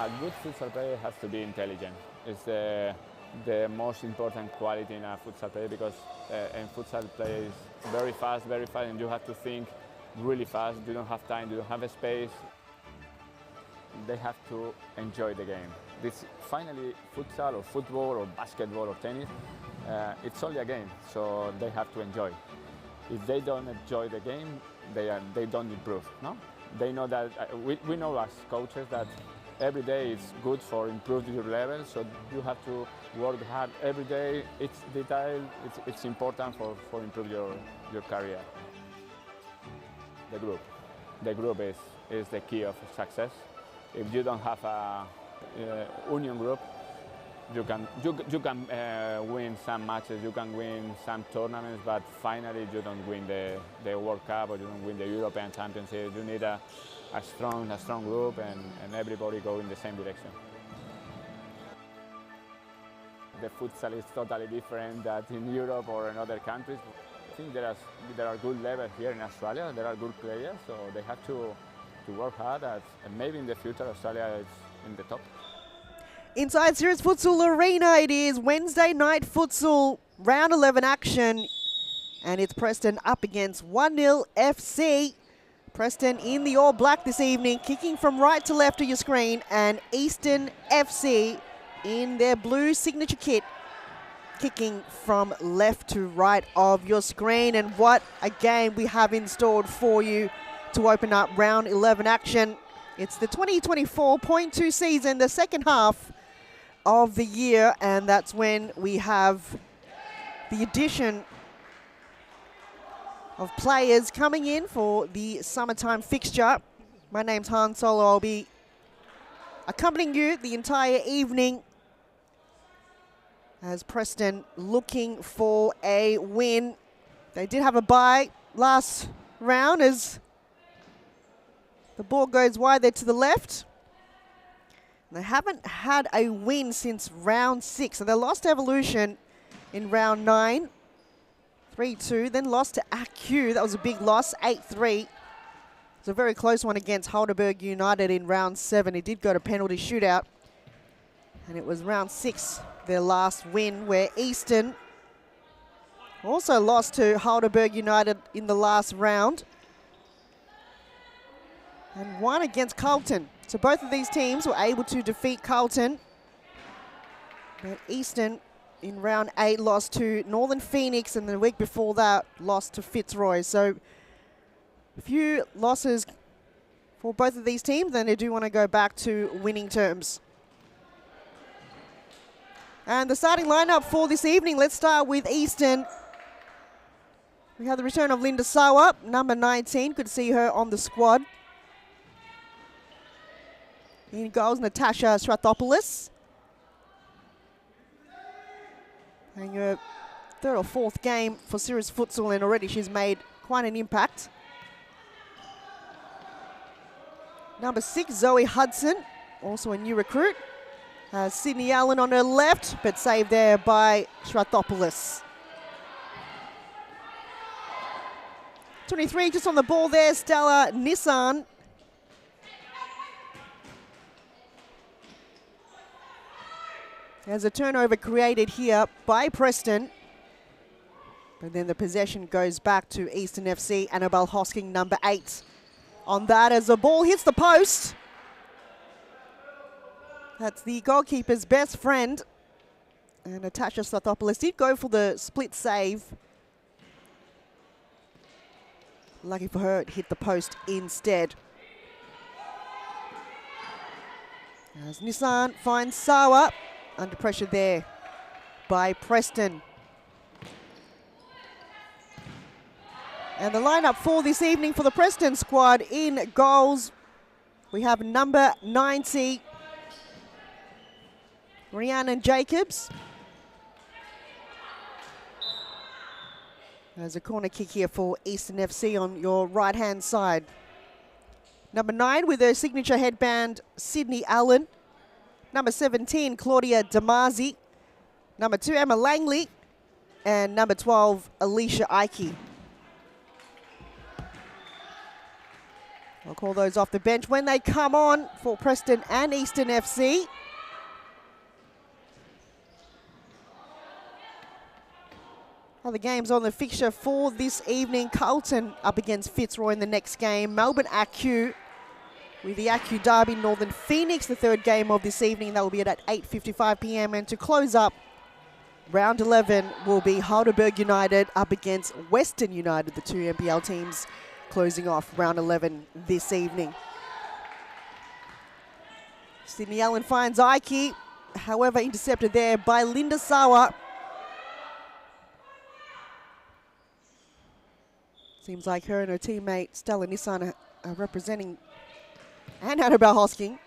A good futsal player has to be intelligent. It's the most important quality in a futsal player because a futsal player is very fast, and you have to think really fast. You don't have time, you don't have a space. They have to enjoy the game. This finally futsal or football or basketball or tennis, it's only a game, so they have to enjoy. If they don't enjoy the game, they don't improve. No, they know that we know as coaches that every day is good for improving your level. So you have to work hard every day. It's detail. It's important for improve your career. The group is the key of success. If you don't have a union group, you can win some matches, you can win some tournaments, but finally you don't win the World Cup or you don't win the European Championship. You need a strong group and everybody go in the same direction. The futsal is totally different than in Europe or in other countries. I think there are good levels here in Australia. There are good players, so they have to work hard, and maybe in the future Australia is in the top. Inside Sirius Futsal Arena, it is Wednesday night futsal round 11 action, and it's Preston up against 1-0 FC. Preston in the all black this evening, kicking from right to left of your screen, and Eastern FC in their blue signature kit, kicking from left to right of your screen. And what a game we have installed for you to open up round 11 action. It's the 2024.2 season, the second half of the year, and that's when we have the addition of players coming in for the summertime fixture. My name's Han Solo. I'll be accompanying you the entire evening as Preston looking for a win. They did have a bye last round as the ball goes wide there to the left. They haven't had a win since round 6. So they lost to Evolution in round 9, 3-2. Then lost to AQ. That was a big loss, 8-3. It was a very close one against Heidelberg United in round 7. It did go to penalty shootout. And it was round 6, their last win, where Eastern also lost to Heidelberg United in the last round and won against Carlton. So both of these teams were able to defeat Carlton. But Eastern in round 8 lost to Northern Phoenix, and the week before that lost to Fitzroy. So a few losses for both of these teams, and they do want to go back to winning terms. And the starting lineup for this evening, let's start with Eastern. We have the return of Linda Sawa, number 19. Good to see her on the squad. In goals, Natasha Strathopoulos. And your third or fourth game for Sirius Futsal, and already she's made quite an impact. Number 6, Zoe Hudson, also a new recruit. Sydney Allen on her left, but saved there by Strathopoulos. 23 just on the ball there, Stella Nissan. There's a turnover created here by Preston. But then the possession goes back to Eastern FC. Annabelle Hosking, number 8. On that as the ball hits the post. That's the goalkeeper's best friend. And Natasha Slathopoulos did go for the split save. Lucky for her, it hit the post instead. As Nissan finds Sawa. Under pressure there by Preston. And the lineup for this evening for the Preston squad: in goals, we have number 90, Rhiannon Jacobs. There's a corner kick here for Eastern FC on your right-hand side. Number 9 with her signature headband, Sydney Allen. Number 17, Claudia Damazi. Number 2, Emma Langley. And number 12, Alicia Ike. I'll call those off the bench when they come on for Preston and Eastern FC. Other games on the fixture for this evening. Carlton up against Fitzroy in the next game. Melbourne AQ with the AQ Derby, Northern Phoenix, the third game of this evening. That will be at 8:55 p.m. And to close up, round 11 will be Heidelberg United up against Western United, the two NPL teams closing off round 11 this evening. Sydney Allen finds Ike, however intercepted there by Linda Sawa. Seems like her and her teammate Stella Nissan are representing, and Annabelle Hosking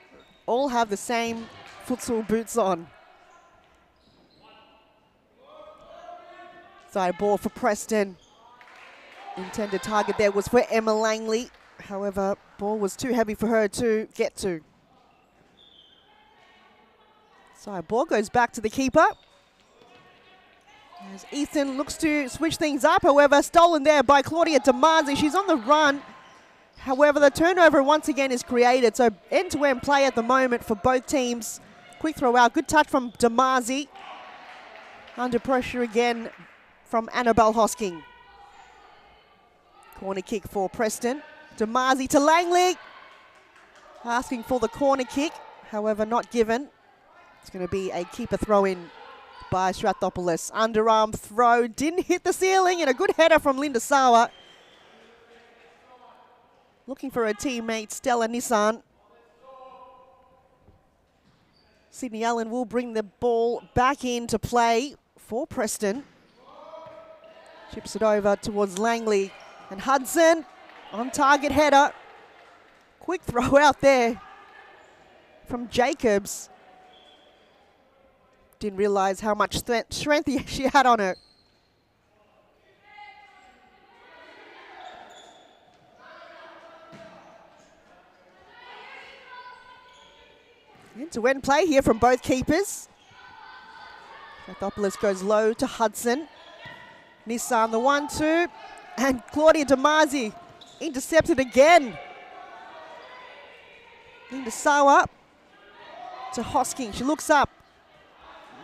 all have the same futsal boots on. Side ball for Preston. Intended target there was for Emma Langley. However, ball was too heavy for her to get to. Side ball goes back to the keeper. As Ethan looks to switch things up, however, stolen there by Claudia Damazi. She's on the run. However, the turnover once again is created. So end-to-end play at the moment for both teams. Quick throw out, good touch from Damazi. Under pressure again from Annabelle Hosking. Corner kick for Preston. Damazi to Langley. Asking for the corner kick, however not given. It's going to be a keeper throw-in by Strathopoulos. Underarm throw, didn't hit the ceiling, and a good header from Linda Sawa. Looking for her teammate Stella Nissan. Sydney Allen will bring the ball back into play for Preston. Chips it over towards Langley and Hudson. On target header. Quick throw out there from Jacobs. Didn't realise how much strength she had on her. End-to-end play here from both keepers. Strathopoulos goes low to Hudson. Nissan the 1-2. And Claudia Damazi intercepted again. Linda Sawa to Hosking. She looks up.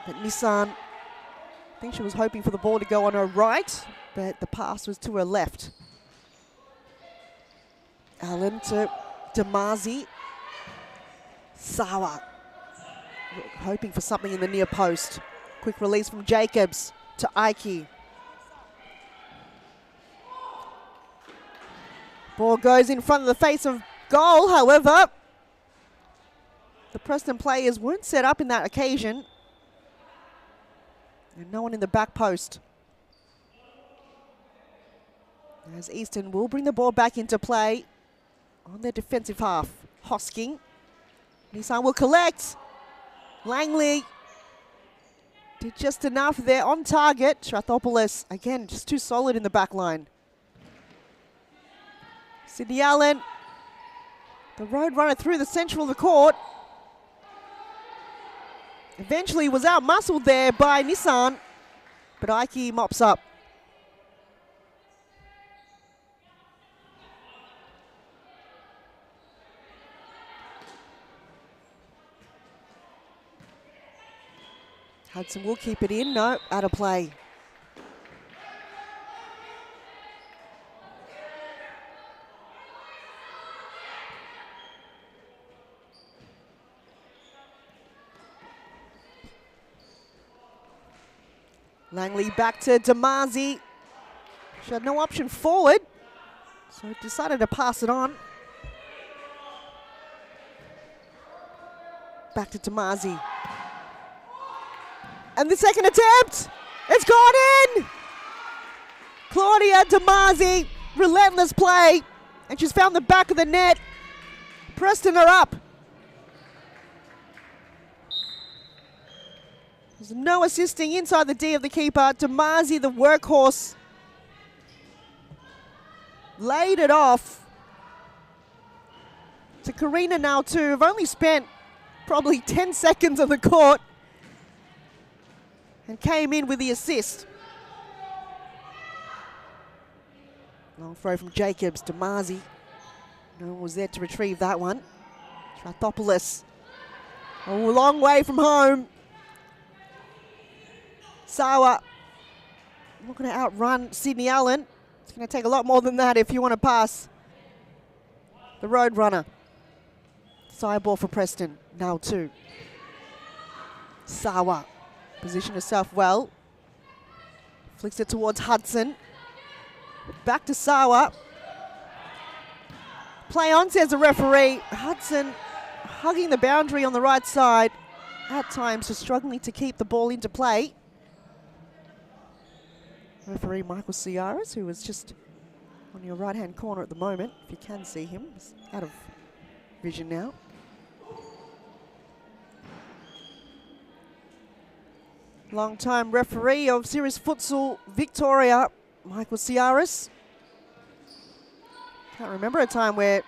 But Nissan, I think she was hoping for the ball to go on her right, but the pass was to her left. Allen to Damazi. Sawa, hoping for something in the near post. Quick release from Jacobs to Ike. Ball goes in front of the face of goal, however, the Preston players weren't set up in that occasion. And no one in the back post. As Easton will bring the ball back into play on their defensive half. Hosking. Nissan will collect. Langley did just enough there on target. Strathopoulos, again, just too solid in the back line. Sydney Allen, the road runner through the central of the court. Eventually was out-muscled there by Nissan, but Ike mops up. Hudson will keep it in. No, out of play. Langley back to Damazi. She had no option forward, so decided to pass it on. Back to Damazi. And the second attempt, it's gone in! Claudia Damazi, relentless play, and she's found the back of the net. Preston are up. There's no assisting inside the D of the keeper. Damazi, the workhorse, laid it off to Karina now too. Have only spent probably 10 seconds on the court and came in with the assist. Long throw from Jacobs. Damazi No one was there to retrieve that one. Strathopoulos, a long way from home. Sawa not going to outrun Sydney Allen. It's going to take a lot more than that if you want to pass the road runner. Side ball for Preston, now 2. Sawa, position herself well. Flicks it towards Hudson. Back to Sawa. Play on, says the referee. Hudson hugging the boundary on the right side. At times, just struggling to keep the ball into play. Referee Michael Ciaras, who is just on your right-hand corner at the moment, if you can see him. He's out of vision now. Long-time referee of Series Futsal Victoria, Michael Ciaras. Can't remember a time where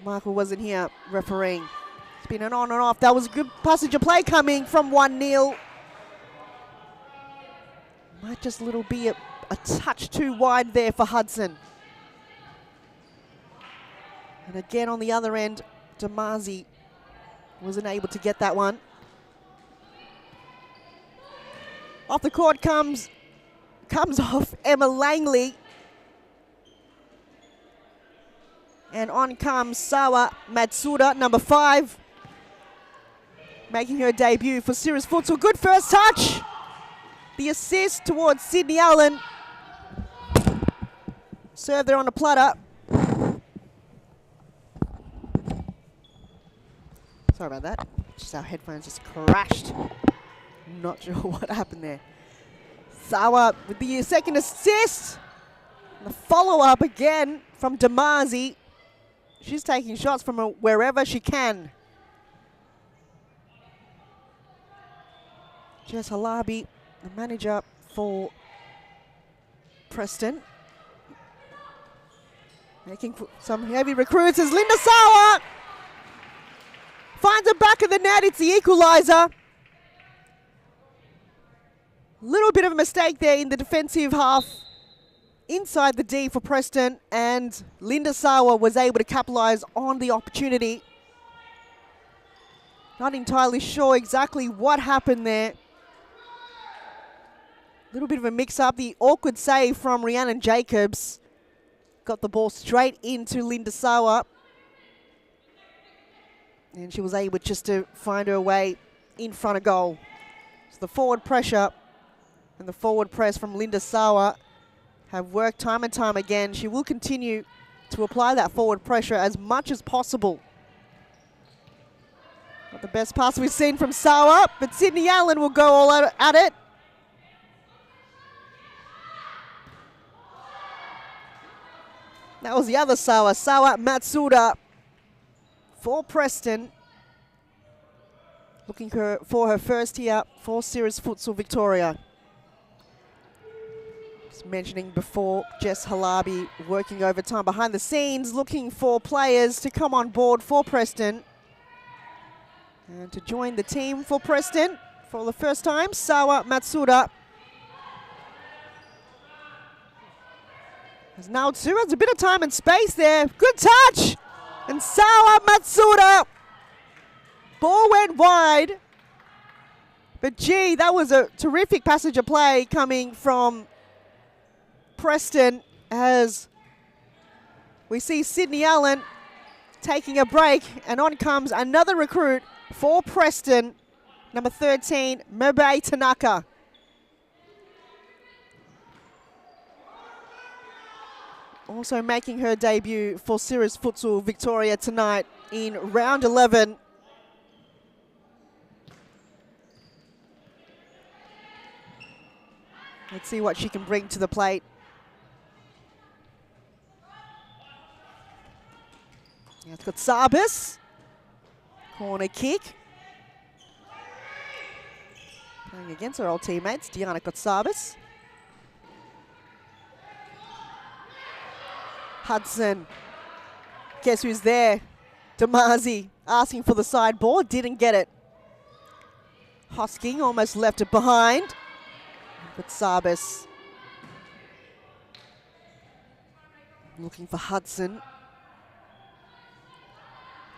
Michael wasn't here refereeing. It's been an on and off. That was a good passage of play coming from 1-0. Might just a little be a touch too wide there for Hudson. And again on the other end, Damazi wasn't able to get that one. Off the court comes off Emma Langley. And on comes Sawa Matsuda, number 5. Making her debut for Series Futsal. Good first touch. The assist towards Sydney Allen. Serve there on the platter. Sorry about that. Just our headphones just crashed. Not sure what happened there. Sawa with the second assist. The follow-up again from Damazi. She's taking shots from wherever she can. Jess Halabi, the manager for Preston. Making some heavy recruits as Linda Sawa finds the back of the net. It's the equalizer. Little bit of a mistake there in the defensive half inside the D for Preston, and Linda Sawa was able to capitalize on the opportunity. Not entirely sure exactly what happened there. Little bit of a mix-up. The awkward save from Rhiannon Jacobs got the ball straight into Linda Sawa, and she was able just to find her way in front of goal. So the forward pressure and the forward press from Linda Sawa have worked time and time again. She will continue to apply that forward pressure as much as possible. Not the best pass we've seen from Sawa, but Sydney Allen will go all out at it. That was the other Sawa, Sawa Matsuda for Preston. Looking for her first here for Series Futsal Victoria. Just mentioning before, Jess Halabi working overtime behind the scenes, looking for players to come on board for Preston. And to join the team for Preston for the first time, Sawa Matsuda. There's now 2, has a bit of time and space there. Good touch! And Sawa Matsuda. Ball went wide. But gee, that was a terrific passage of play coming from Preston as we see Sydney Allen taking a break, and on comes another recruit for Preston, number 13, Mebe Tanaka. Also making her debut for Series Futsal Victoria tonight in round 11. Let's see what she can bring to the plate. Now it's got Sabis. Corner kick. Playing against her old teammates, Diana Kotsabis. Hudson. Guess who's there? Damazi asking for the side ball, didn't get it. Hosking almost left it behind. But Sabis. Looking for Hudson.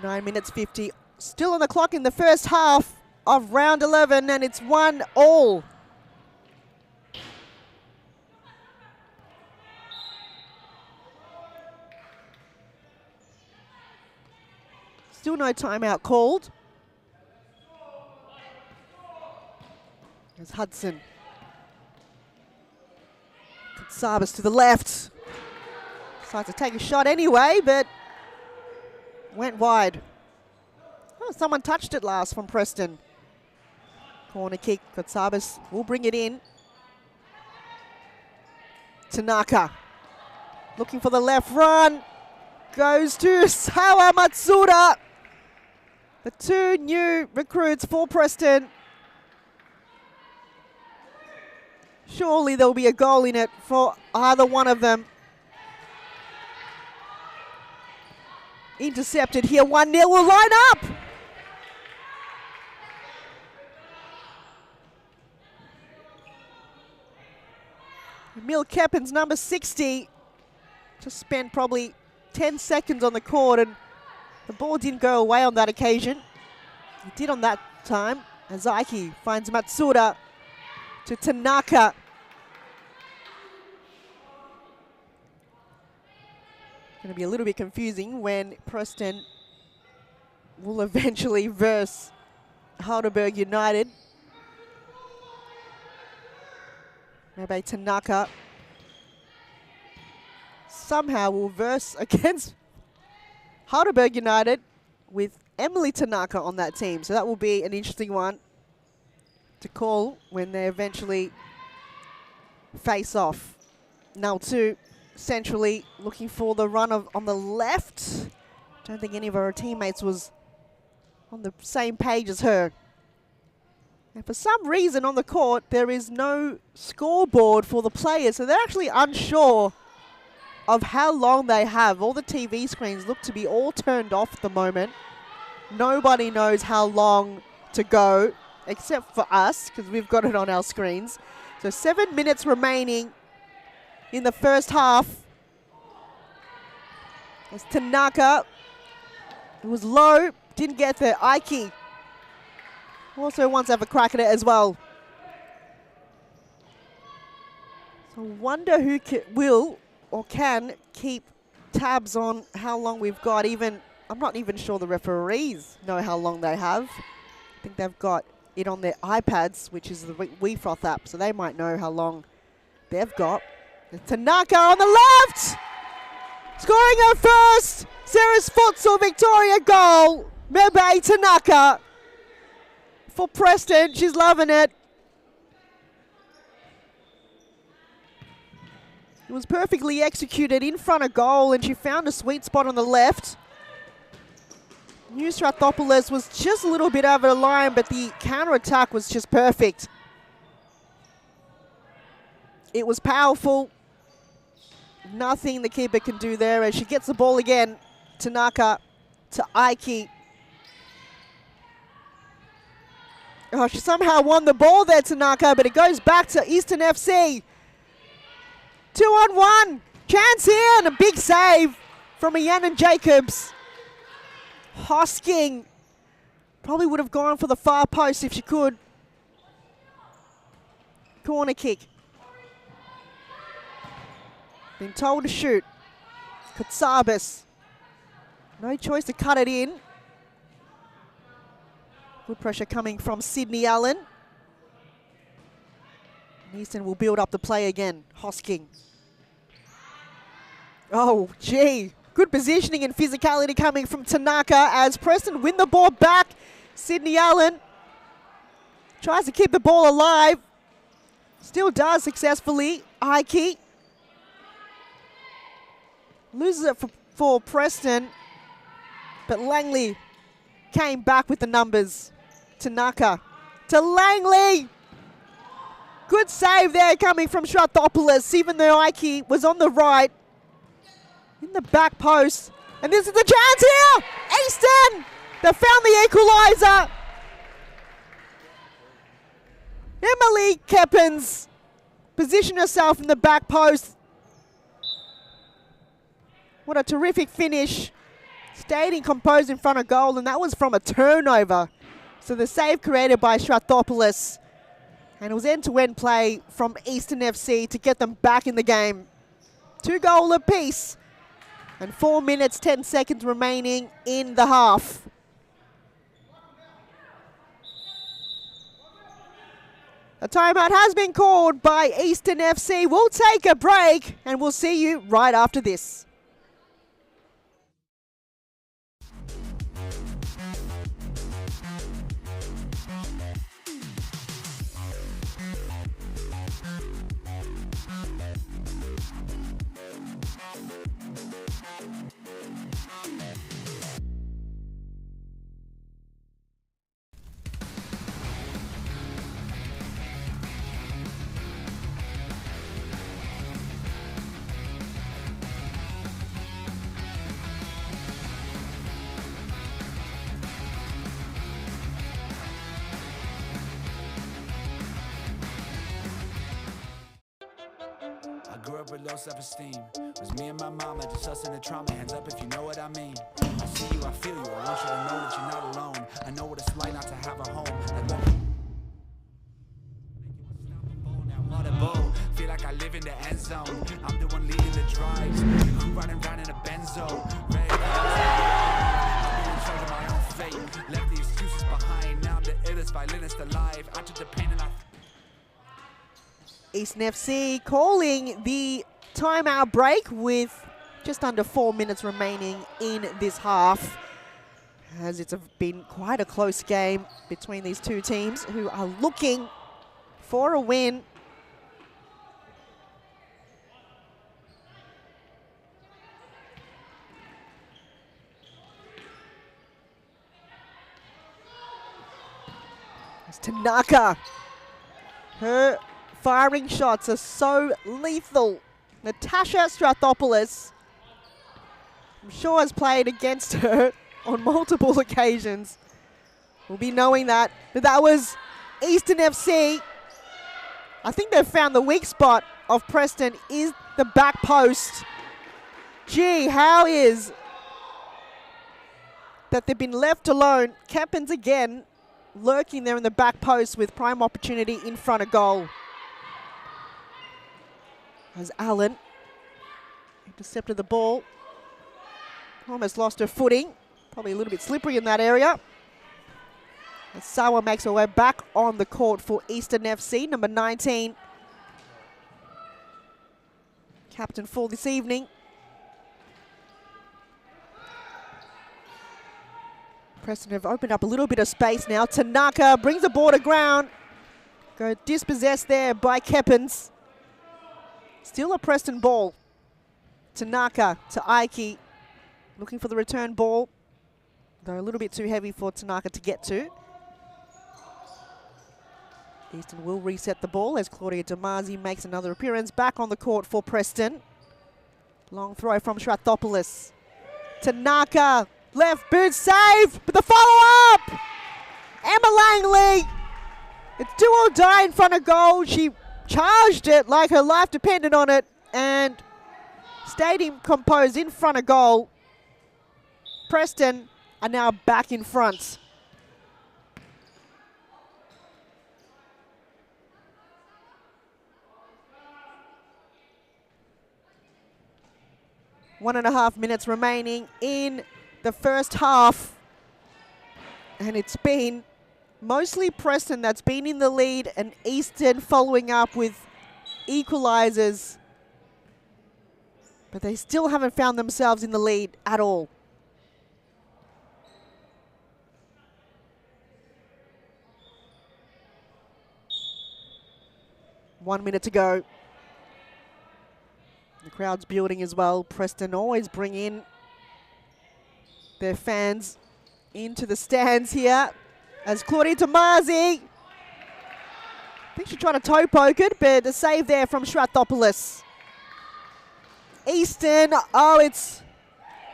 9 minutes 50. Still on the clock in the first half of round 11, and it's 1-1. Still no timeout called. There's Hudson. Sabas to the left. Decides to take a shot anyway, but went wide. Oh, someone touched it last from Preston. Corner kick. Sabas will bring it in. Tanaka. Looking for the left run. Goes to Sawa Matsuda. The two new recruits for Preston. Surely there'll be a goal in it for either one of them. Intercepted here, 1-0 will line up. Emil Keppens, number 60, just spent probably 10 seconds on the court, and the ball didn't go away on that occasion. It did on that time. Azaiki finds Matsuda to Tanaka. Going to be a little bit confusing when Preston will eventually verse Heidelberg United. Maybe Tanaka somehow will verse against Heidelberg United with Emily Tanaka on that team. So that will be an interesting one to call when they eventually face off. Now two centrally looking for the run on the left. Don't think any of her teammates was on the same page as her. And for some reason on the court, there is no scoreboard for the players, so they're actually unsure of how long they have. All the TV screens look to be all turned off at the moment. Nobody knows how long to go, except for us, because we've got it on our screens. So 7 minutes remaining in the first half. It's Tanaka. It was low, didn't get there. Aiki also wants to have a crack at it as well. So I wonder who will or can keep tabs on how long we've got. I'm not even sure the referees know how long they have. I think they've got it on their iPads, which is the WeFroth app, so they might know how long they've got. Tanaka on the left! Scoring her first Sarah's Futsal Victoria goal. Mebe Tanaka for Preston. She's loving it. It was perfectly executed in front of goal, and she found a sweet spot on the left. Strathopoulos was just a little bit over the line, but the counter-attack was just perfect. It was powerful. Nothing the keeper can do there as she gets the ball again. Tanaka to Aiki. Oh, she somehow won the ball there, Tanaka, but it goes back to Eastern FC. 2-on-1. Chance here and a big save from Rhiannon Jacobs. Hosking probably would have gone for the far post if she could. Corner kick. Been told to shoot. Katsabas. No choice to cut it in. Good pressure coming from Sydney Allen. Easton will build up the play again. Hosking. Oh, gee. Good positioning and physicality coming from Tanaka as Preston win the ball back. Sydney Allen tries to keep the ball alive. Still does successfully. Aiki loses it for Preston, but Langley came back with the numbers. Tanaka to Langley. Good save there coming from Strathopoulos, even though Aiki was on the right. In the back post. And this is the chance here! Easton! They found the equaliser. Emily Keppens positioned herself in the back post. What a terrific finish. Stayed composed in front of goal, and that was from a turnover. So the save created by Strathopoulos. And it was end-to-end play from Eastern FC to get them back in the game. 2 goal apiece. And 4 minutes, 10 seconds remaining in the half. A timeout has been called by Eastern FC. We'll take a break and we'll see you right after this. I grew up with low self-esteem. It was me and my mama, just us in the trauma. Hands up if you know what I mean. I see you, I feel you. I want you to know that you're not alone. I know what it's like not to have a home. Feel like I live in the end zone. I'm the one leading the drives. The crew riding round in a Benzo. Red I'll be in charge of my own fate. Left the excuses behind. Now I'm the illest violinist alive. I took the pain and I... Eastern FC calling the timeout break with just under 4 minutes remaining in this half, as it's been quite a close game between these two teams who are looking for a win. It's Tanaka. Her firing shots are so lethal. Natasha Strathopoulos, I'm sure, has played against her on multiple occasions. We'll be knowing that. But that was Eastern FC. I think they've found the weak spot of Preston is the back post. Gee, how is that they've been left alone? Keppins again lurking there in the back post with prime opportunity in front of goal. As Allen intercepted the ball. Almost lost her footing. Probably a little bit slippery in that area. As Sawa makes her way back on the court for Eastern FC, number 19. Captain for this evening. Preston have opened up a little bit of space now. Tanaka brings the ball to ground. Go dispossessed there by Keppins. Still a Preston ball. Tanaka to Aiki. Looking for the return ball. Though a little bit too heavy for Tanaka to get to. Eastern will reset the ball as Claudia Damazi makes another appearance back on the court for Preston. Long throw from Strathopoulos. Tanaka, left boot save, but the follow-up! Emma Langley. It's do or die in front of goal. She charged it like her life depended on it and stayed composed in front of goal. Preston are now back in front. One and a half minutes remaining in the first half. And it's been mostly Preston that's been in the lead and Eastern following up with equalizers. But they still haven't found themselves in the lead at all. One minute to go. The crowd's building as well. Preston always bring in their fans into the stands here. As Claudia Damazi, I think she tried to toe poke it, but a save there from Strathopoulos. Eastern, oh, it's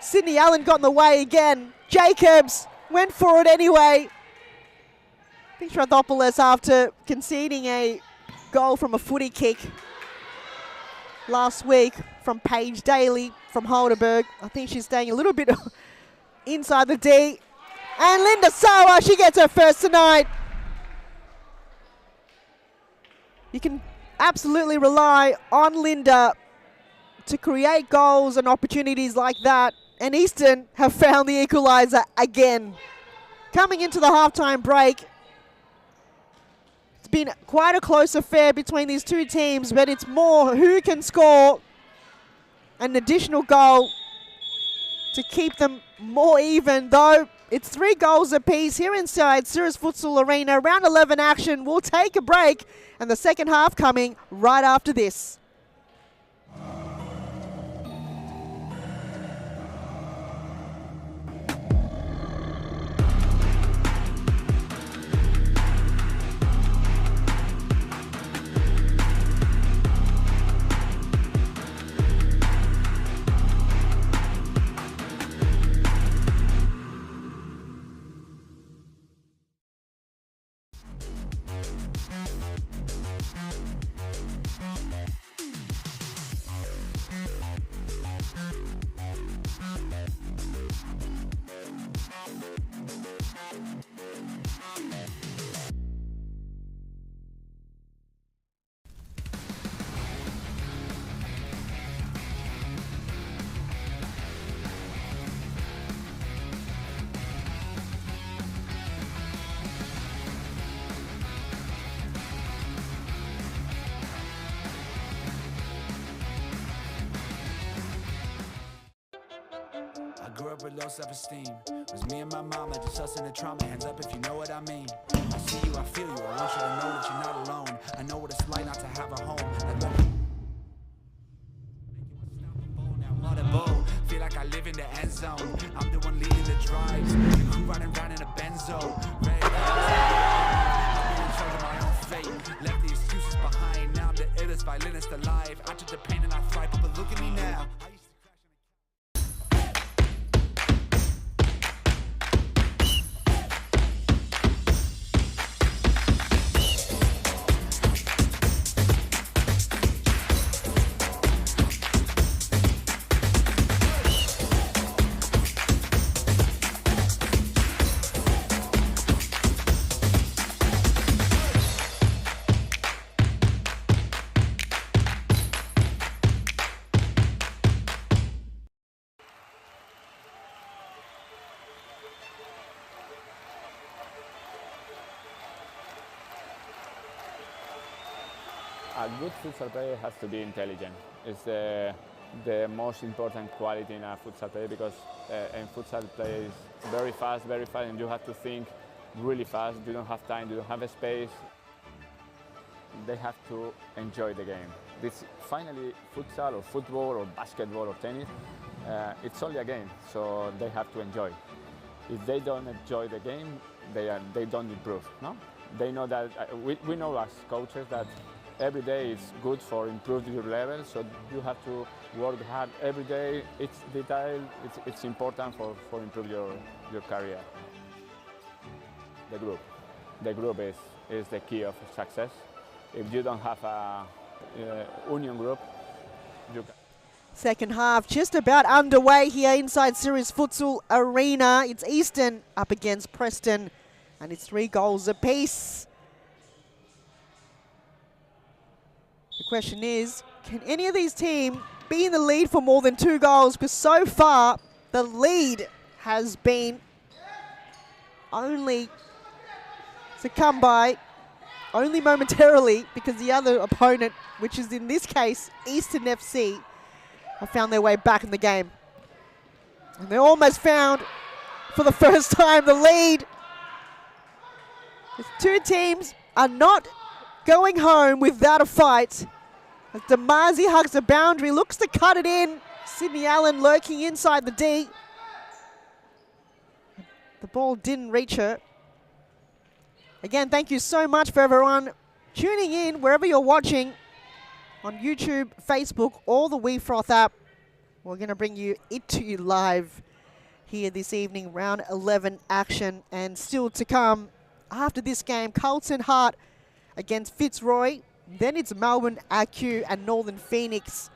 Sydney Allen got in the way again. Jacobs went for it anyway. I think Strathopoulos, after conceding a goal from a footy kick last week from Paige Daly, from Heidelberg. I think she's staying a little bit inside the D. And Linda Sawa, she gets her first tonight. You can absolutely rely on Linda to create goals and opportunities like that. And Eastern have found the equaliser again. Coming into the halftime break, it's been quite a close affair between these two teams, but it's more who can score an additional goal to keep them more even, though it's 3 goals apiece here inside Sirius Futsal Arena. Round 11 action. We'll take a break, and the second half coming right after this. I grew up with low self-esteem. It was me and my mama, just us in the trauma. Hands up if you know what I mean. I see you, I feel you. I want you to know that you're not alone. I know what it's like not to have a home. Feel like I live in the end zone. I'm the one leading the drives. I'm riding around in a Benzo. Red I'm in charge of my own fate. Left the excuses behind. Now I'm the illest violinist alive. I took the pain and I thrive, but look at me now. A good futsal player has to be intelligent. It's the most important quality in a futsal player, because in futsal play is very fast, and you have to think really fast. You don't have time, you don't have a space. They have to enjoy the game. This finally, futsal or football or basketball or tennis, it's only a game, so they have to enjoy. If they don't enjoy the game, they don't improve. No, they know that. We know as coaches that every day is good for improving your level, so you have to work hard every day. It's detail, it's important for improve your career. The group is the key of success. If you don't have a union group, you can. Second half just about underway here inside Sirius Futsal Arena. It's Eastern up against Preston, and it's 3 goals apiece. The question is, can any of these teams be in the lead for more than 2 goals? Because so far, the lead has been only to come by only momentarily, because the other opponent, which is in this case Eastern FC, have found their way back in the game. And they almost found, for the first time, the lead. The 2 teams are not going home without a fight. As Damazi hugs the boundary, looks to cut it in. Sydney Allen lurking inside the D. The ball didn't reach her. Again, thank you so much for everyone tuning in wherever you're watching on YouTube, Facebook, or the WeFroth app. We're going to bring it to you live here this evening, round 11 action. And still to come after this game, Carlton Hart against Fitzroy. Then it's Melbourne, AQ, and Northern Phoenix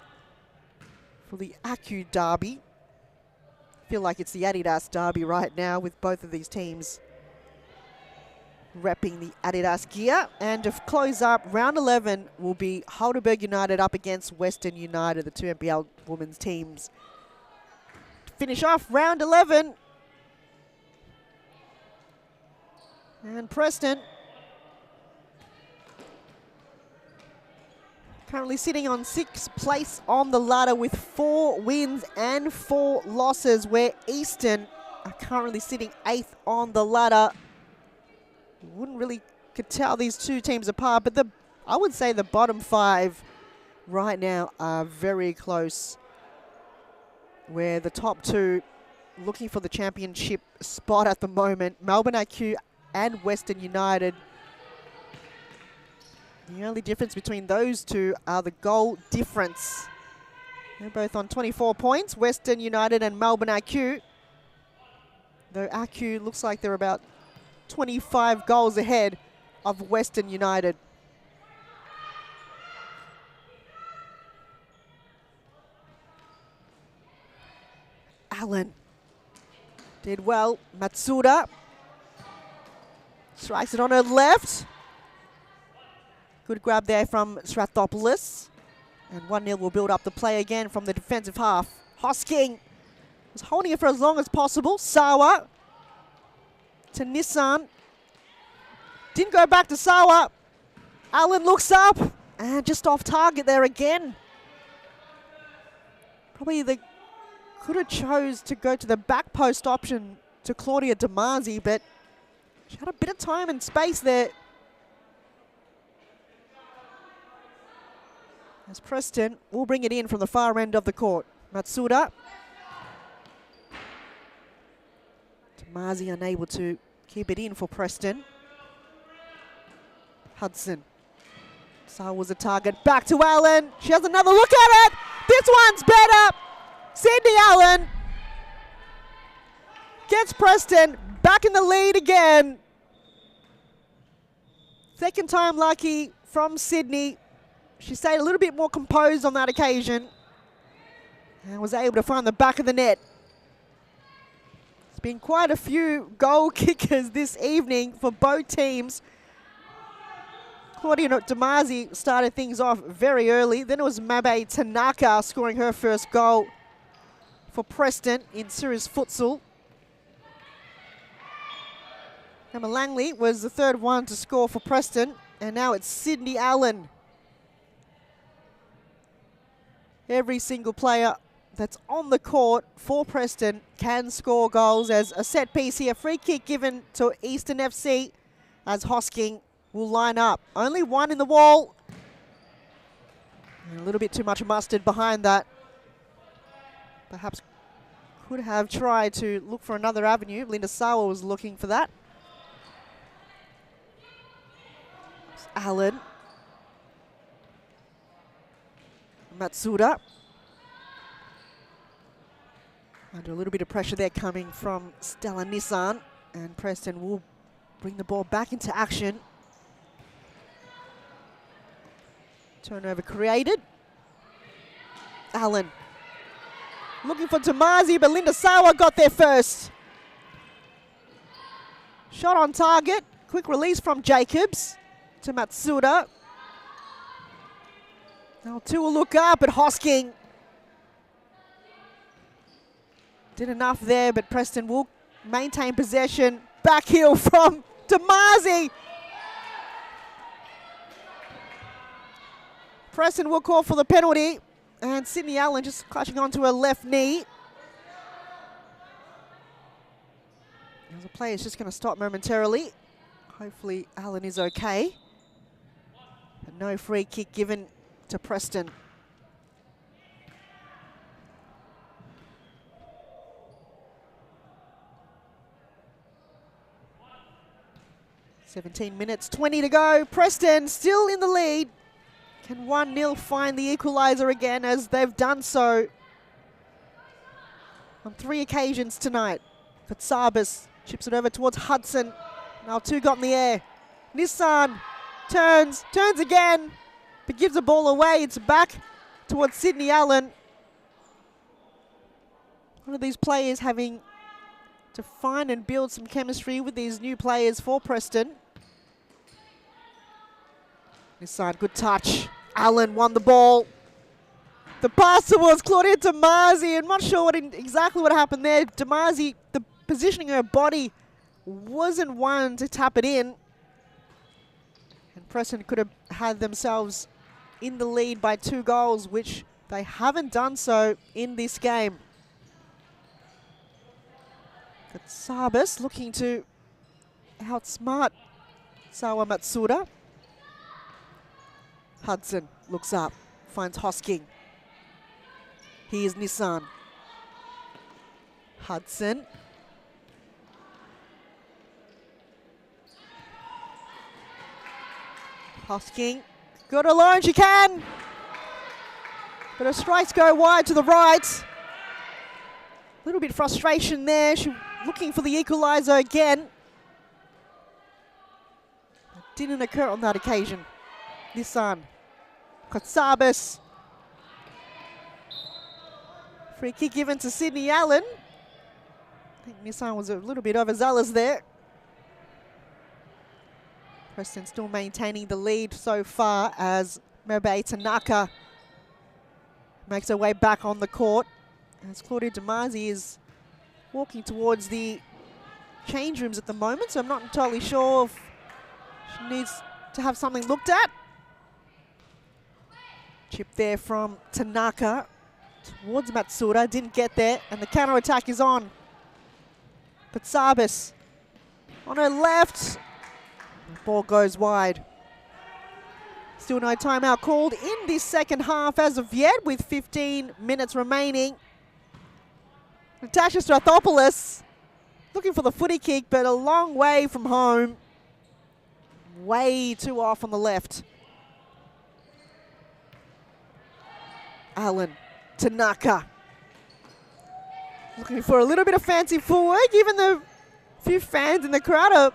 for the Acu derby. I feel like it's the Adidas derby right now with both of these teams repping the Adidas gear. And to close up, round 11 will be Heidelberg United up against Western United, the two NPL women's teams. To finish off round 11. And Preston currently sitting on 6th place on the ladder with 4 wins and 4 losses, where Eastern are currently sitting 8th on the ladder. You wouldn't really could tell these two teams apart, but I would say the bottom 5 right now are very close, where the top 2 looking for the championship spot at the moment, Melbourne IQ and Western United. The only difference between those two are the goal difference. They're both on 24 points, Western United and Melbourne IQ. Though IQ looks like they're about 25 goals ahead of Western United. Allen did well. Matsuda strikes it on her left. Good grab there from Strathopoulos. And 1-0 will build up the play again from the defensive half. Hosking was holding it for as long as possible. Sawa to Nissan. Didn't go back to Sawa. Allen looks up and just off target there again. Probably they could have chose to go to the back post option to Claudia Damasi, but she had a bit of time and space there. As Preston will bring it in from the far end of the court. Matsuda. Damasi unable to keep it in for Preston. Hudson. So was a target. Back to Allen. She has another look at it. This one's better. Sydney Allen gets Preston back in the lead again. Second time lucky from Sydney. She stayed a little bit more composed on that occasion and was able to find the back of the net. There's been quite a few goal kickers this evening for both teams. Claudia Damasi started things off very early. Then it was Mabe Tanaka scoring her first goal for Preston in series futsal. Emma Langley was the third one to score for Preston, and now it's Sydney Allen. Every single player that's on the court for Preston can score goals. As a set piece here, free kick given to Eastern FC as Hosking will line up. Only one in the wall. And a little bit too much mustard behind that. Perhaps could have tried to look for another avenue. Linda Sawa was looking for that. It's Allen. Matsuda. Under a little bit of pressure there coming from Stella Nissan, and Preston will bring the ball back into action. Turnover created. Allen looking for Damasi, but Linda Sawa got there first. Shot on target. Quick release from Jacobs to Matsuda. Now 2 will look up, but Hosking did enough there, but Preston will maintain possession. Back heel from Damasi. Preston will call for the penalty, and Sydney Allen just clutching onto her left knee. Now the play is just going to stop momentarily. Hopefully Allen is okay. But no free kick given to Preston. "17 minutes, 20 to go. Preston still in the lead. Can 1-0 find the equaliser again, as they've done so on 3 occasions tonight? Katsabis chips it over towards Hudson. Now 2 got in the air. Nissan turns again, but gives the ball away. It's back towards Sydney Allen. One of these players having to find and build some chemistry with these new players for Preston. This side, good touch. Allen won the ball. The pass towards Claudia Damasi. I'm not sure exactly what happened there. Damasi, the positioning of her body wasn't one to tap it in. And Preston could have had themselves in the lead by 2 goals, which they haven't done so in this game. Sabas looking to outsmart Sawa Matsuda. Hudson looks up, finds Hosking. Here's Nissan. Hudson. Hosking. Good alone, she can. But her strikes go wide to the right. A little bit of frustration there. She looking for the equaliser again. It didn't occur on that occasion. Nissan. Kotsabis. Free kick given to Sydney Allen. I think Nissan was a little bit overzealous there. Preston still maintaining the lead so far as Mebe Tanaka makes her way back on the court. As Claudia Damasi is walking towards the change rooms at the moment, so I'm not entirely sure if she needs to have something looked at. Chip there from Tanaka towards Matsuda, didn't get there, and the counter-attack is on. Patsabis on her left, the ball goes wide. Still no timeout called in this second half as of yet, with 15 minutes remaining. Natasha Strathopoulos looking for the footy kick, but a long way from home. Way too off on the left. Allen, Tanaka. Looking for a little bit of fancy footwork, even the few fans in the crowd are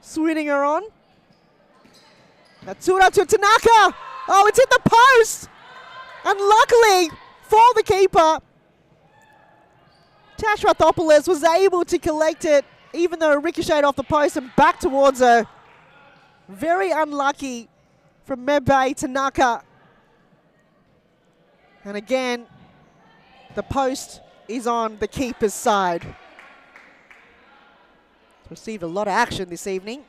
swinging her on. Matsuda to Tanaka. Oh, it's hit the post. And luckily for the keeper, Tash Rathopoulos was able to collect it, even though it ricocheted off the post and back towards her. Very unlucky from Mebe Tanaka. And again, the post is on the keeper's side. Received a lot of action this evening,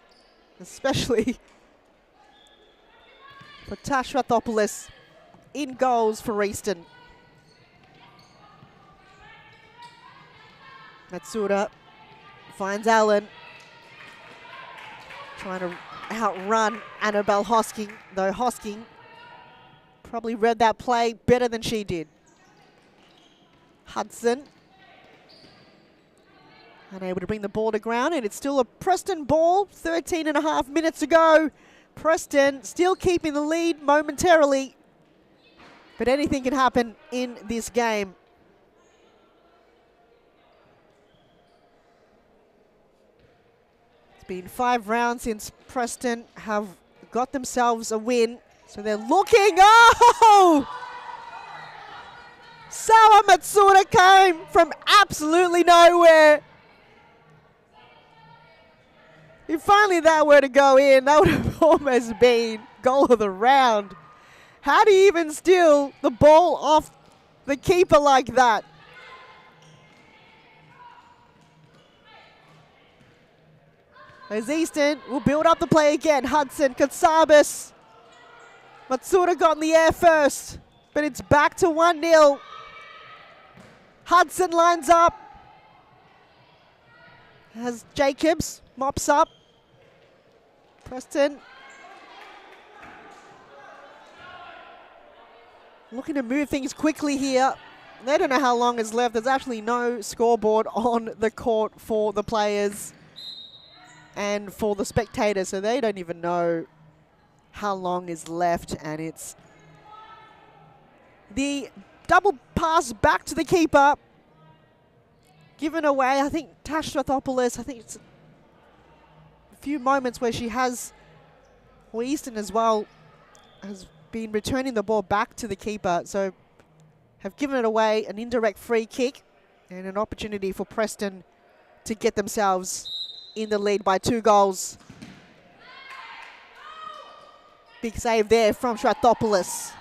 especially for Tash Rathopoulos in goals for Easton. Matsuda finds Allen, trying to outrun Annabelle Hosking, though Hosking probably read that play better than she did. Hudson unable to bring the ball to ground, and it's still a Preston ball. 13.5 minutes to go. Preston still keeping the lead momentarily, but anything can happen in this game. It's been 5 rounds since Preston have got themselves a win, so they're looking. Oh! Sawa Matsuda came from absolutely nowhere. If only that were to go in, that would have almost been goal of the round. How do you even steal the ball off the keeper like that? As Easton will build up the play again. Hudson, Katsabis. Matsuda got in the air first, but it's back to 1-0. Hudson lines up. As Jacobs mops up. Preston looking to move things quickly here. They don't know how long is left. There's actually no scoreboard on the court for the players and for the spectators, so they don't even know how long is left. And it's the double pass back to the keeper, given away. I think Tash Strathopoulos, I think it's a few moments where she has, or Easton as well, has been returning the ball back to the keeper. So have given it away, an indirect free kick and an opportunity for Preston to get themselves in the lead by 2 goals. Big save there from Strathopoulos.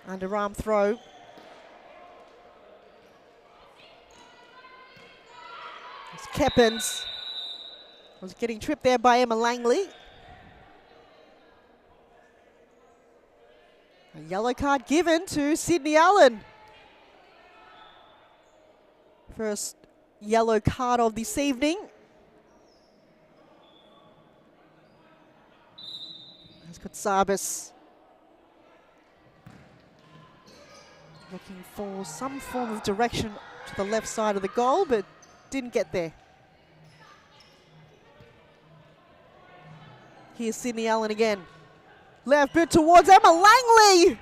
Underarm throw. It's Keppins. Was getting tripped there by Emma Langley. A yellow card given to Sydney Allen. First yellow card of this evening. There's Kotsabis. Looking for some form of direction to the left side of the goal, but didn't get there. Here's Sydney Allen again. Left boot towards Emma Langley.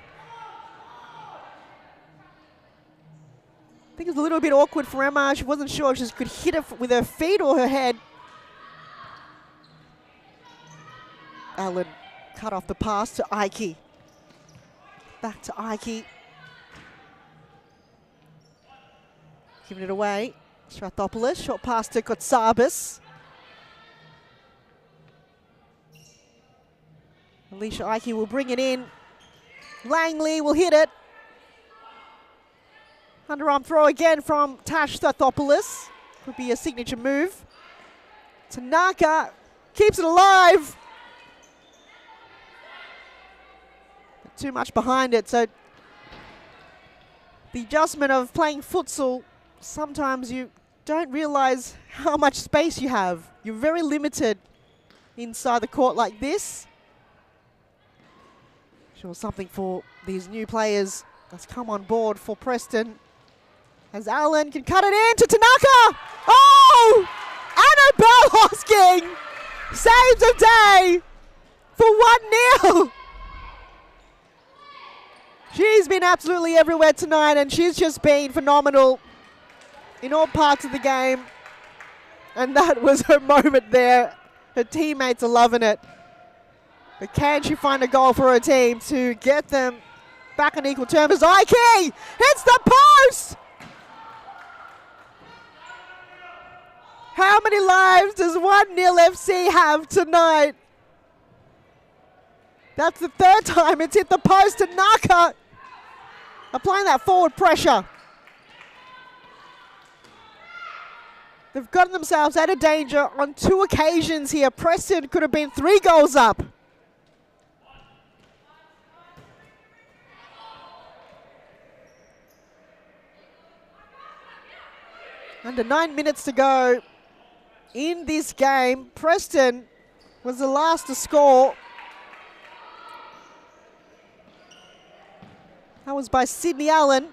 I think it was a little bit awkward for Emma. She wasn't sure if she could hit it with her feet or her head. Allen cut off the pass to Ike. Back to Ike. Giving it away. Strathopoulos, short pass to Kotsabis. Alicia Ike will bring it in. Langley will hit it. Underarm throw again from Tash Strathopoulos. Could be a signature move. Tanaka keeps it alive. But too much behind it, so the adjustment of playing futsal, sometimes you don't realize how much space you have. You're very limited inside the court like this. Sure, something for these new players that's come on board for Preston. As Allen can cut it in to Tanaka. Oh! Annabelle Hosking saves the day for 1-0. She's been absolutely everywhere tonight, and she's just been phenomenal in all parts of the game. And that was her moment there. Her teammates are loving it. But can she find a goal for her team to get them back on equal terms? As Ike hits the post! How many lives does 1-0 FC have tonight? That's the 3rd time it's hit the post. To Naka applying that forward pressure. They've gotten themselves out of danger on 2 occasions here. Preston could have been 3 goals up. Under 9 minutes to go in this game. Preston was the last to score. That was by Sydney Allen.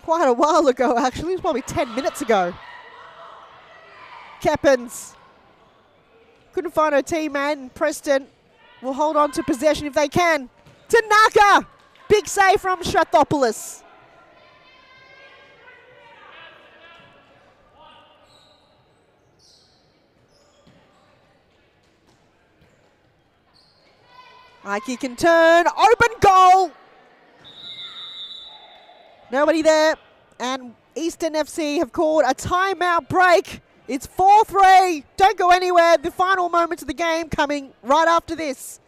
Quite a while ago, actually. It was probably 10 minutes ago. Keppins couldn't find her teammate, and Preston will hold on to possession if they can. Tanaka! Big save from Strathopoulos. Ike can turn, open goal! Nobody there, and Eastern FC have called a timeout break. It's 4-3, don't go anywhere. The final moments of the game coming right after this.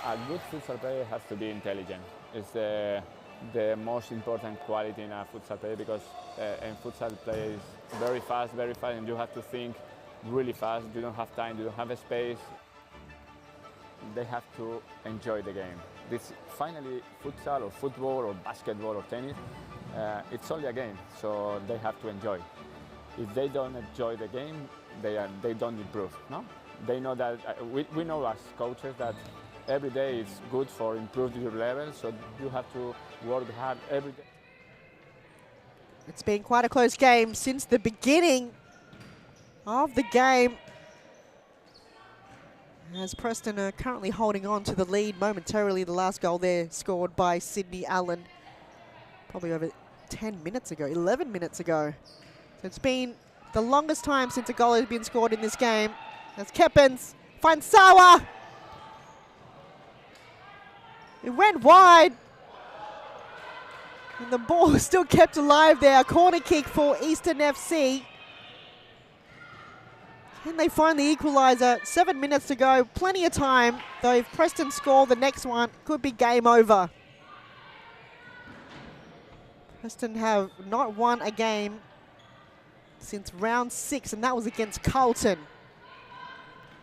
A good futsal player has to be intelligent. It's the most important quality in a futsal player, because in futsal play is very fast, and you have to think really fast. You don't have time, you don't have a space. They have to enjoy the game. This finally, futsal or football or basketball or tennis it's only a game, so they have to enjoy. If they don't enjoy the game, they don't improve. No, they know that we know as coaches that every day is good for improving your level, so you have to work hard every day. It's been quite a close game since the beginning of the game, as Preston are currently holding on to the lead momentarily. The last goal there scored by Sydney Allen probably over 10 minutes ago, 11 minutes ago. So it's been the longest time since a goal has been scored in this game. As Keppens finds Sawa. It went wide. And the ball is still kept alive there. A corner kick for Eastern FC. Can they find the equaliser? 7 minutes to go. Plenty of time. Though if Preston score the next one, could be game over. Preston have not won a game since round 6, and that was against Carlton.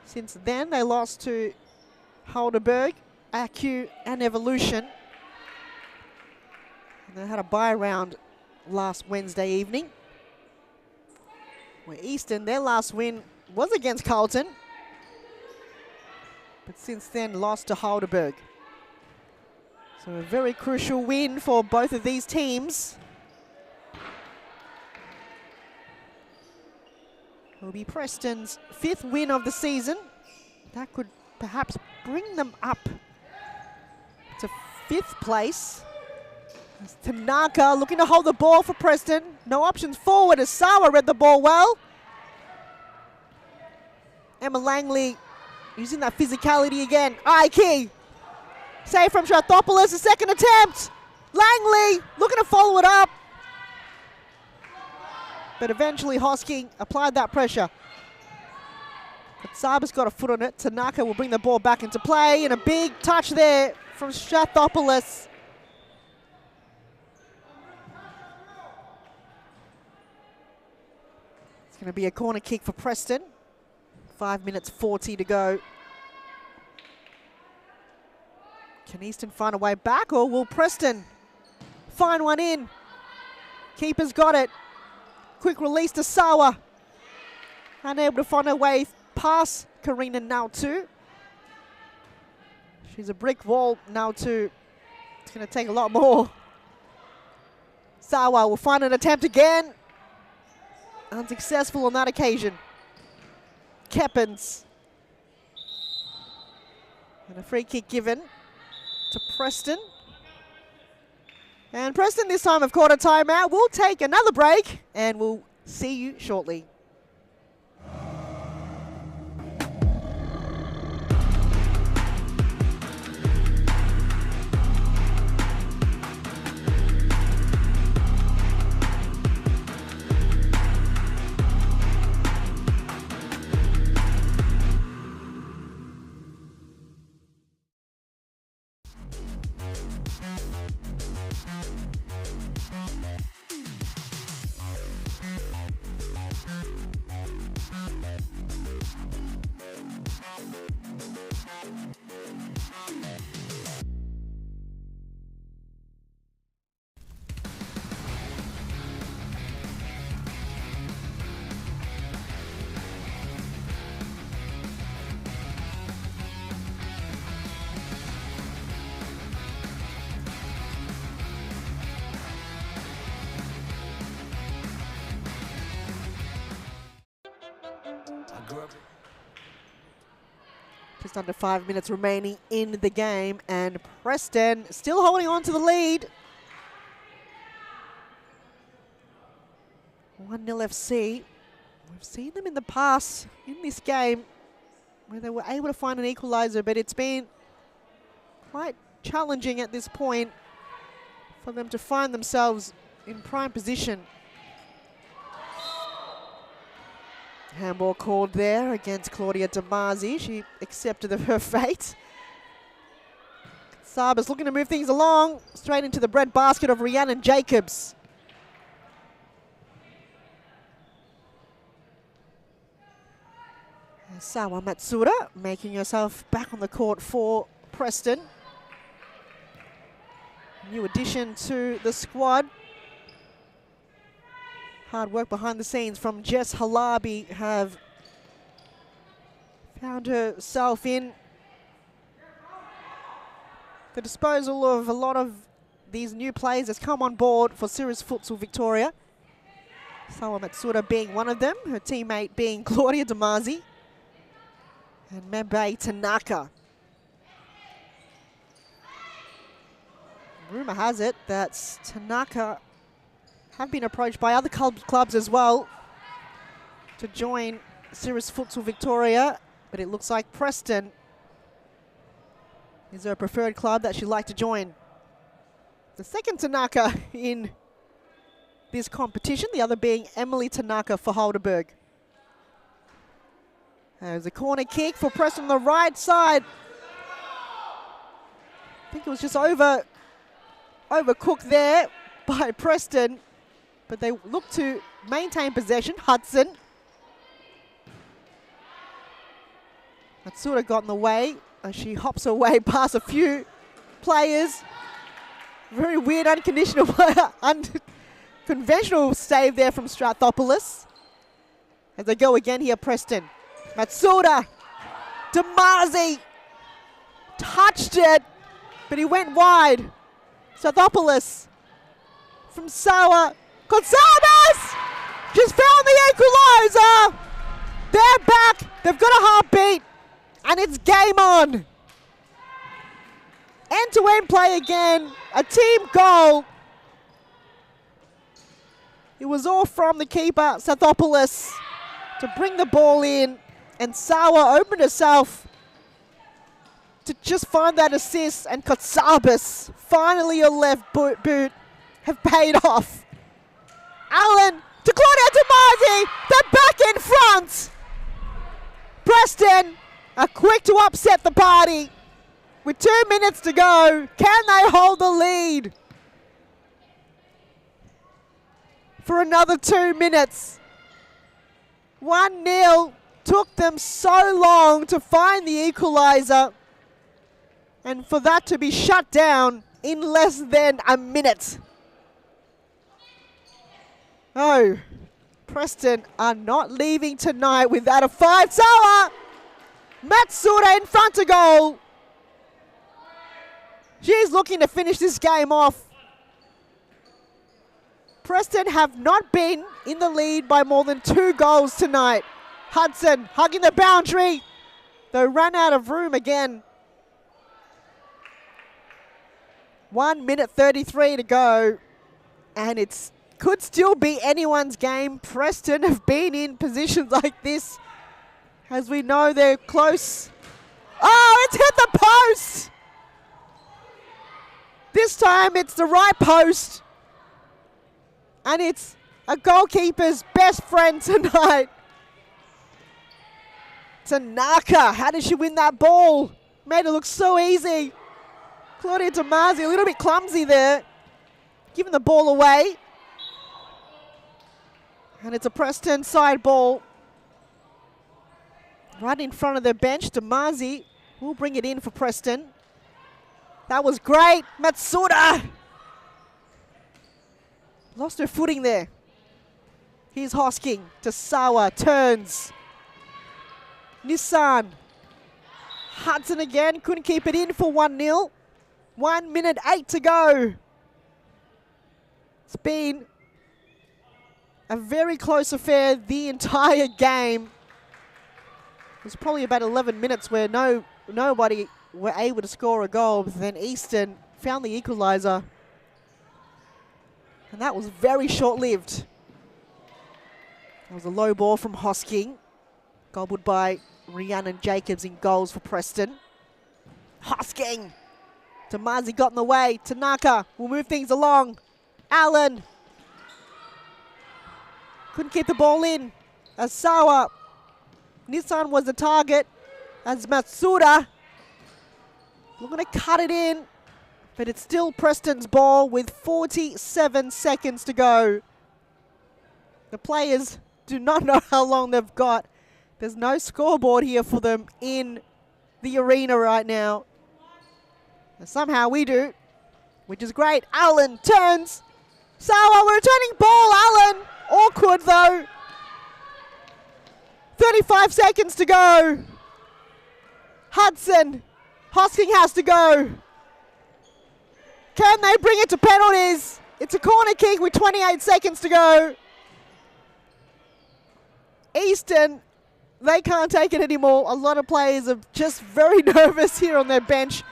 Since then, they lost to Heidelberg, AQ, and Evolution. And they had a bye round last Wednesday evening, where Eastern, their last win was against Carlton, but since then lost to Heidelberg. So a very crucial win for both of these teams. It will be Preston's 5th win of the season. That could perhaps bring them up to 5th place. It's Tanaka looking to hold the ball for Preston. No options forward as Sawa read the ball well. Emma Langley using that physicality again. Aiki. Save from Strathopoulos, a second attempt. Langley looking to follow it up. But eventually Hosking applied that pressure. But Saba's got a foot on it. Tanaka will bring the ball back into play, and a big touch there from Strathopoulos. It's going to be a corner kick for Preston. 5 minutes 40 to go. Can Eastern find a way back, or will Preston find one in? Keeper's got it. Quick release to Sawa. Unable to find her way past Karina now too. She's a brick wall now too. It's going to take a lot more. Sawa will find an attempt again. Unsuccessful on that occasion. Keppens. And a free kick given to Preston. And Preston this time have caught a timeout. We'll take another break and we'll see you shortly. Just under 5 minutes remaining in the game, and Preston still holding on to the lead. 1-0 FC. We've seen them in the past in this game where they were able to find an equaliser, but it's been quite challenging at this point for them to find themselves in prime position. Handball called there against Claudia Damazi. She accepted of her fate. Saba's looking to move things along. Straight into the bread basket of Rhiannon Jacobs. And Sawa Matsuda making herself back on the court for Preston. New addition to the squad. Hard work behind the scenes from Jess Halabi have found herself in the disposal of a lot of these new players that's come on board for Series Futsal Victoria. Sawa Matsuda being one of them, her teammate being Claudia Damazi and Membe Tanaka. Rumour has it that Tanaka have been approached by other clubs as well to join Series Futsal Victoria, but it looks like Preston is her preferred club that she'd like to join. The second Tanaka in this competition, the other being Emily Tanaka for Heidelberg. There's a corner kick for Preston on the right side. I think it was just overcooked there by Preston, but they look to maintain possession. Hudson. Matsuda got in the way as she hops away past a few players. Very weird unconditional unconventional save there from Strathopoulos. As they go again here, Preston. Matsuda. Damazi touched it, but he went wide. Strathopoulos from Sawa. Gonsalves! Just found the equaliser! They're back. They've got a heartbeat. And it's game on. End-to-end play again. A team goal. It was all from the keeper, Strathopoulos, to bring the ball in. And Sawa opened herself to just find that assist. And Kotsabis, finally a left boot, have paid off. Allen to Claudia Damazi. They're back in front. Preston are quick to upset the party. With 2 minutes to go, can they hold the lead for another 2 minutes? 1-0. Took them so long to find the equaliser, and for that to be shut down in less than a minute. Oh, Preston are not leaving tonight without a fight. Sawa Matsuda in front of goal. She's looking to finish this game off. Preston have not been in the lead by more than 2 goals tonight. Hudson hugging the boundary. They ran out of room again. 1 minute 33 to go. And it could still be anyone's game. Preston have been in positions like this. As we know, they're close. Oh, it's hit the post! This time it's the right post. And it's a goalkeeper's best friend tonight. Tanaka, how did she win that ball? Made it look so easy. Claudia Damazi, a little bit clumsy there. Giving the ball away. And it's a Preston side ball. Right in front of their bench. Damazi will bring it in for Preston. That was great. Matsuda. Lost her footing there. Here's Hosking to Sawa. Turns. Nissan. Hudson again. Couldn't keep it in for 1-0. 1 minute 8 to go. It's been a very close affair the entire game. It was probably about 11 minutes where nobody were able to score a goal, but then Easton found the equaliser. And that was very short-lived. That was a low ball from Hosking. Gobbled by Rhiannon Jacobs in goals for Preston. Hosking. Damazi got in the way. Tanaka will move things along. Allen. Couldn't keep the ball in. Asawa. Nissan was the target. As Matsuda. We're going to cut it in. But it's still Preston's ball with 47 seconds to go. The players do not know how long they've got. There's no scoreboard here for them in the arena right now. And somehow we do, which is great. Allen turns. Sawa, we're returning ball, Allen. Awkward though. 35 seconds to go. Hosking has to go. Can they bring it to penalties? It's a corner kick with 28 seconds to go. Eastern, they can't take it anymore. A lot of players are just very nervous here on their bench.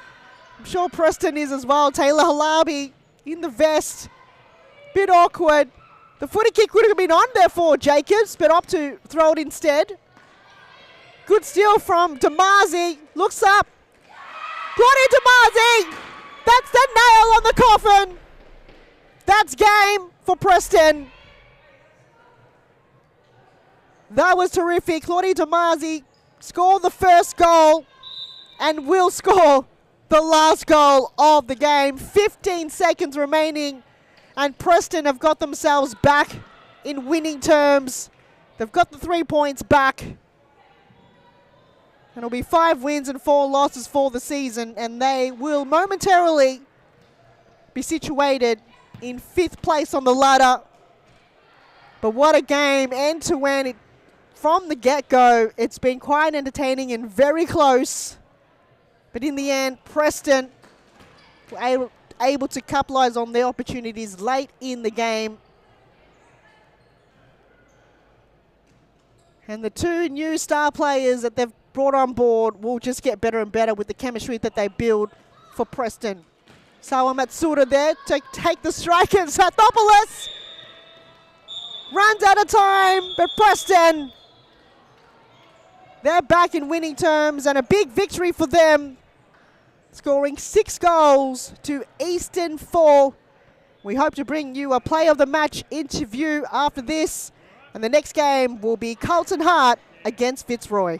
I'm sure Preston is as well. Taylor Halabi in the vest. Bit awkward. The footy kick would have been on there for Jacobs, but opt to throw it instead. Good steal from Damazi. Looks up. Claudia Damazi! That's the nail on the coffin. That's game for Preston. That was terrific. Claudia Damazi scored the first goal and will score the last goal of the game. 15 seconds remaining, and Preston have got themselves back in winning terms. They've got the 3 points back. And it'll be 5 wins and 4 losses for the season, and they will momentarily be situated in 5th place on the ladder. But what a game, end to end. From the get-go, it's been quite entertaining and very close. But in the end, Preston were able to capitalize on their opportunities late in the game. And the 2 new star players that they've brought on board will just get better and better with the chemistry that they build for Preston. Sawa Matsuda there to take the strike, and Sathopoulos runs out of time, but Preston, they're back in winning terms, and a big victory for them, scoring 6 goals to Eastern 4. We hope to bring you a play of the match interview after this, and the next game will be Carlton Hart against Fitzroy.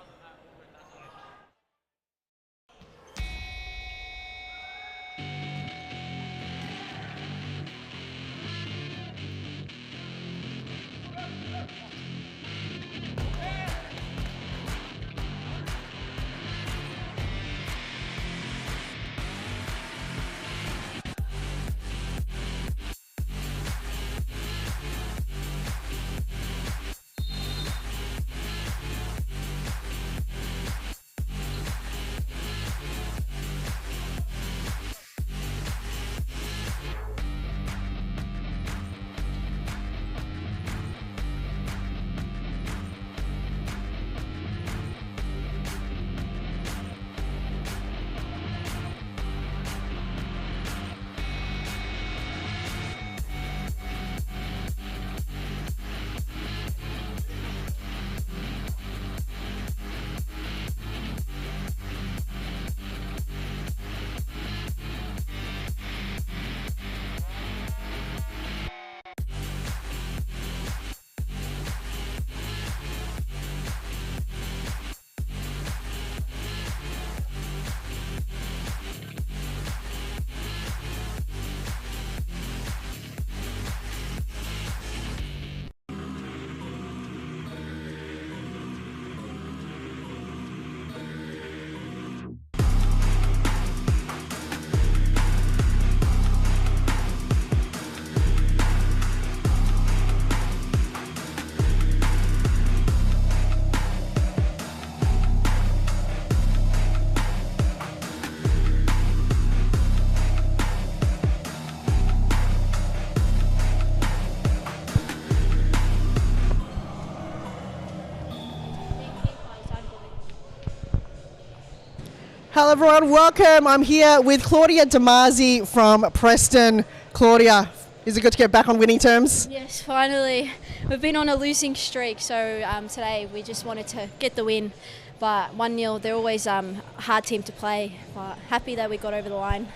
Hello everyone, welcome. I'm here with Claudia Damazi from Preston. Claudia, is it good to get back on winning terms? Yes, finally. We've been on a losing streak, so today we just wanted to get the win. But 1-0, they're always a hard team to play, but happy that we got over the line.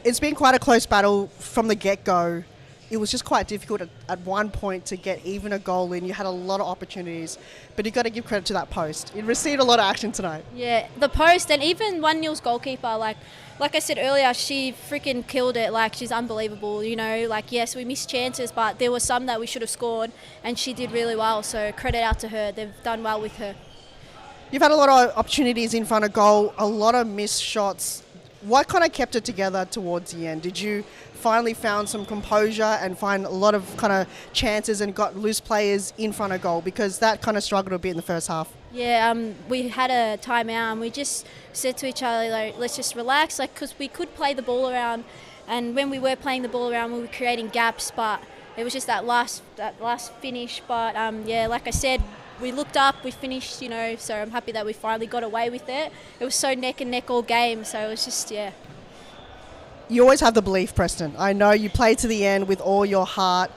It's been quite a close battle from the get-go. It was just quite difficult at one point to get even a goal in. You had a lot of opportunities, but you've got to give credit to that post. It received a lot of action tonight. Yeah, the post, and even 1-0's goalkeeper, like I said earlier, she freaking killed it. Like, she's unbelievable, you know. Like, yes, we missed chances, but there were some that we should have scored, and she did really well. So credit out to her. They've done well with her. You've had a lot of opportunities in front of goal, a lot of missed shots. What kind of kept it together towards the end? Did you finally found some composure and find a lot of kind of chances and got loose players in front of goal? Because that kind of struggled a bit in the first half. Yeah, we had a timeout and we just said to each other, like, let's just relax, like, because we could play the ball around, and when we were playing the ball around, we were creating gaps, but it was just that last finish. But yeah, like I said, we looked up, we finished, you know, so I'm happy that we finally got away with it. It was so neck and neck all game, so it was just, yeah. You always have the belief, Preston. I know you played to the end with all your heart.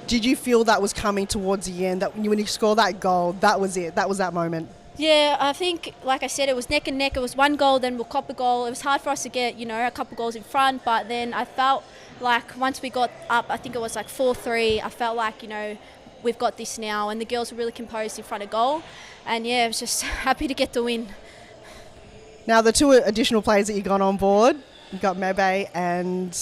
Did you feel that was coming towards the end, that when you score that goal, that was it, that was that moment? Yeah, I think, like I said, it was neck and neck. It was one goal, then we'll cop a goal. It was hard for us to get, you know, a couple goals in front, but then I felt like once we got up, I think it was like 4-3, I felt like, you know, we've got this now, and the girls were really composed in front of goal, and yeah, I was just happy to get the win. Now, the two additional players that you got on board, you got Mebe and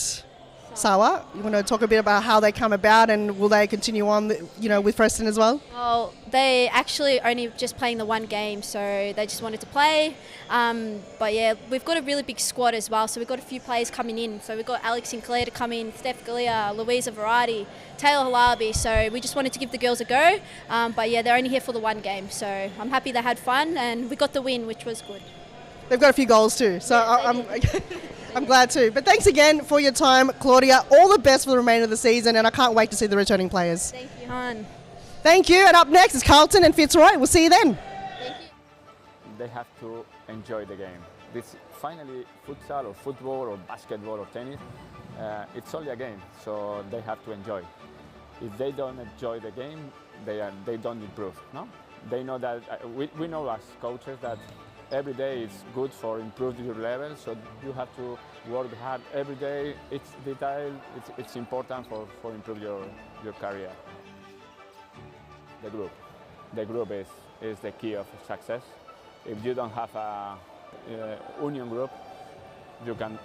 Sawa. You want to talk a bit about how they come about, and will they continue on, you know, with Preston as well? Well, they actually only just playing the one game, so they just wanted to play. But yeah, we've got a really big squad as well, so we've got a few players coming in. So we've got Alex Sinclair to come in, Steph Galea, Louisa Variety, Taylor Halabi. So we just wanted to give the girls a go. But yeah, they're only here for the one game, so I'm happy they had fun and we got the win, which was good. They've got a few goals too, so Yeah, I'm glad too. But thanks again for your time, Claudia. All the best for the remainder of the season, and I can't wait to see the returning players. Thank you, Han. Thank you, and up next is Carlton and Fitzroy. We'll see you then. Thank you. They have to enjoy the game. This finally futsal or football or basketball or tennis, it's only a game, so they have to enjoy. If they don't enjoy the game, they don't improve. No, they know that we know as coaches that every day is good for improve your level, so you have to work hard every day. It's detail. It's important for improve your career. The group is the key of success. If you don't have a union group, you can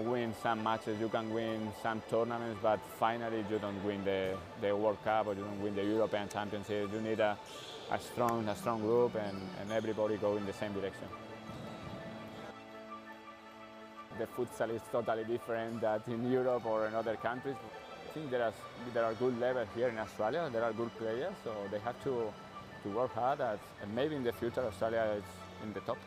win some matches, you can win some tournaments, but finally you don't win the World Cup or you don't win the European Championship. You need a strong group and everybody go in the same direction. The futsal is totally different than in Europe or in other countries. I think there are good levels here in Australia. There are good players, so they have to work hard. And maybe in the future Australia is in the top.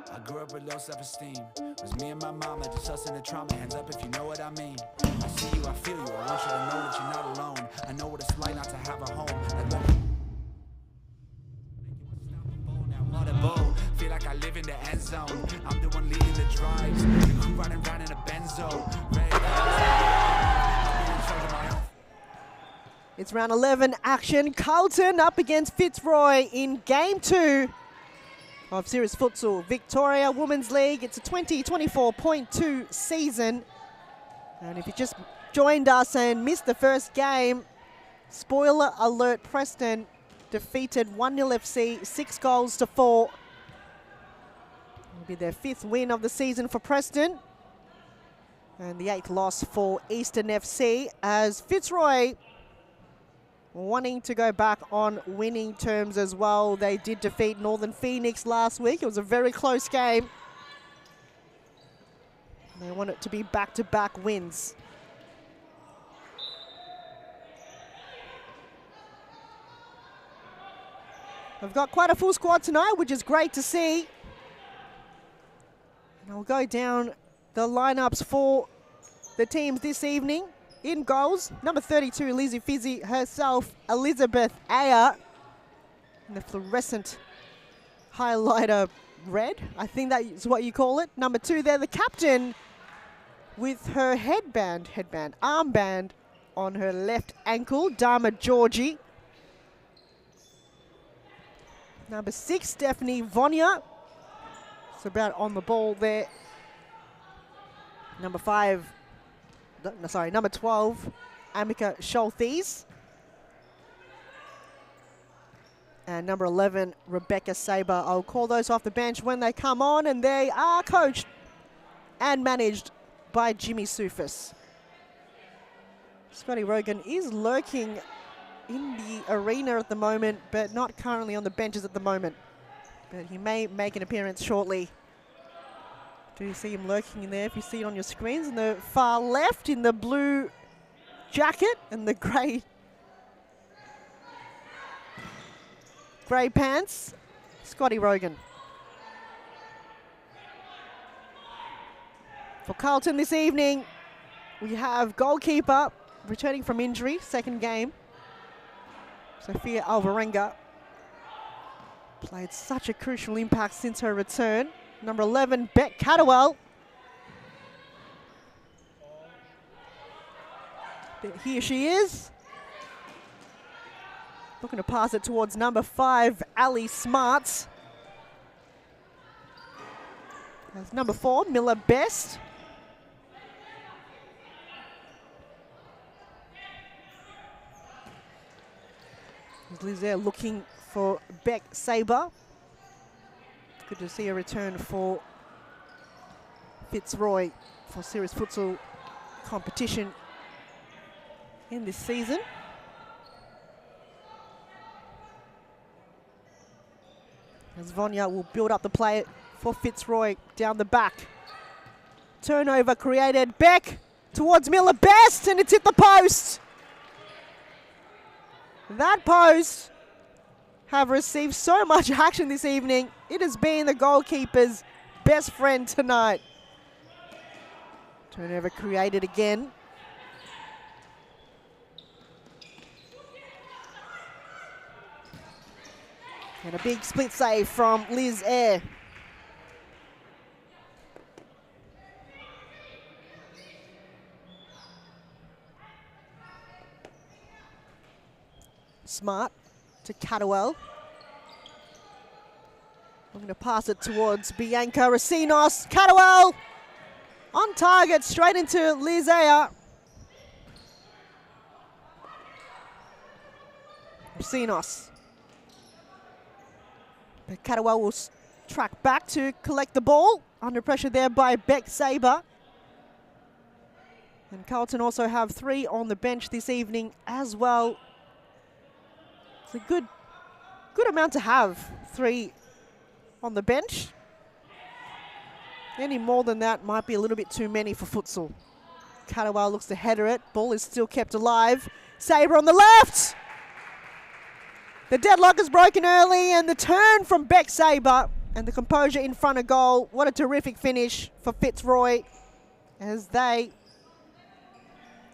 I grew up with low self-esteem. Was me and my mama, just us in the trauma. Hands up if you know what I mean. I see you, I feel you. I want you to know that you're not alone. I know what it's like not to have a home. Feel like I live in the end zone. I'm the one leading the drives. The crew riding round in a Benzo. It's round 11 action. Carlton up against Fitzroy in game 2 of Series Futsal Victoria Women's League. It's a 2024.2 season. And if you just joined us and missed the first game, spoiler alert, Preston defeated 1-0 FC, 6 goals to 4. It'll be their 5th win of the season for Preston. And the 8th loss for Eastern FC, as Fitzroy wanting to go back on winning terms as well. They did defeat Northern Phoenix last week. It was a very close game. They want it to be back-to-back wins. We've got quite a full squad tonight, which is great to see. And I'll go down the lineups for the teams this evening. In goals, number 32, Lizzie Fizzy herself, Elizabeth Ayer, in the fluorescent highlighter red. I think that is what you call it. Number 2 there, the captain, with her armband on her left ankle, Dharma Georgie. Number 6, Stephanie Vonia. It's about on the ball there. Number 12, Amika Scholthes. And number 11, Rebecca Saber. I'll call those off the bench when they come on, and they are coached and managed by Jimmy Soufis. Scotty Rogan is lurking in the arena at the moment, but not currently on the benches at the moment. But he may make an appearance shortly. Do you see him lurking in there? If you see it on your screens, in the far left, in the blue jacket and the grey pants, Scotty Rogan. For Carlton this evening, we have goalkeeper returning from injury, second game, Sophia Alvarenga. Played such a crucial impact since her return. Number 11, Beck Cadwell. Here she is. Looking to pass it towards number 5, Ali Smarts. There's number 4, Miller Best. Liz there looking for Beck Saber. Good to see a return for Fitzroy for Series Futsal competition in this season. As Vonia will build up the play for Fitzroy down the back. Turnover created. Beck towards Miller Best, and it's hit the post. That post have received so much action this evening. It has been the goalkeeper's best friend tonight. Turnover created again. And a big split save from Liz Eyre. Smart to Cadwell. I'm going to pass it towards Bianca Racinos. Cadwell on target, straight into Liz Eyre. Rosinos. But Catawal will track back to collect the ball. Under pressure there by Beck Sabre. And Carlton also have 3 on the bench this evening as well. It's a good amount to have, 3 on the bench. Any more than that might be a little bit too many for futsal. Catawal looks to header it. Ball is still kept alive. Sabre on the left. The deadlock is broken early, and the turn from Beck Sabre and the composure in front of goal. What a terrific finish for Fitzroy as they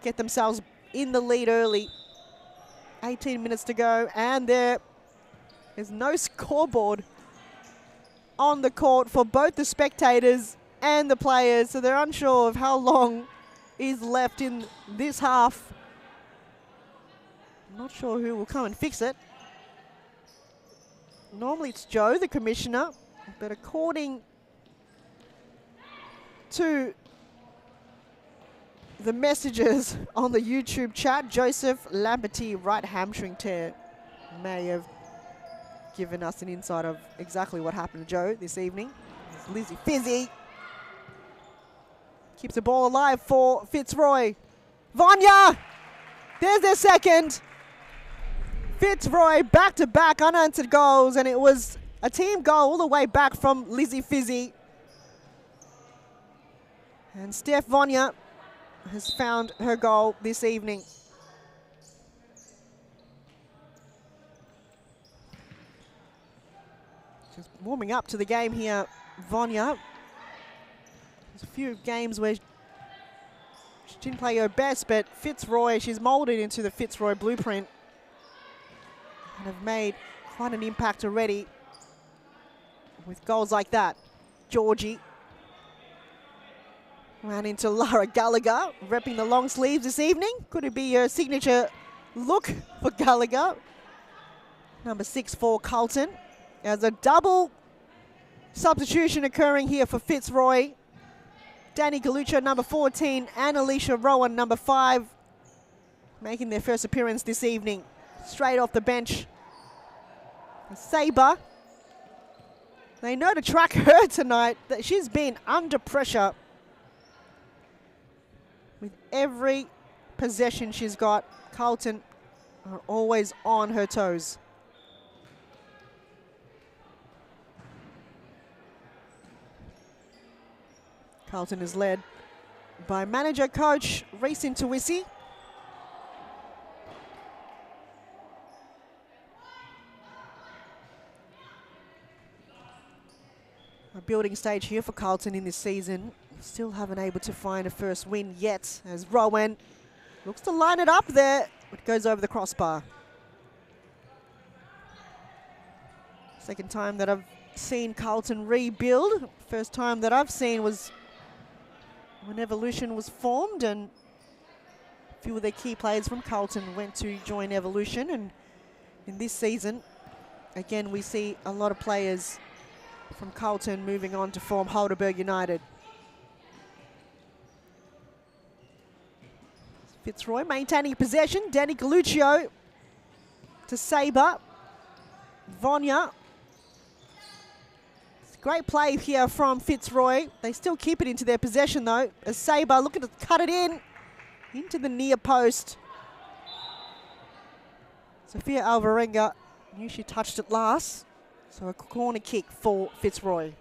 get themselves in the lead early. 18 minutes to go, and there is no scoreboard on the court for both the spectators and the players, so they're unsure of how long is left in this half. I'm not sure who will come and fix it. Normally it's Joe, the commissioner, but according to the messages on the YouTube chat, Joseph Lamberty right hamstring tear may have given us an insight of exactly what happened to Joe this evening. It's Lizzie Fizzy keeps the ball alive for Fitzroy. Vanya! There's their second. Fitzroy back-to-back unanswered goals, and it was a team goal all the way back from Lizzie Fizzy. And Steph Vanya has found her goal this evening. Just warming up to the game here, Vanya. There's a few games where she didn't play her best, but Fitzroy, she's molded into the Fitzroy blueprint and have made quite an impact already with goals like that. Georgie ran into Lara Gallagher, repping the long sleeves this evening. Could it be your signature look for Gallagher? Number 6 for Carlton. There's a double substitution occurring here for Fitzroy. Danny Galuccio, number 14, and Alicia Rowan, number 5, making their first appearance this evening. Straight off the bench. Sabre. They know to track her tonight. That she's been under pressure with every possession she's got. Carlton are always on her toes. Carlton is led by manager coach Reese Intuisi. A building stage here for Carlton in this season. Still haven't able to find a first win yet, as Rowan looks to line it up there. It goes over the crossbar. Second time that I've seen Carlton rebuild. First time that I've seen was when Evolution was formed, and a few of their key players from Carlton went to join Evolution. And in this season, again, we see a lot of players from Carlton moving on to form Heidelberg United. Fitzroy maintaining possession. Danny Galuccio to Sabre. Vanya. Great play here from Fitzroy. They still keep it into their possession though, as Sabre looking to cut it in into the near post. Sophia Alvarenga knew she touched it last, so a corner kick for Fitzroy.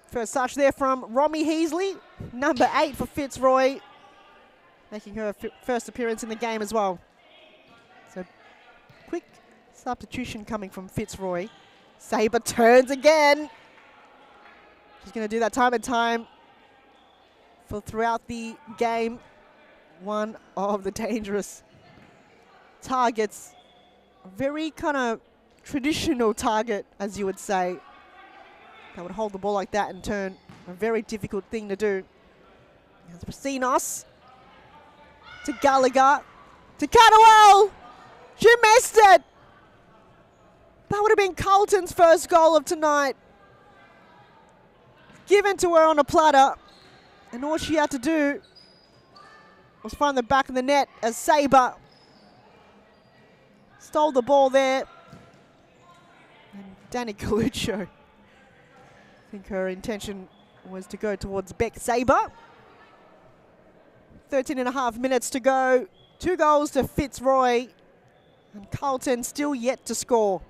First touch there from Romy Heasley, number 8 for Fitzroy, making her first appearance in the game as well. So quick substitution coming from Fitzroy. Sabre turns again. She's going to do that time and time for throughout the game. One of the dangerous targets. A very kind of traditional target, as you would say. That would hold the ball like that and turn. A very difficult thing to do. There's Rosinos to Gallagher to Catawal. She missed it. That would have been Carlton's first goal of tonight. Given to her on a platter. And all she had to do was find the back of the net as Sabre stole the ball there. And Danny Coluccio, I think her intention was to go towards Beck Sabre. 13.5 minutes to go. 2 goals to Fitzroy. And Carlton still yet to score.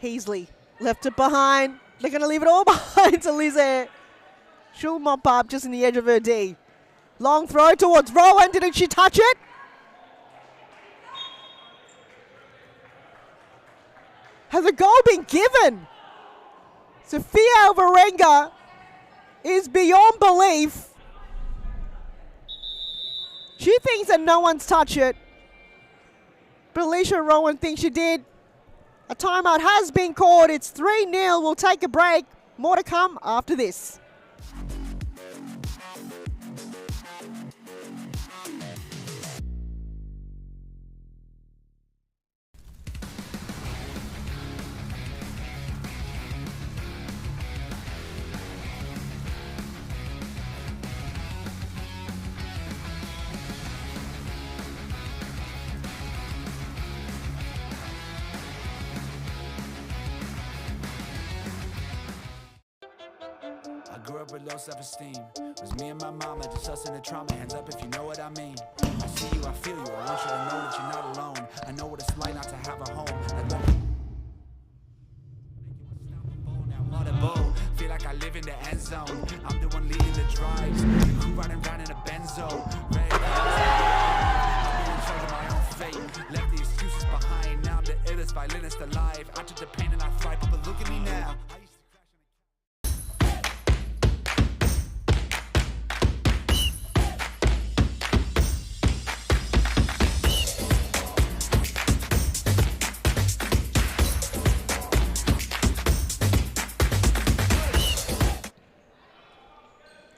Heasley left it behind. They're going to leave it all behind to Lizzie. She'll mop up just in the edge of her D. Long throw towards Rowan. Didn't she touch it? Has a goal been given? Sophia Alvarenga is beyond belief. She thinks that no one's touched it. But Alicia Rowan thinks she did. A timeout has been called. It's 3-0. We'll take a break. More to come after this. Grew up with low self-esteem. Was me and my mama, just us in the trauma. Hands up if you know what I mean. I see you, I feel you. I want you to know that you're not alone. I know what it's like not to have a home. Feel like I live in the end zone. I'm the one leading the drives. Crew riding round in a benzo. Red I'm in charge of my own fate. Left the excuses behind. Now I'm the illest violinist alive. I took the pain and I thrive. But look at me now.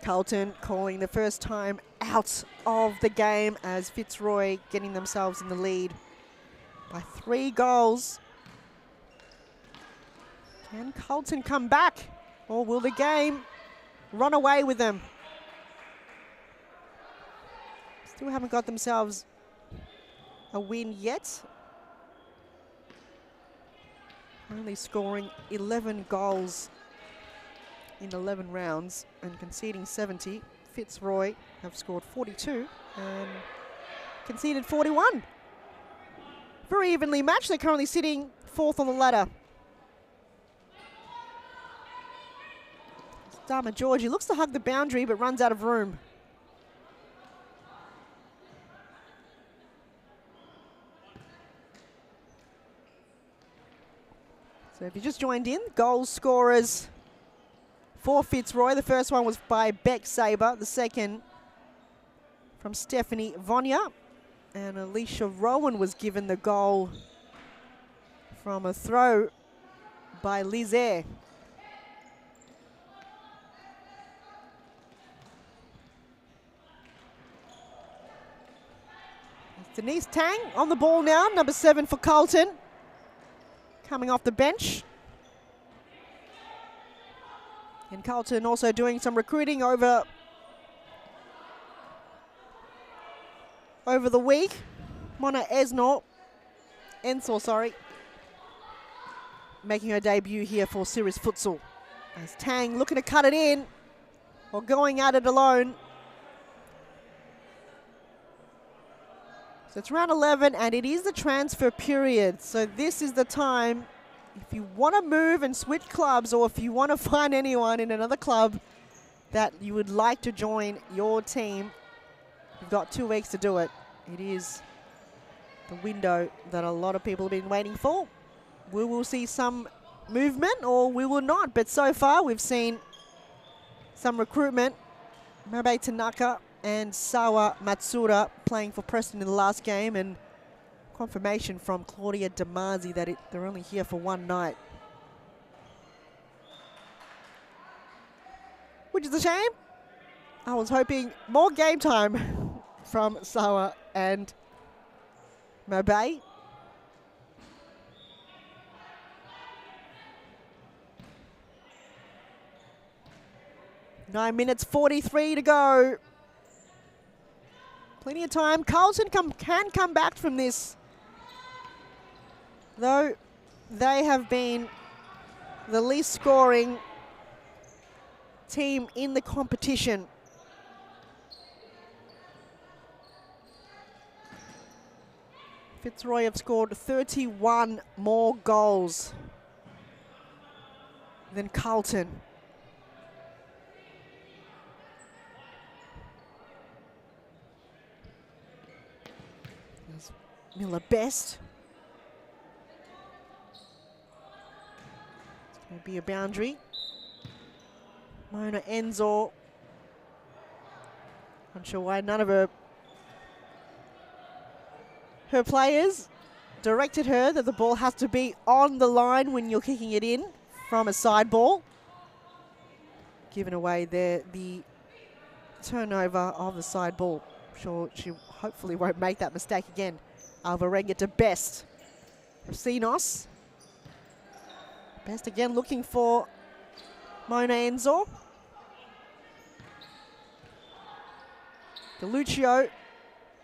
Carlton calling the first time out of the game as Fitzroy getting themselves in the lead by 3 goals. Can Carlton come back, or will the game run away with them? Still haven't got themselves a win yet. Only scoring 11 goals in 11 rounds and conceding 70. Fitzroy have scored 42 and conceded 41. Very evenly matched. They're currently sitting 4th on the ladder. Dharma Georgie looks to hug the boundary but runs out of room. So if you just joined in, goal scorers for Fitzroy. The first one was by Beck Sabre. The second from Stephanie Vonia. And Alicia Rowan was given the goal from a throw by Lizzie. Denise Tang on the ball now, number 7 for Carlton. Coming off the bench. And Carlton also doing some recruiting over the week. Mona Ensor, making her debut here for Series Futsal. As Tang looking to cut it in, or going at it alone. So it's round 11, and it is the transfer period. So this is the time, if you want to move and switch clubs, or if you want to find anyone in another club that you would like to join your team, you've got 2 weeks to do it. It is the window that a lot of people have been waiting for. We will see some movement, or we will not. But so far, we've seen some recruitment. Mabe Tanaka and Sawa Matsuda playing for Preston in the last game, and confirmation from Claudia Damazi that they're only here for one night. which is a shame. I was hoping more game time from Sawa and Mabay. Nine minutes 43 to go. Plenty of time. Carlton can come back from this, though they have been the least scoring team in the competition. Fitzroy have scored 31 more goals than Carlton. There's Miller Best. It's going to be a boundary. Mona Enzor. Unsure why none of her players directed her that the ball has to be on the line when you're kicking it in from a side ball. Given away there the turnover of the side ball. I'm sure she hopefully won't make that mistake again. Alvarenga to Best. Rosinos. Best again looking for Mona Enzor. DeLuccio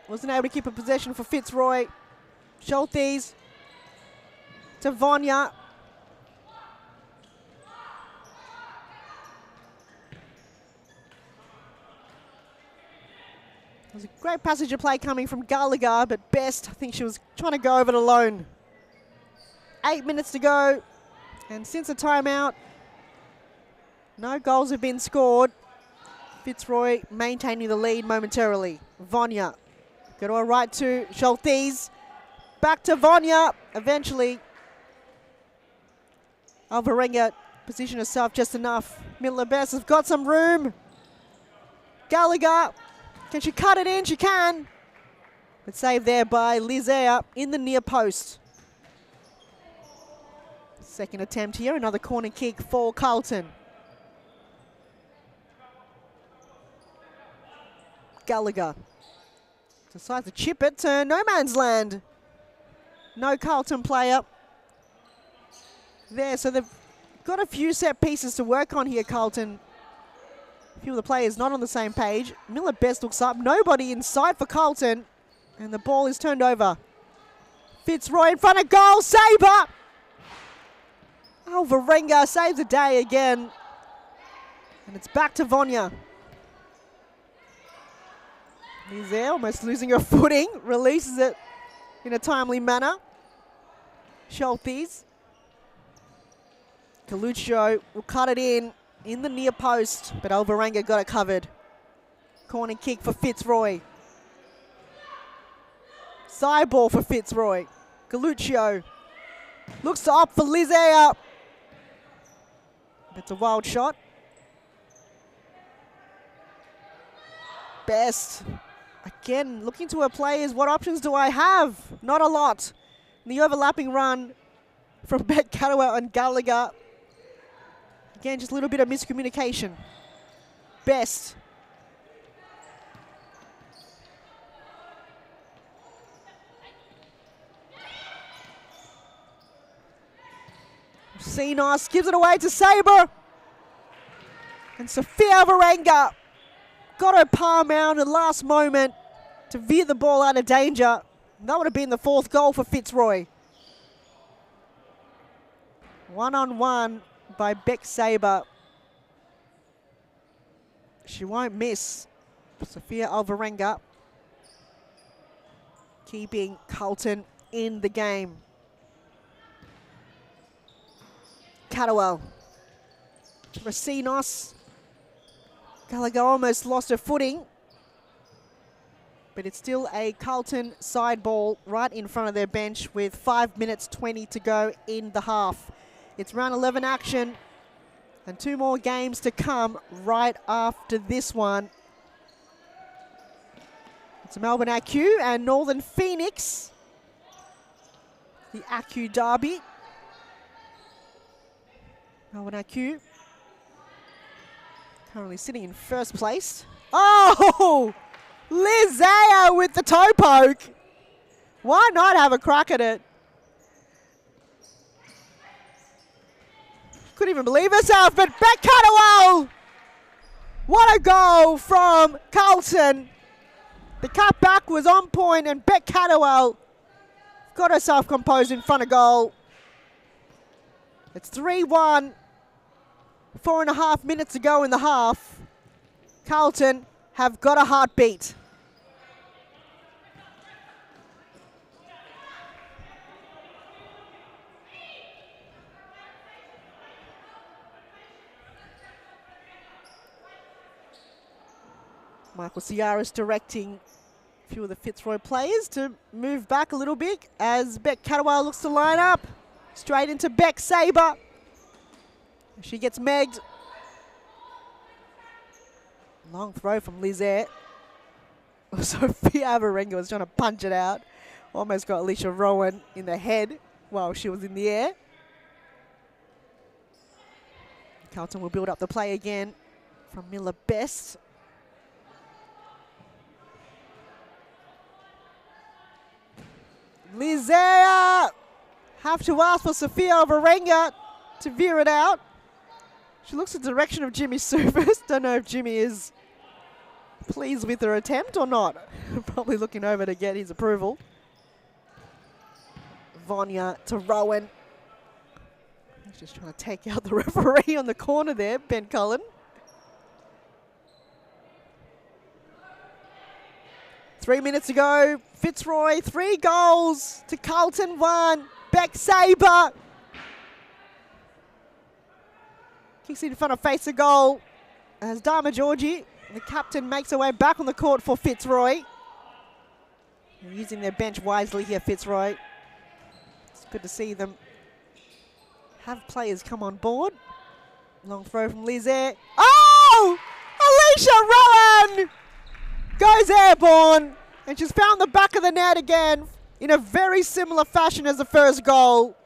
wasn't able to keep a possession for Fitzroy. Schultes to Vonya. There's a great passage of play coming from Gallagher, but Best, I think she was trying to go over it alone. 8 minutes to go, and since the timeout, no goals have been scored. Fitzroy maintaining the lead momentarily. Vonya, go to a right to Schultes. Back to Vonya, eventually. Alvarenga position herself just enough. Miller Best has got some room. Gallagher, can she cut it in? She can. But saved there by Lizea in the near post. Second attempt here, another corner kick for Carlton. Gallagher decides to chip it to no man's land. No Carlton player there, so they've got a few set pieces to work on here, Carlton. A few of the players not on the same page. Miller Best looks up, nobody in sight for Carlton, and the ball is turned over. Fitzroy in front of goal, Sabre! Alvarenga saves the day again, and it's back to Vonya. He's there, almost losing her footing, releases it in a timely manner. Schultes. Coluccio will cut it in the near post, but Alvarenga got it covered. Corner kick for Fitzroy. Side ball for Fitzroy. Coluccio looks to opt for Lizea. It's a wild shot. Best. Again, looking to her players, what options do I have? Not a lot. The overlapping run from Beck Cadwell and Gallagher. Again, just a little bit of miscommunication. Best. Sinos gives it away to Sabre. And Sophia Alvarenga got her palm out at the last moment to veer the ball out of danger. That would have been the fourth goal for Fitzroy. 1-on-1 by Beck Sabre. She won't miss. Sophia Alvarenga keeping Carlton in the game. Cadwell. Rosinos. Gallagher almost lost her footing, but it's still a Carlton side ball right in front of their bench with 5 minutes 20 to go in the half. It's round 11 action and 2 more games to come right after this one. It's Melbourne AQ and Northern Phoenix, the AQ derby. Melbourne AQ Currently sitting in first place. Oh! Lizea with the toe poke. Why not have a crack at it? Couldn't even believe herself, but Beck Catterwell! What a goal from Carlton. The cutback was on point and Beck Catterwell got herself composed in front of goal. It's 3-1. 4.5 minutes to go in the half. Carlton have got a heartbeat. Michael Ciaris directing a few of the Fitzroy players to move back a little bit as Beck Catterwell looks to line up. Straight into Beck Sabre. She gets megged. Long throw from Lizette. Sophia Avarenga was trying to punch it out. Almost got Alicia Rowan in the head while she was in the air. Carlton will build up the play again from Miller Best. Lizea have to ask for Sophia Avarenga to veer it out. She looks in the direction of Jimmy Service. Don't know if Jimmy is pleased with her attempt or not. Probably looking over to get his approval. Vanya to Rowan. He's just trying to take out the referee on the corner there, Ben Cullen. Three minutes to go. Fitzroy, 3 goals to Carlton 1. Beck Sabre. Kicks in front of face a goal as Dharma Georgie, the captain, makes her way back on the court for Fitzroy. They're using their bench wisely here, Fitzroy. It's good to see them have players come on board. Long throw from Lizette. Oh! Alicia Rowan goes airborne, and she's found the back of the net again in a very similar fashion as the first goal.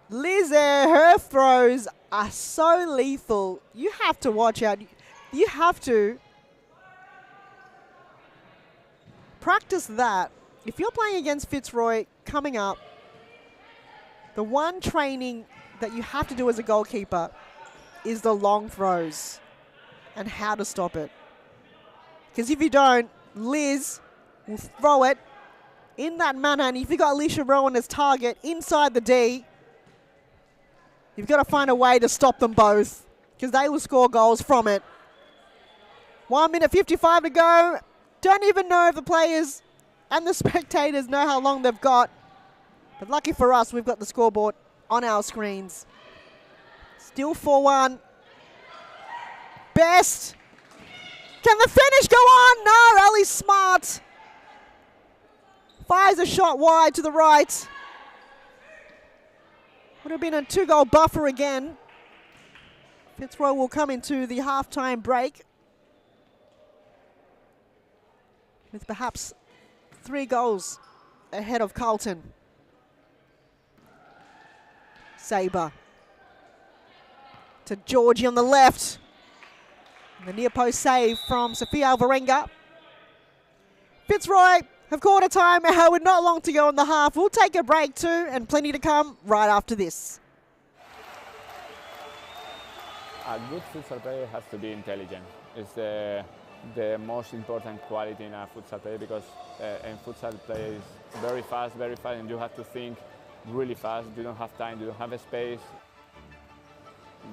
Lizette, her throws are so lethal. You have to watch out. You have to practice that. If you're playing against Fitzroy coming up, the one training that you have to do as a goalkeeper is the long throws and how to stop it. Because if you don't, Liz will throw it in that manner, and if you've got Alicia Rowan as target inside the D, you've got to find a way to stop them both, because they will score goals from it. 1 minute 55 to go. Don't even know if the players and the spectators know how long they've got. But lucky for us, we've got the scoreboard on our screens. Still 4-1. Best. Can the finish go on? No, Ellie Smart fires a shot wide to the right. Would have been a 2-goal buffer again. Fitzroy will come into the halftime break with perhaps 3 goals ahead of Carlton. Sabre to Georgie on the left. And the near post save from Sophia Alvarenga. Fitzroy have caught a timeout with not long to go in the half. We'll take a break too, and plenty to come right after this. A good futsal player has to be intelligent. It's the most important quality in a futsal player, because in futsal play is very fast, and you have to think really fast. You don't have time, you don't have a space.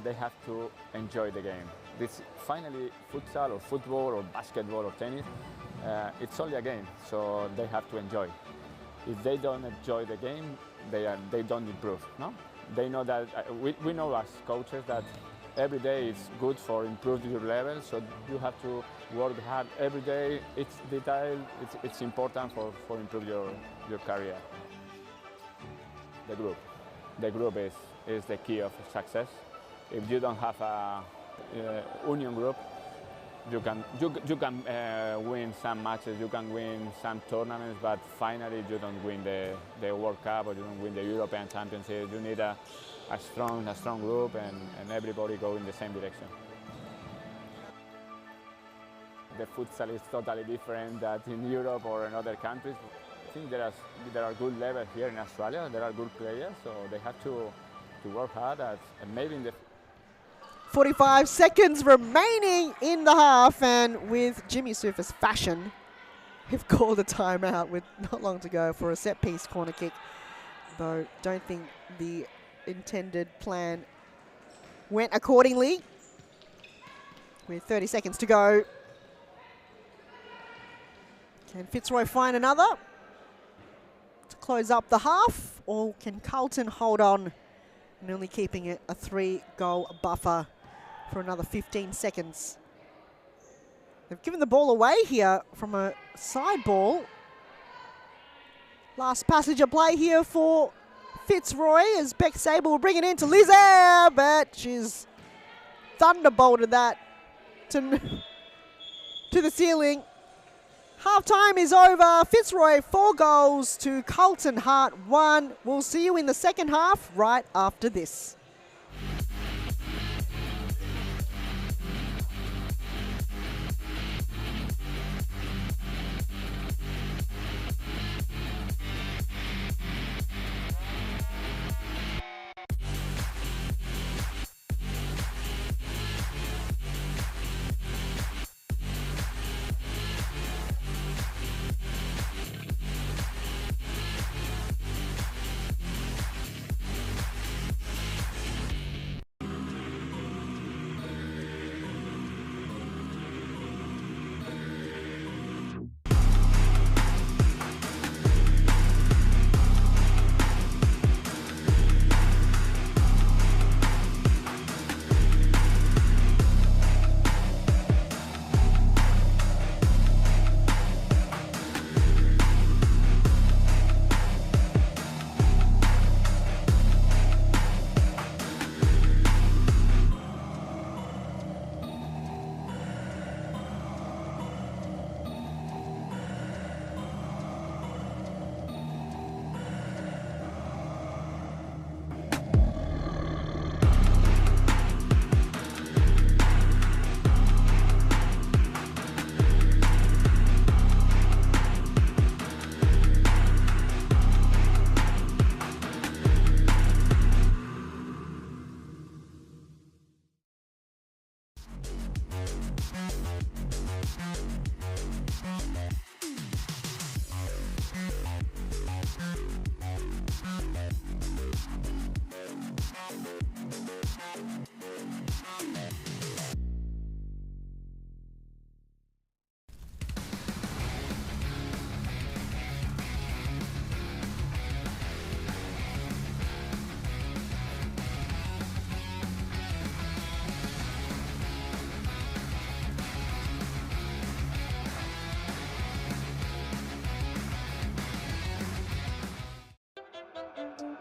They have to enjoy the game. This finally, futsal or football or basketball or tennis, it's only a game, so they have to enjoy. If they don't enjoy the game, they don't improve. No, they know that. We know as coaches that every day is good for improving your level, so you have to work hard every day. It's detail. It's important for improve your career. The group is the key of success. If you don't have a union group, you can win some matches, you can win some tournaments, but finally you don't win the World Cup or you don't win the European Championship. You need a strong group and everybody go in the same direction. The futsal is totally different than in Europe or in other countries. I think there are good levels here in Australia. There are good players, so they have to work hard and maybe in the 45 seconds remaining in the half, and with Jimmy Sufa's fashion, we've called a timeout with not long to go for a set-piece corner kick, though don't think the intended plan went accordingly. With 30 seconds to go, can Fitzroy find another to close up the half, or can Carlton hold on and only keeping it a 3-goal buffer for another 15 seconds? They've given the ball away here from a side ball. Last passage of play here for Fitzroy as Beck Sable will bring it into Lizaire, but she's thunderbolted that to the ceiling. Half-time is over. Fitzroy 4 goals to Carlton Hart 1. We'll see you in the second half right after this.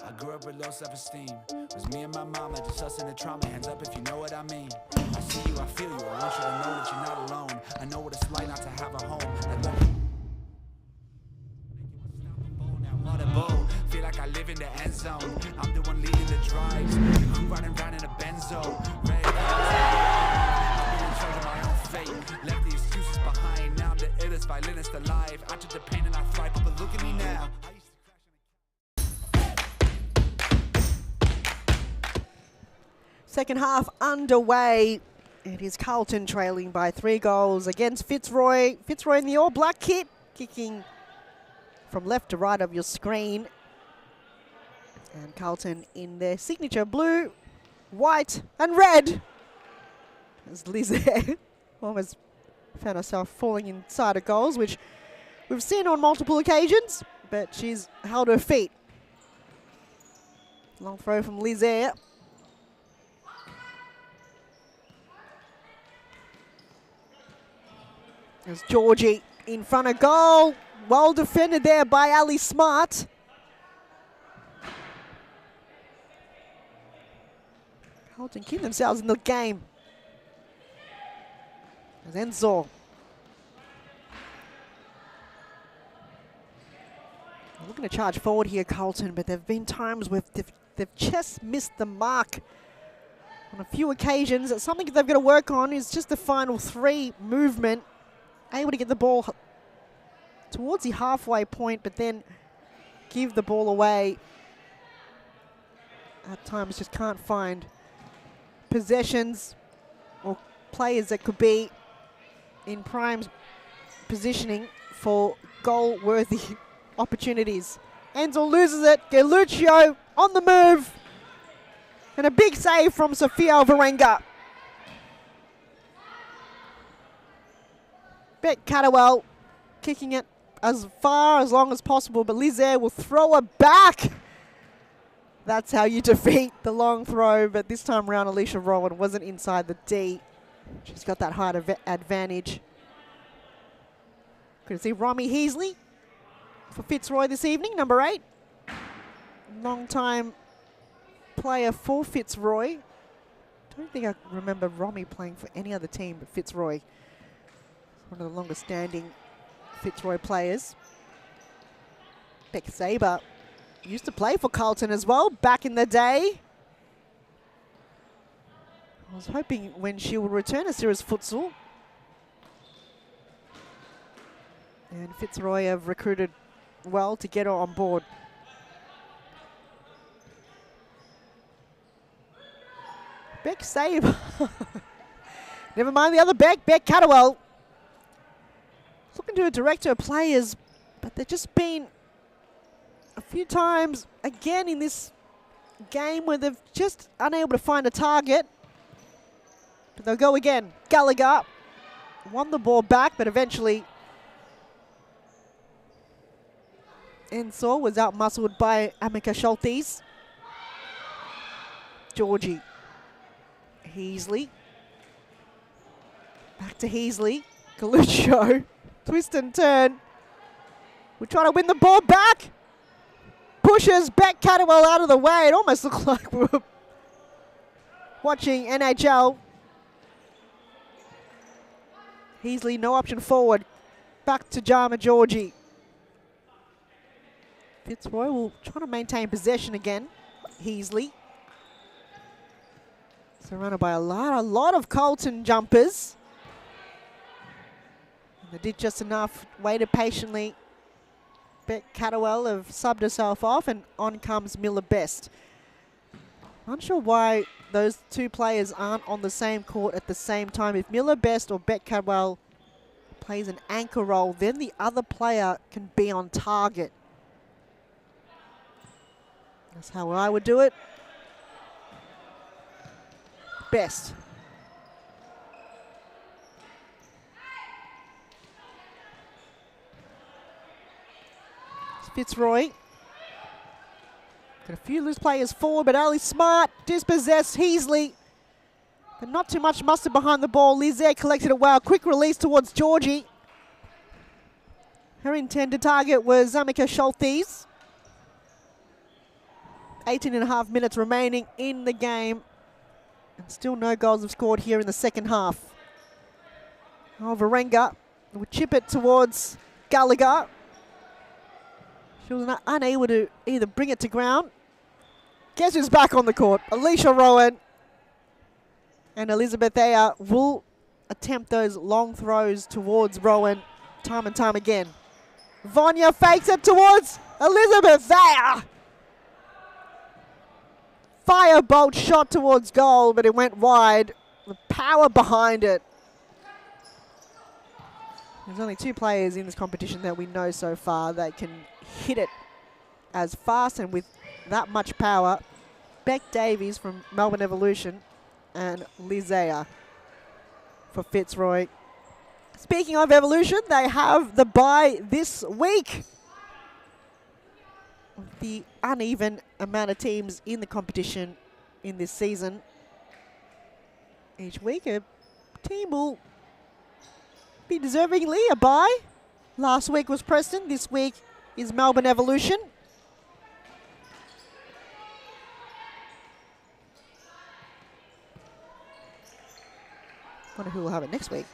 I grew up with low self-esteem. It was me and my mama, just us in the trauma. Hands up if you know what I mean. I see you, I feel you. I want you to know that you're not alone. I know what it's like not to have a home. Feel like I live in the end zone. I'm the one leading the drives. The crew riding round in a benzo. Red I'm in charge of my own fate. Left the excuses behind. Now I'm the illest violinist alive. I took the pain and I thrive, but look at me now. Second half underway. It is Carlton trailing by 3 goals against Fitzroy. Fitzroy in the all-black kit, kicking from left to right of your screen. And Carlton in their signature blue, white and red. As Lizaire almost found herself falling inside of goals, which we've seen on multiple occasions, but she's held her feet. Long throw from Lizaire. There's Georgie in front of goal. Well defended there by Ali Smart. Carlton keep themselves in the game. Enzo. Looking to charge forward here, Carlton, but there have been times where they've just missed the mark on a few occasions. It's something they've got to work on is just the final three movement. Able to get the ball towards the halfway point, but then give the ball away. At times just can't find possessions or players that could be in prime positioning for goal-worthy opportunities. Enzo loses it. Galuccio on the move. And a big save from Sofia Alvarenga. Bet Catterwell kicking it as far as long as possible, but Lizaire will throw it back. That's how you defeat the long throw, but this time around Alicia Rowan wasn't inside the D. She's got that height advantage. Good to see Romy Heasley for Fitzroy this evening, number 8. Long-time player for Fitzroy. Don't think I remember Romy playing for any other team but Fitzroy. One of the longest standing Fitzroy players. Beck Saber used to play for Carlton as well back in the day. I was hoping when she would return to Series Futsal. And Fitzroy have recruited well to get her on board. Beck Saber. Never mind the other Beck Catterwell. Looking to direct her players, but they've just been a few times again in this game where they've just unable to find a target. But they'll go again. Gallagher won the ball back, but eventually Ensor was out-muscled by Amika Schultes. Georgie. Heasley. Back to Heasley. Galuccio. Twist and turn. We're trying to win the ball back. Pushes Beck Catterwell out of the way. It almost looked like we were watching NHL. Heasley, no option forward. Back to Jama Georgie. Fitzroy will try to maintain possession again. Heasley. Surrounded by a lot of Carlton jumpers. And they did just enough, waited patiently. Beck Catterwell have subbed herself off, and on comes Miller Best. Unsure why those two players aren't on the same court at the same time. If Miller Best or Beck Catterwell plays an anchor role, then the other player can be on target. That's how I would do it. Best. Fitzroy. Got a few loose players forward, but Ali Smart dispossessed Heasley. But not too much mustard behind the ball. Lizaire collected it well. Quick release towards Georgie. Her intended target was Amika Schultes. 18.5 minutes remaining in the game. And still no goals have scored here in the second half. Varenga will chip it towards Gallagher. She was unable to either bring it to ground. Guess who's back on the court? Alicia Rowan and Elizabeth Ayer will attempt those long throws towards Rowan time and time again. Vanya fakes it towards Elizabeth Ayer. Firebolt shot towards goal, but it went wide. The power behind it. There's only 2 players in this competition that we know so far that can hit it as fast and with that much power. Beck Davies from Melbourne Evolution and Lizaire for Fitzroy. Speaking of Evolution, they have the bye this week. The uneven amount of teams in the competition in this season. Each week a team will be deservingly a bye. Last week was Preston, this week is Melbourne Evolution. Wonder who will have it next week.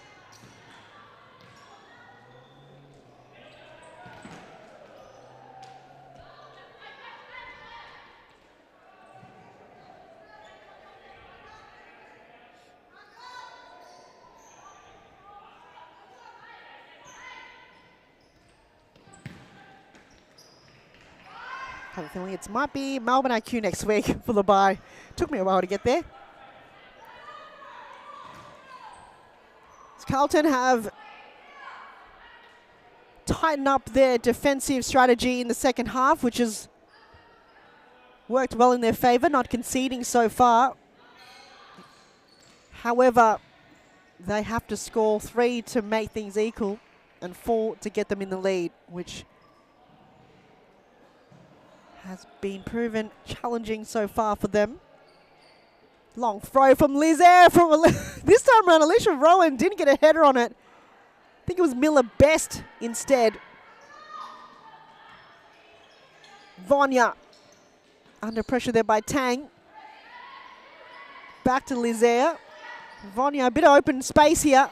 I have a feeling it might be Melbourne IQ next week for the bye. Took me a while to get there. Carlton have tightened up their defensive strategy in the second half, which has worked well in their favour, not conceding so far. However, they have to score 3 to make things equal and 4 to get them in the lead, which has been proven challenging so far for them. Long throw from Lizaire. This time around, Alicia Rowan didn't get a header on it. I think it was Miller Best instead. Vonya under pressure there by Tang. Back to Lizaire. Vonya, a bit of open space here.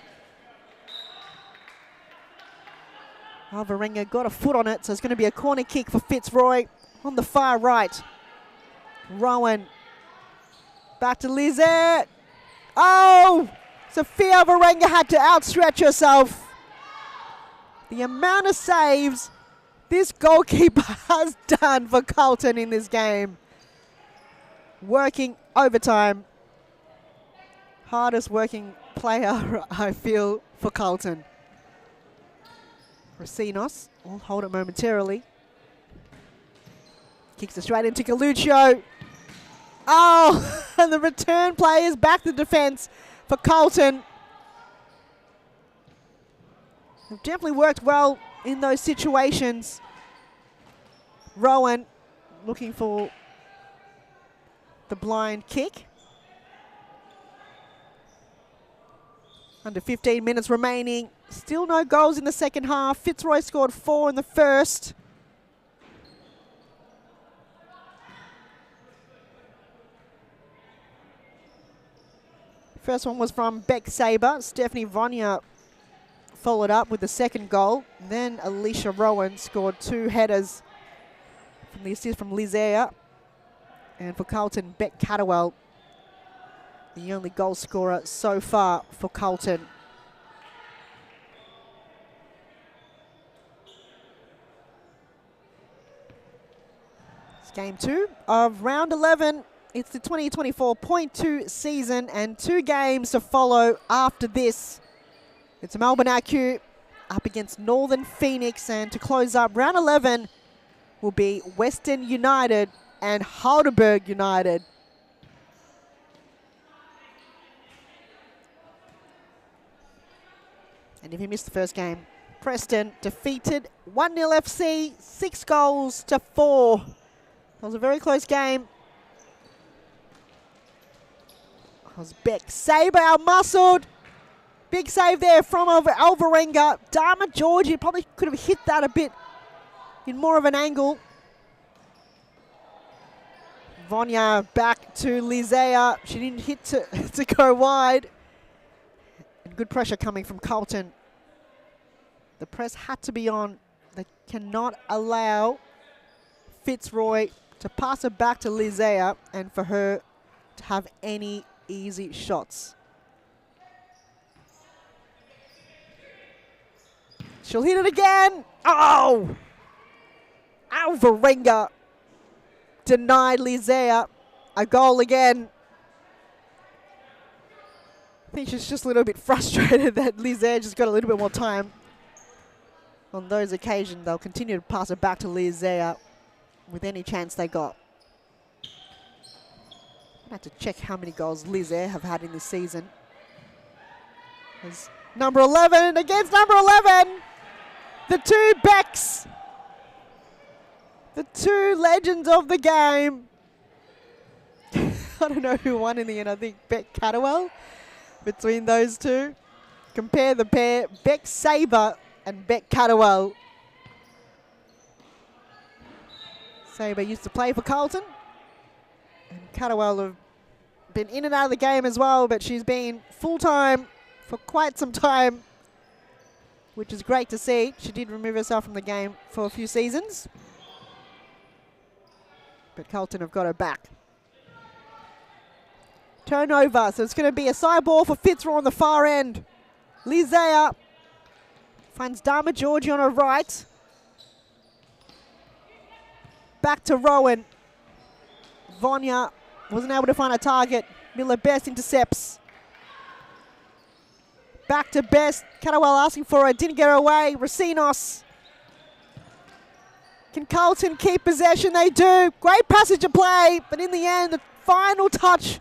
Alvarenga got a foot on it, so it's going to be a corner kick for Fitzroy on the far right. Rowan. Back to Lizaire. Oh! Sophia Alvarenga had to outstretch herself. The amount of saves this goalkeeper has done for Carlton in this game. Working overtime. Hardest working player, I feel, for Carlton. Rosinos will hold it momentarily. Kicks it straight into Galuccio. Oh, and the return play is back to defence for Carlton. They've definitely worked well in those situations. Rowan looking for the blind kick. Under 15 minutes remaining. Still no goals in the second half. Fitzroy scored 4 in the first. First one was from Beck Saber. Stephanie Vonya followed up with the second goal. Then Alicia Rowan scored 2 headers from the assist from Lizaire. And for Carlton, Beck Catterwell, the only goal scorer so far for Carlton. It's game 2 of round 11. It's the 2024.2 season and 2 games to follow after this. It's Melbourne IQ up against Northern Phoenix, and to close up round 11 will be Western United and Heidelberg United. And if you missed the first game, Preston defeated 1-0 FC, 6 goals to 4. That was a very close game. That was Beck Saber, out-muscled. Big save there from Alvarenga. Dharma Georgie probably could have hit that a bit in more of an angle. Vonya back to Lizaire. She didn't hit to go wide. And good pressure coming from Carlton. The press had to be on. They cannot allow Fitzroy to pass it back to Lizaire and for her to have any easy shots. She'll hit it again. Oh! Alvarenga denied Lizaire a goal again. I think she's just a little bit frustrated that Lizaire just got a little bit more time. On those occasions, they'll continue to pass it back to Lizaire with any chance they got. I have to check how many goals Lizaire have had in this season. There's number 11 against number 11. The 2 Becks. The 2 legends of the game. I don't know who won in the end. I think Beck Catterwell between those 2. Compare the pair, Beck Saber and Beck Catterwell. Saber used to play for Carlton. And Catterwell have been in and out of the game as well, but she's been full-time for quite some time, which is great to see. She did remove herself from the game for a few seasons, but Carlton have got her back. Turnover, so it's going to be a side ball for Fitzroy on the far end. Lizaire finds Dharma Georgie on her right. Back to Rowan. Vonya wasn't able to find a target. Miller Best intercepts. Back to Best. Cadwell asking for it. Didn't get her away. Racinos. Can Carlton keep possession? They do. Great passage of play. But in the end, the final touch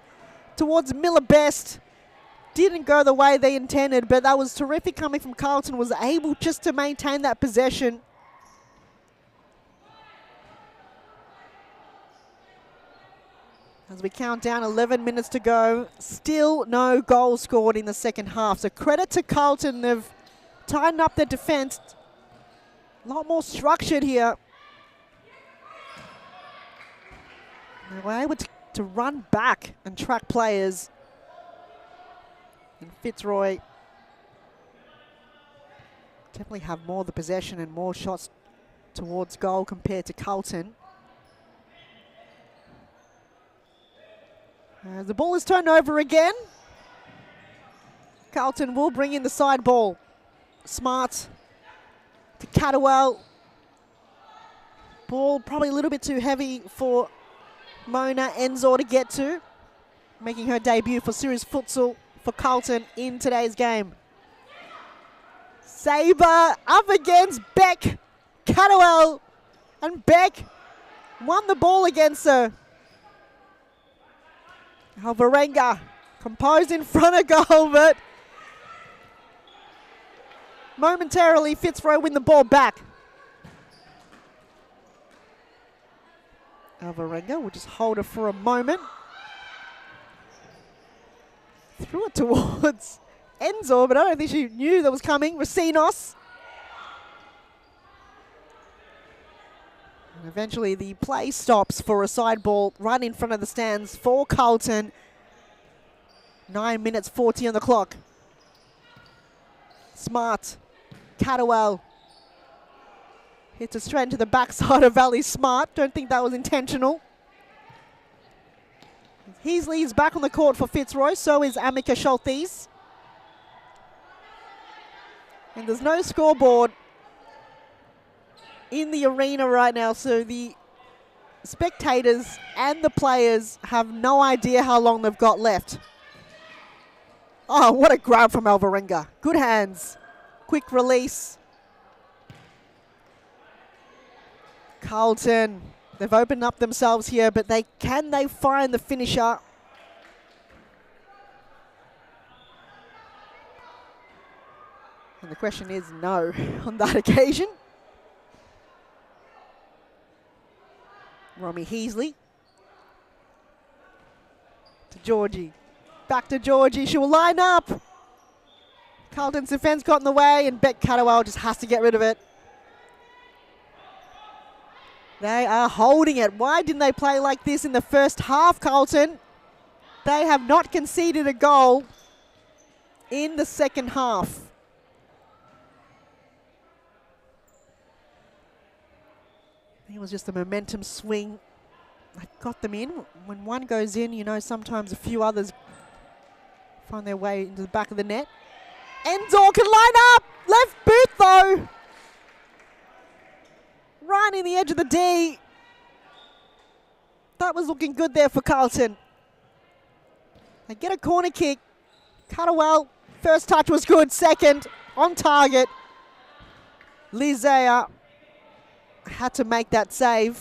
towards Miller Best didn't go the way they intended. But that was terrific coming from Carlton. Was able just to maintain that possession. As we count down 11 minutes to go, still no goal scored in the second half. So credit to Carlton, they've tightened up their defence. A lot more structured here. They were able to run back and track players. And Fitzroy definitely have more of the possession and more shots towards goal compared to Carlton. As the ball is turned over again. Carlton will bring in the side ball. Smart to Cadwell. Ball probably a little bit too heavy for Mona Enzor to get to. Making her debut for Series Futsal for Carlton in today's game. Sabre up against Beck. Cadwell and Beck won the ball against her. Alvarenga composed in front of goal, but momentarily Fitzroy win the ball back. Alvarenga will just hold it for a moment. Threw it towards Enzor, but I don't think she knew that was coming. Racinos. And eventually the play stops for a side ball right in front of the stands for Carlton. 9 minutes 40 on the clock. Smart. Cadwell. Hits it straight into the backside of Valley Smart. Don't think that was intentional. Heasley is back on the court for Fitzroy. So is Amika Schultes. And there's no scoreboard in the arena right now, so the spectators and the players have no idea how long they've got left. Oh, what a grab from Alvarenga. Good hands. Quick release. Carlton, they've opened up themselves here, but can they find the finisher? And the question is no on that occasion. Romy Heasley to Georgie. Back to Georgie. She will line up. Carlton's defense got in the way, and Beck Cadwell just has to get rid of it. They are holding it. Why didn't they play like this in the first half, Carlton? They have not conceded a goal in the second half. It was just a momentum swing. I got them in. When one goes in, you know, sometimes a few others find their way into the back of the net. Enzor can line up. Left boot, though. Right in the edge of the D. That was looking good there for Carlton. They get a corner kick. Cadwell, first touch was good. Second, on target. Lizea had to make that save.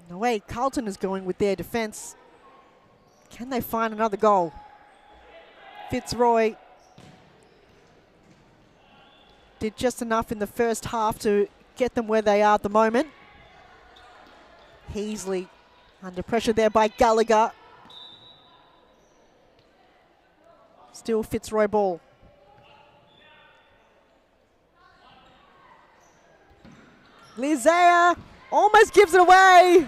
The way Carlton is going with their defence, can they find another goal? Fitzroy did just enough in the first half to get them where they are at the moment. Heasley under pressure there by Gallagher. Still Fitzroy ball. Lizea almost gives it away.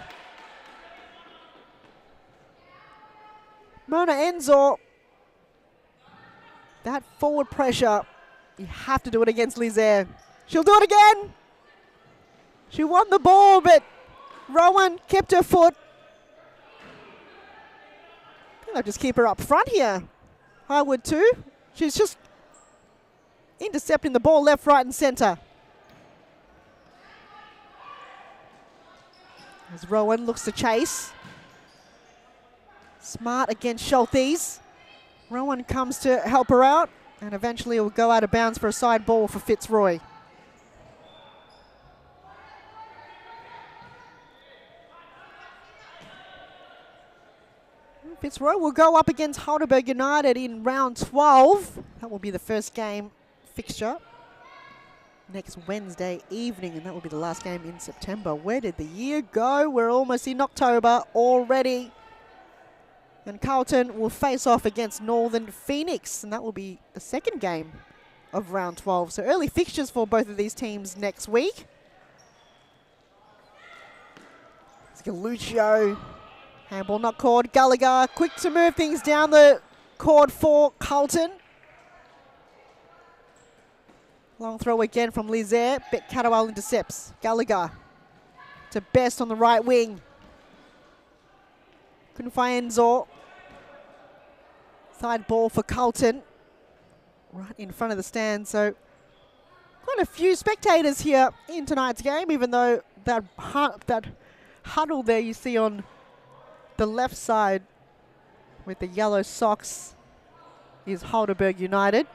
Mona Enzor. That forward pressure, you have to do it against Lizea. She'll do it again. She won the ball, but Rowan kept her foot. I think I'll just keep her up front here. I would too. She's just intercepting the ball left, right and centre. As Rowan looks to chase. Smart against Schultes. Rowan comes to help her out, and eventually it will go out of bounds for a side ball for Fitzroy. Fitzroy will go up against Heidelberg United in round 12. That will be the first game fixture next Wednesday evening, and that will be the last game in September. Where did the year go? We're almost in October already. And Carlton will face off against Northern Phoenix, and that will be the second game of round 12. So early fixtures for both of these teams next week. It's Galuccio. Handball not called. Gallagher quick to move things down the court for Carlton. Long throw again from Lizaire. Bet Catterwell intercepts. Gallagher to Best on the right wing. Couldn't find Enzo. Side ball for Carlton. Right in front of the stand. So quite a few spectators here in tonight's game, even though that huddle there you see on the left side with the yellow socks is Heidelberg United.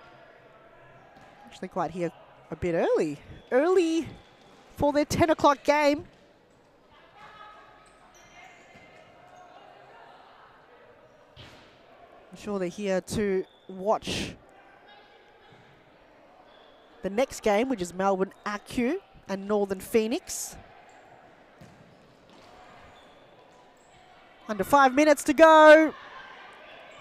Actually quite here a bit early. Early for their 10 o'clock game. I'm sure they're here to watch the next game, which is Melbourne Accu and Northern Phoenix. Under 5 minutes to go.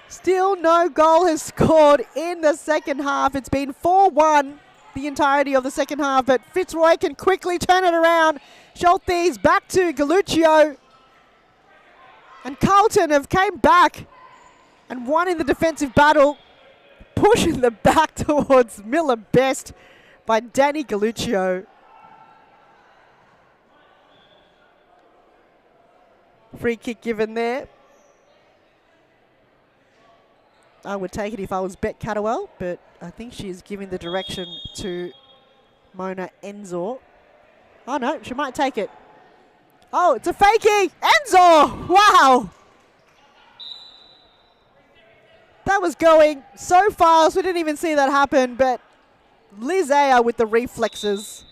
Still no goal has scored in the second half. It's been 4-1 the entirety of the second half, but Fitzroy can quickly turn it around. Schultes back to Galuccio. And Carlton have came back and won in the defensive battle, pushing the back towards Miller Best by Danny Galuccio. Free kick given there. I would take it if I was Bet Catterwell, but I think she's giving the direction to Mona Enzor. Oh no, she might take it. Oh, it's a fakie! Enzor! Wow! That was going so fast, we didn't even see that happen, but Lizaire with the reflexes.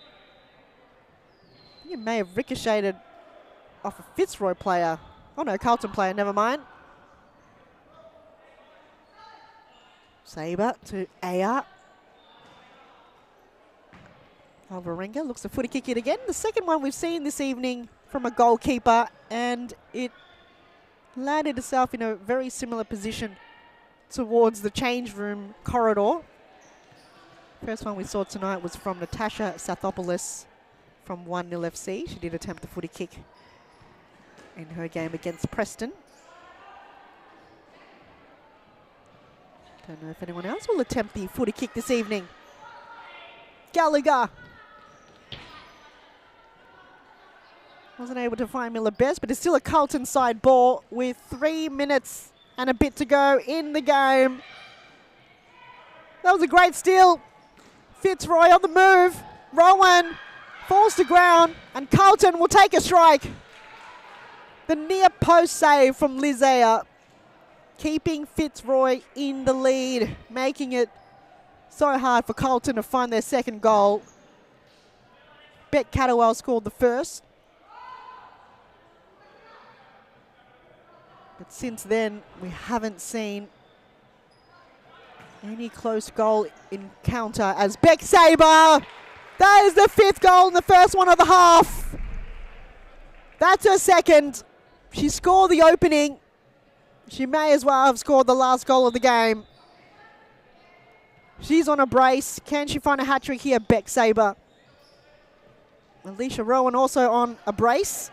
You may have ricocheted off a Fitzroy player. Oh no, Carlton player, never mind. Sabre to Aya. Alvarenga looks to footy kick it again. The second one we've seen this evening from a goalkeeper, and it landed itself in a very similar position towards the change room corridor. First one we saw tonight was from Natasha Sathopoulos from 1-0 FC. She did attempt the footy kick in her game against Preston. Don't know if anyone else will attempt the footy kick this evening. Gallagher. Wasn't able to find Miller Best, but it's still a Carlton side ball with 3 minutes and a bit to go in the game. That was a great steal. Fitzroy on the move. Rowan falls to ground, and Carlton will take a strike. The near post save from Lizaire, keeping Fitzroy in the lead, making it so hard for Carlton to find their second goal. Bet Catterwell scored the first. But since then, we haven't seen any close goal encounter as Beck Sabre. That is the 5th goal in the first one of the half. That's her second. She scored the opening. She may as well have scored the last goal of the game. She's on a brace. Can she find a hat-trick here, Beck Sabre? Alicia Rowan also on a brace.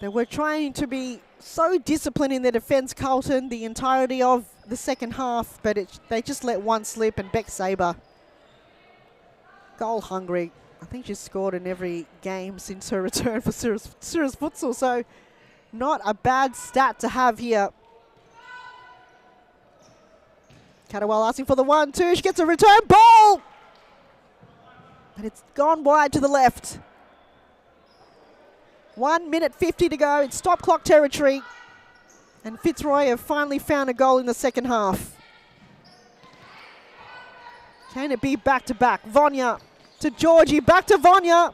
They were trying to be so disciplined in their defence, Carlton, the entirety of the second half, but they just let one slip, and Beck Sabre, goal hungry. I think she's scored in every game since her return for Surus Futsal, so not a bad stat to have here. Catterwell asking for the 1-2. She gets a return ball, but it's gone wide to the left. 1 minute 50 to go. It's stop clock territory. And Fitzroy have finally found a goal in the second half. Can it be back to back? Vonya to Georgie, back to Vonya.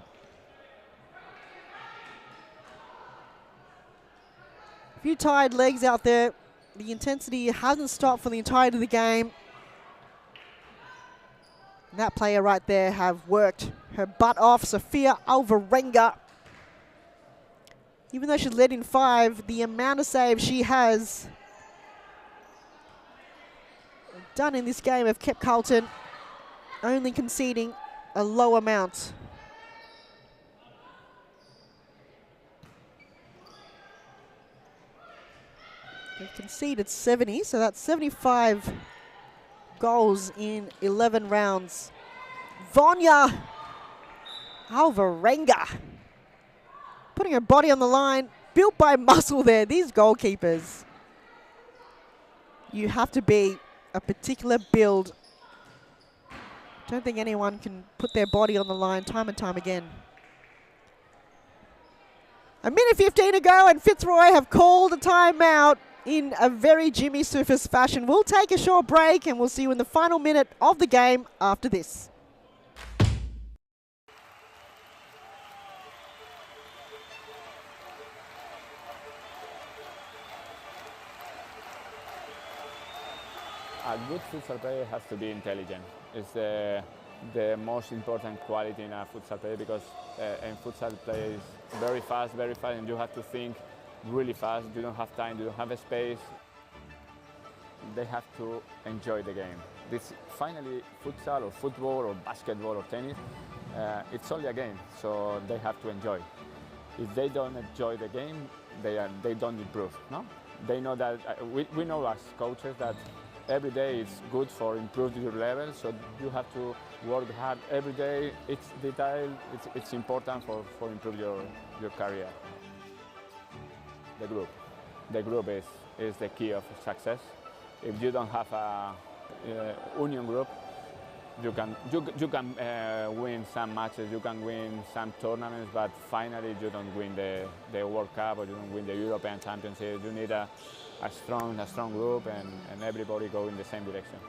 A few tired legs out there. The intensity hasn't stopped for the entirety of the game. And that player right there have worked her butt off, Sophia Alvarenga. Even though she's led in 5, the amount of saves she has done in this game have kept Carlton only conceding a low amount. They've conceded 70, so that's 75 goals in 11 rounds. Vonya Alvarenga putting her body on the line, built by muscle there. These goalkeepers, you have to be a particular build. Don't think anyone can put their body on the line time and time again. A minute 15 to go, and Fitzroy have called a timeout in a very Jimmy Sufis fashion. We'll take a short break and we'll see you in the final minute of the game after this. A good futsal player has to be intelligent. It's the most important quality in a futsal player, because in futsal play is very fast, and you have to think really fast. You don't have time, you don't have a space. They have to enjoy the game. This finally, futsal or football or basketball or tennis, it's only a game, so they have to enjoy. If they don't enjoy the game, they don't improve. No, they know that. We know as coaches that every day it's good for improving your level, so you have to work hard every day. It's detail. It's important for improve your career. The group is the key of success. If you don't have a union group, you can win some matches, you can win some tournaments, but finally you don't win the World Cup or you don't win the European Championship. You need a strong group and everybody go in the same direction.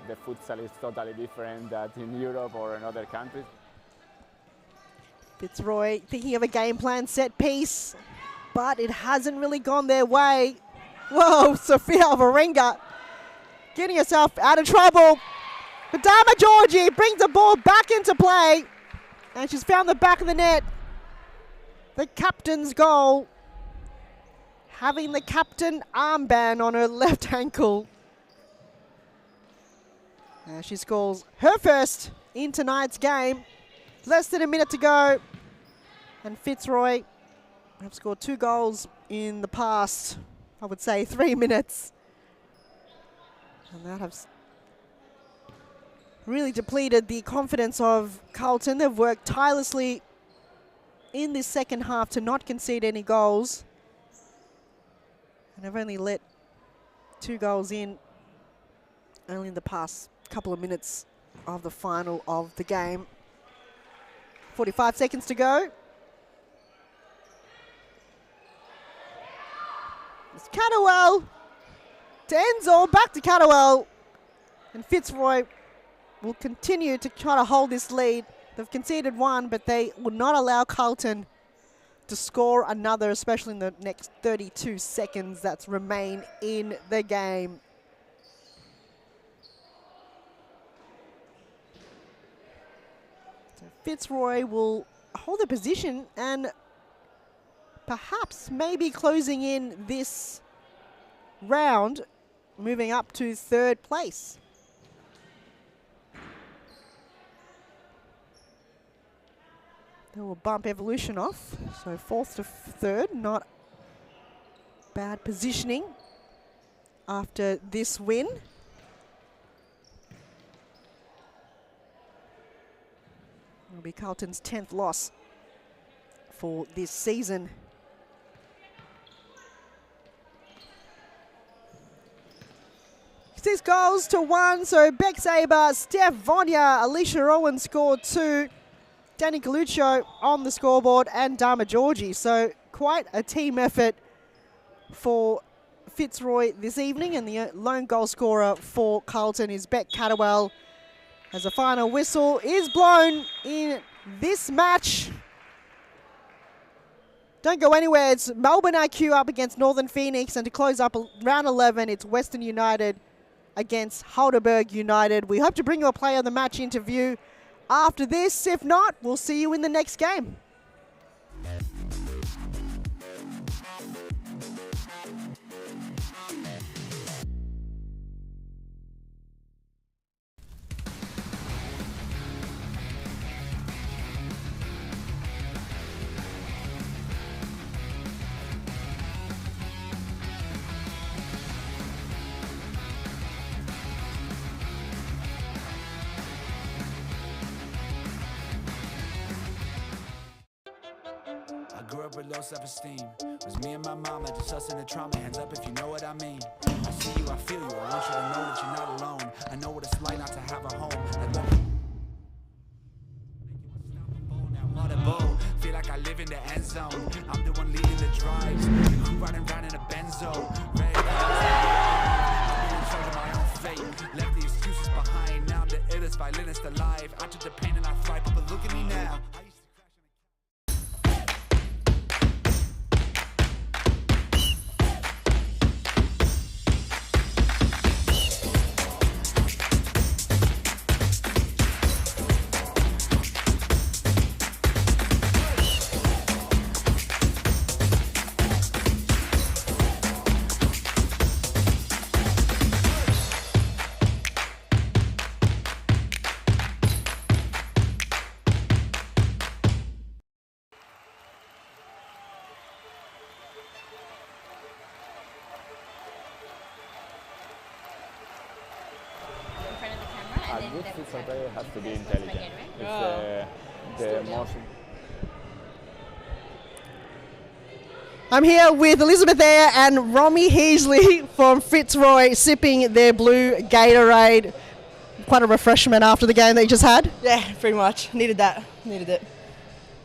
The futsal is totally different than in Europe or in other countries. Fitzroy thinking of a game plan set piece, but it hasn't really gone their way. Whoa, Sophia Alvarenga getting herself out of trouble. Adama Georgie brings the ball back into play, and she's found the back of the net. The captain's goal, having the captain armband on her left ankle. And she scores her first in tonight's game. Less than a minute to go, and Fitzroy have scored 2 goals in the past, I would say, 3 minutes. And that has really depleted the confidence of Carlton. They've worked tirelessly in this second half to not concede any goals, and have only let 2 goals in only in the past couple of minutes of the final of the game. 45 seconds to go. It's Catterwell to Enzo, back to Catterwell. And Fitzroy will continue to try to hold this lead. They've conceded 1, but they will not allow Carlton to score another, especially in the next 32 seconds that remain in the game. Fitzroy will hold the position and perhaps maybe closing in this round, moving up to 3rd place. They will bump Evolution off, so 4th to 3rd, not bad positioning after this win. It'll be Carlton's 10th loss for this season. Six goals to 1, so Beck Saber, Steph Vonya, Alicia Owen scored 2. Danny Galuccio on the scoreboard and Dharma Georgie. So quite a team effort for Fitzroy this evening, and the lone goal scorer for Carlton is Beck Catterwell as a final whistle is blown in this match. Don't go anywhere. It's Melbourne IQ up against Northern Phoenix, and to close up round 11, it's Western United against Heidelberg United. We hope to bring you a player of the match interview after this. If not, we'll see you in the next game. I grew up with low self-esteem. Was me and my mama, just us in the trauma. Hands up if you know what I mean. I see you, I feel you. I want you to know that you're not alone. I know what it's like not to have a home. Feel like I live in the end zone. I'm the one leading the drives. The crew riding round in a Benzo. Red I'm in charge of my own fate. Left the excuses behind. Now I'm the illest violinist alive. I took the pain and I thrive, but look at me now. A good futsal player has to be intelligent. It's the most. I'm here with Elizabeth Eyre and Romy Heasley from Fitzroy, sipping their blue Gatorade. Quite a refreshment after the game that you just had. Yeah, pretty much. Needed that. Needed it.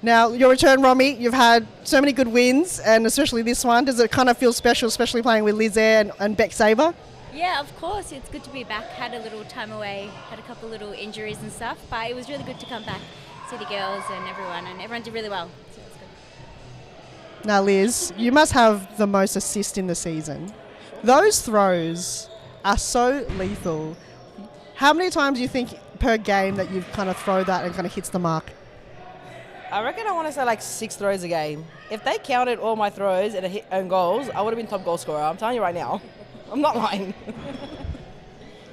Now, your return, Romy, you've had so many good wins, and especially this one. Does it kind of feel special, especially playing with Liz Eyre and Beck Saber? Yeah, of course. It's good to be back. Had a little time away, had a couple little injuries and stuff, but it was really good to come back, see the girls and everyone did really well. So it was good. Now, Liz, you must have the most assist in the season. Those throws are so lethal. How many times do you think per game that you've kind of throw that and kind of hits the mark? I reckon I want to say like 6 throws a game. If they counted all my throws and hit own goals, I would have been top goal scorer. I'm telling you right now. I'm not lying.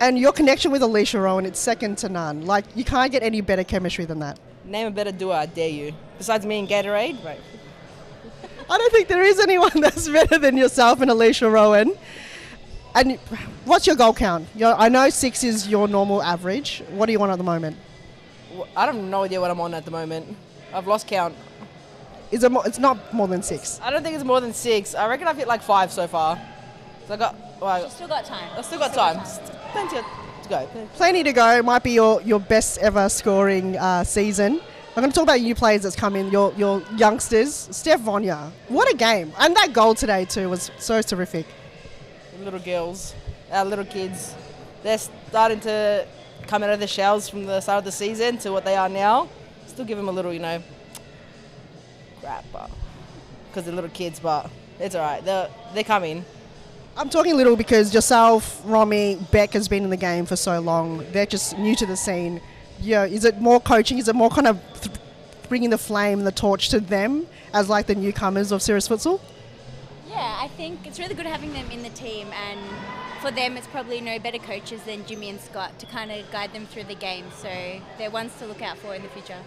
And your connection with Alicia Rowan, it's second to none. Like, you can't get any better chemistry than that. Name a better duo, I dare you. Besides me and Gatorade, right? I don't think there is anyone that's better than yourself and Alicia Rowan. And what's your goal count? I know 6 is your normal average. What do you want at the moment? I have no idea what I'm on at the moment. I've lost count. Is it it's not more than 6? I don't think it's more than 6. I reckon I've hit like 5 so far. So I got. Well, Still got time. I still got time. Plenty to go. Plenty to go. It might be your best ever scoring season. I'm going to talk about you players that's come in, your youngsters. Steph Vonya, what a game. And that goal today too was so terrific. Little girls, our little kids, they're starting to come out of the shells from the start of the season to what they are now. Still give them a little, crap, because they're little kids, but it's all right. They're coming. I'm talking little because yourself, Romy, Beck has been in the game for so long. They're just new to the scene. Yeah, is it more coaching? Is it more kind of bringing the flame, the torch to them as like the newcomers of Serious Futsal? Yeah, I think it's really good having them in the team, and for them it's probably no better coaches than Jimmy and Scott to kind of guide them through the game, so they're ones to look out for in the future.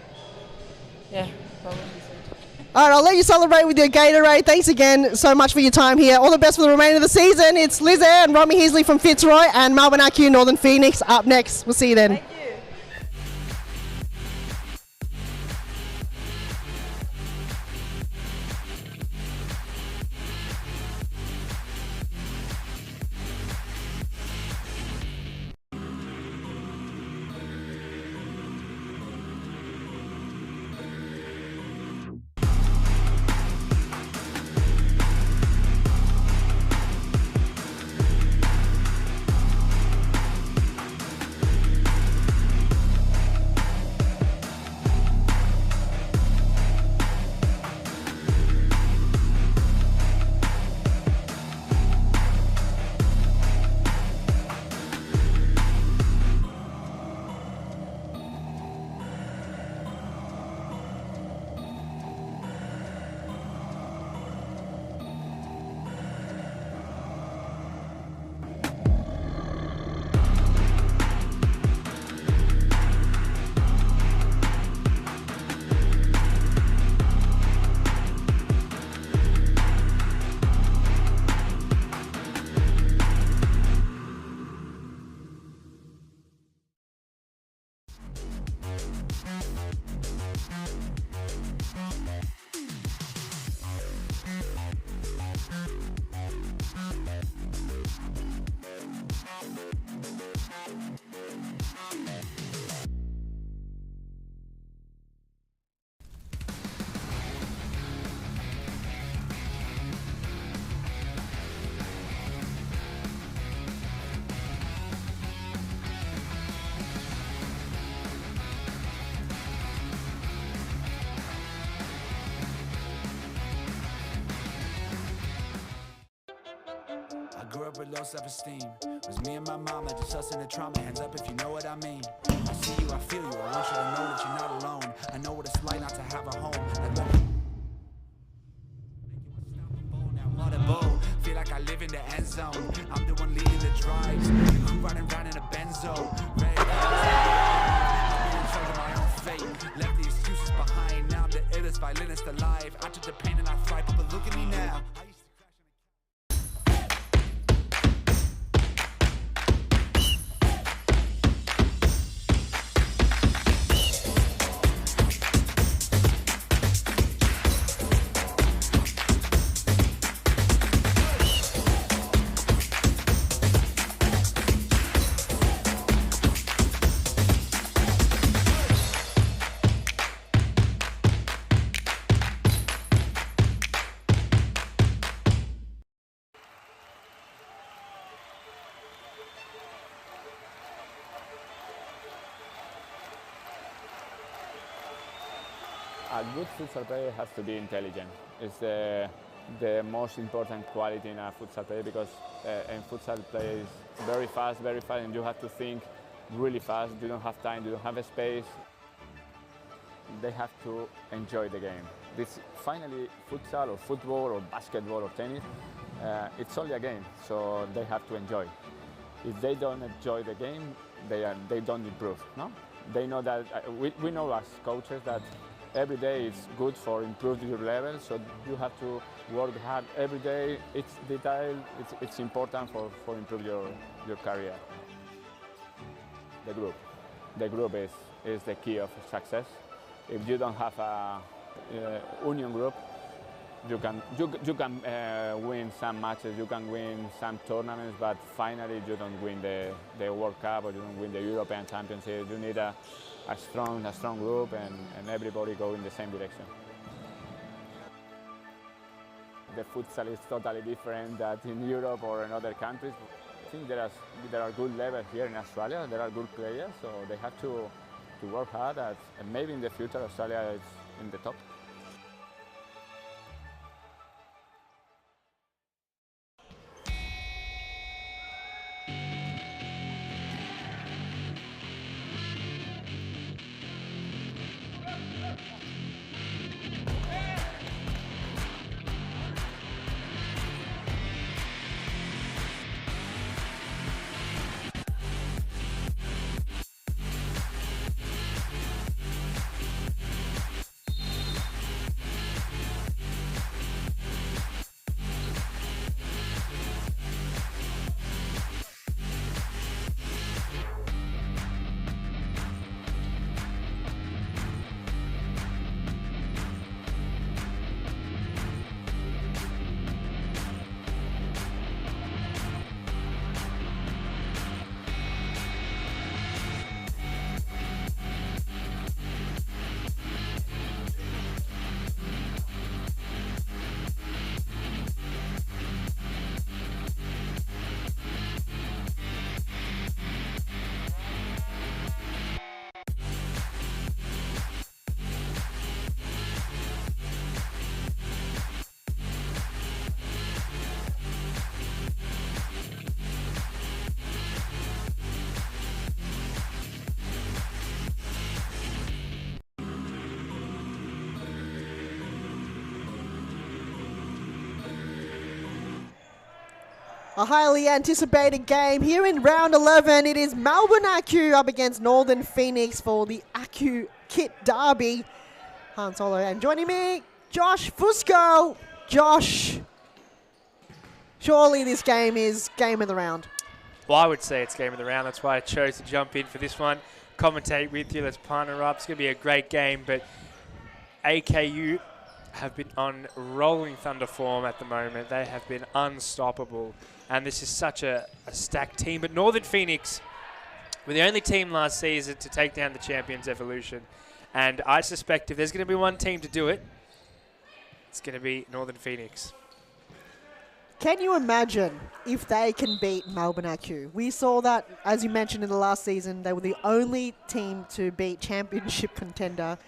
Yeah, probably. All right, I'll let you celebrate with your Gatorade. Thanks again so much for your time here. All the best for the remainder of the season. It's Liz Eyre and Romy Heasley from Fitzroy and Melbourne IQ Northern Phoenix up next. We'll see you then. with low self-esteem. Was me and my mama, just us in the trauma. Hands up if you know what I mean. I see you, I feel you. I want you to know that you're not alone. I know what it's like not to have a home. Feel like I live in the end zone. I'm the one leading the drives. I'm riding around in a Benzo. Red I'm in charge of my own fate. Left the excuses behind. Now I'm the illest violinist alive. I took the pain and I thrive, but look at me now. A good futsal player has to be intelligent. It's the most important quality in a futsal player because in futsal play is very fast, and you have to think really fast. You don't have time, you don't have a space. They have to enjoy the game. This finally futsal or football or basketball or tennis, it's only a game, so they have to enjoy. If they don't enjoy the game, they don't improve. No, they know that we know as coaches that every day it's good for improving your level, so you have to work hard every day. It's detailed, it's important for improve your career. The group is the key of success. If you don't have a union group, you can win some matches, you can win some tournaments, but finally you don't win the World Cup or you don't win the European Championship. You need a strong group and everybody go in the same direction. The futsal is totally different than in Europe or in other countries. I think there are good levels here in Australia. There are good players, so they have to work hard. And maybe in the future Australia is in the top. A highly anticipated game here in round 11. It is Melbourne Acu up against Northern Phoenix for the Acu Kit Derby. Han Solo and joining me, Josh Fusco. Josh, surely this game is game of the round. Well, I would say it's game of the round. That's why I chose to jump in for this one. Commentate with you. Let's partner up. It's going to be a great game, but AKU have been on rolling thunder form at the moment. They have been unstoppable. And this is such a stacked team. But Northern Phoenix were the only team last season to take down the Champions Evolution. And I suspect if there's going to be one team to do it, it's going to be Northern Phoenix. Can you imagine if they can beat Melbourne Acu? We saw that, as you mentioned in the last season, they were the only team to beat championship contender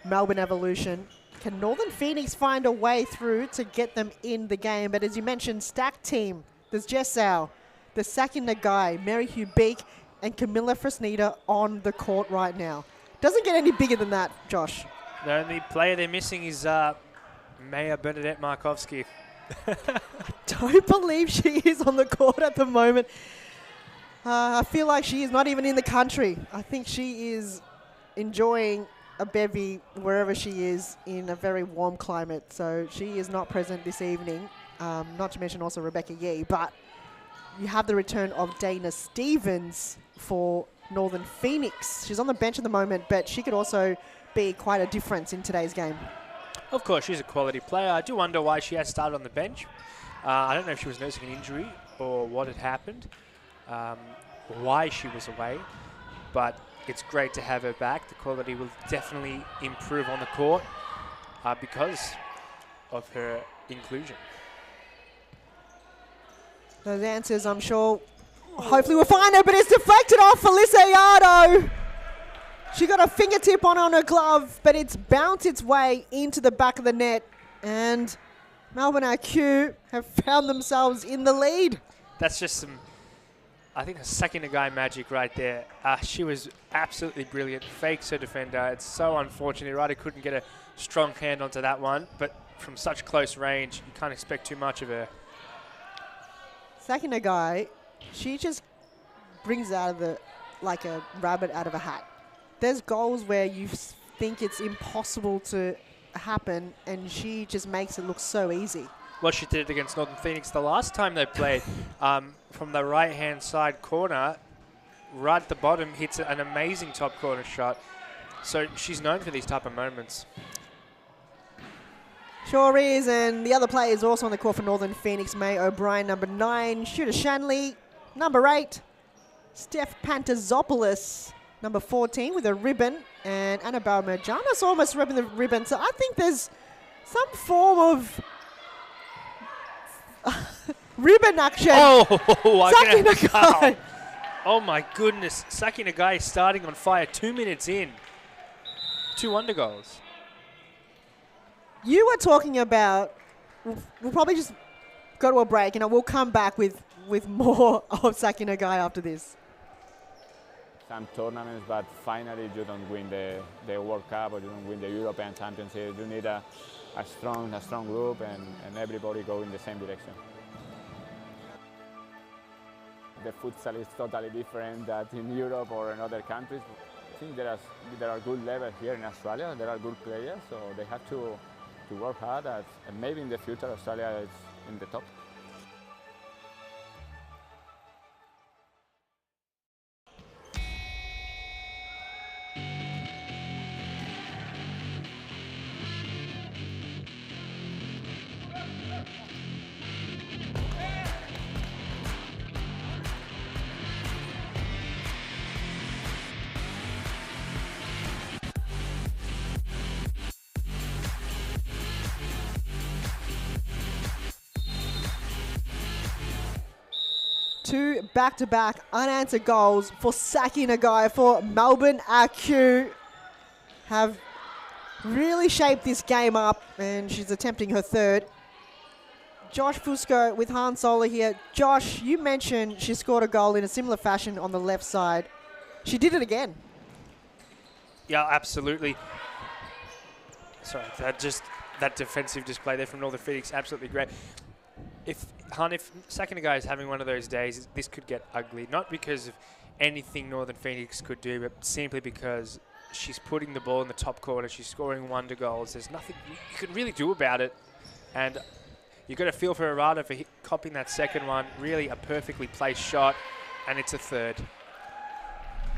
Melbourne Evolution. Can Northern Phoenix find a way through to get them in the game? But as you mentioned, stacked team There's Jess Sau, the Sakina Guy, Mary Hugh Beak, and Camilla Fresneda on the court right now. Doesn't get any bigger than that, Josh. The only player they're missing is Maya Bernadette Markovsky. Don't believe she is on the court at the moment. I feel like she is not even in the country. I think she is enjoying a bevy wherever she is in a very warm climate. So she is not present this evening. Not to mention also Rebecca Yee. But you have the return of Dana Stevens for Northern Phoenix. She's on the bench at the moment, but she could also be quite a difference in today's game. Of course, she's a quality player. I do wonder why she has started on the bench. I don't know if she was nursing an injury or what had happened, why she was away, but it's great to have her back. The quality will definitely improve on the court because of her inclusion. Those answers, I'm sure, hopefully we'll find her, but it's deflected off Felissa Iardo. She got a fingertip on her glove, but it's bounced its way into the back of the net, and Melbourne IQ have found themselves in the lead. That's just some, I think, a Sakina Guy magic right there. She was absolutely brilliant. Fakes her defender. It's so unfortunate. Ryder couldn't get a strong hand onto that one, but from such close range, you can't expect too much of her. Sakina Guy, she just brings out of the, like a rabbit out of a hat. There's goals where you think it's impossible to happen, and she just makes it look so easy. Well, she did it against Northern Phoenix the last time they played. From the right-hand side corner, right at the bottom, hits an amazing top corner shot. So she's known for these type of moments. Sure is, and the other players also on the court for Northern Phoenix. May O'Brien, number 9. Shooter Shanley, number 8. Steph Pantazopoulos, number 14, with a ribbon. And Annabelle Merjanas almost ripping the ribbon. So I think there's some form of ribbon action. Oh, Sakina Guy. Oh my goodness. Sakina Guy is starting on fire 2 minutes in. 2 undergoals. You were talking about, we'll probably just go to a break and we'll come back with more of Sakina Guy after this. Some tournaments, but finally you don't win the World Cup or you don't win the European Championship. You need a strong group and everybody go in the same direction. The futsal is totally different than in Europe or in other countries. I think there are good levels here in Australia. There are good players, so they have to work hard and maybe in the future Australia is in the top. Two back-to-back unanswered goals for Sakina Guy for Melbourne IQ have really shaped this game up, and she's attempting her third. Josh Fusco with Han Solo here. Josh, you mentioned she scored a goal in a similar fashion on the left side. She did it again. Yeah, absolutely. Sorry, that defensive display there from Northern Phoenix, absolutely great. If Sakina Guy is having one of those days, this could get ugly. Not because of anything Northern Phoenix could do, but simply because she's putting the ball in the top corner. She's scoring wonder goals. There's nothing you can really do about it. And you've got to feel for Arada for copying that second one. Really a perfectly placed shot, and it's a third.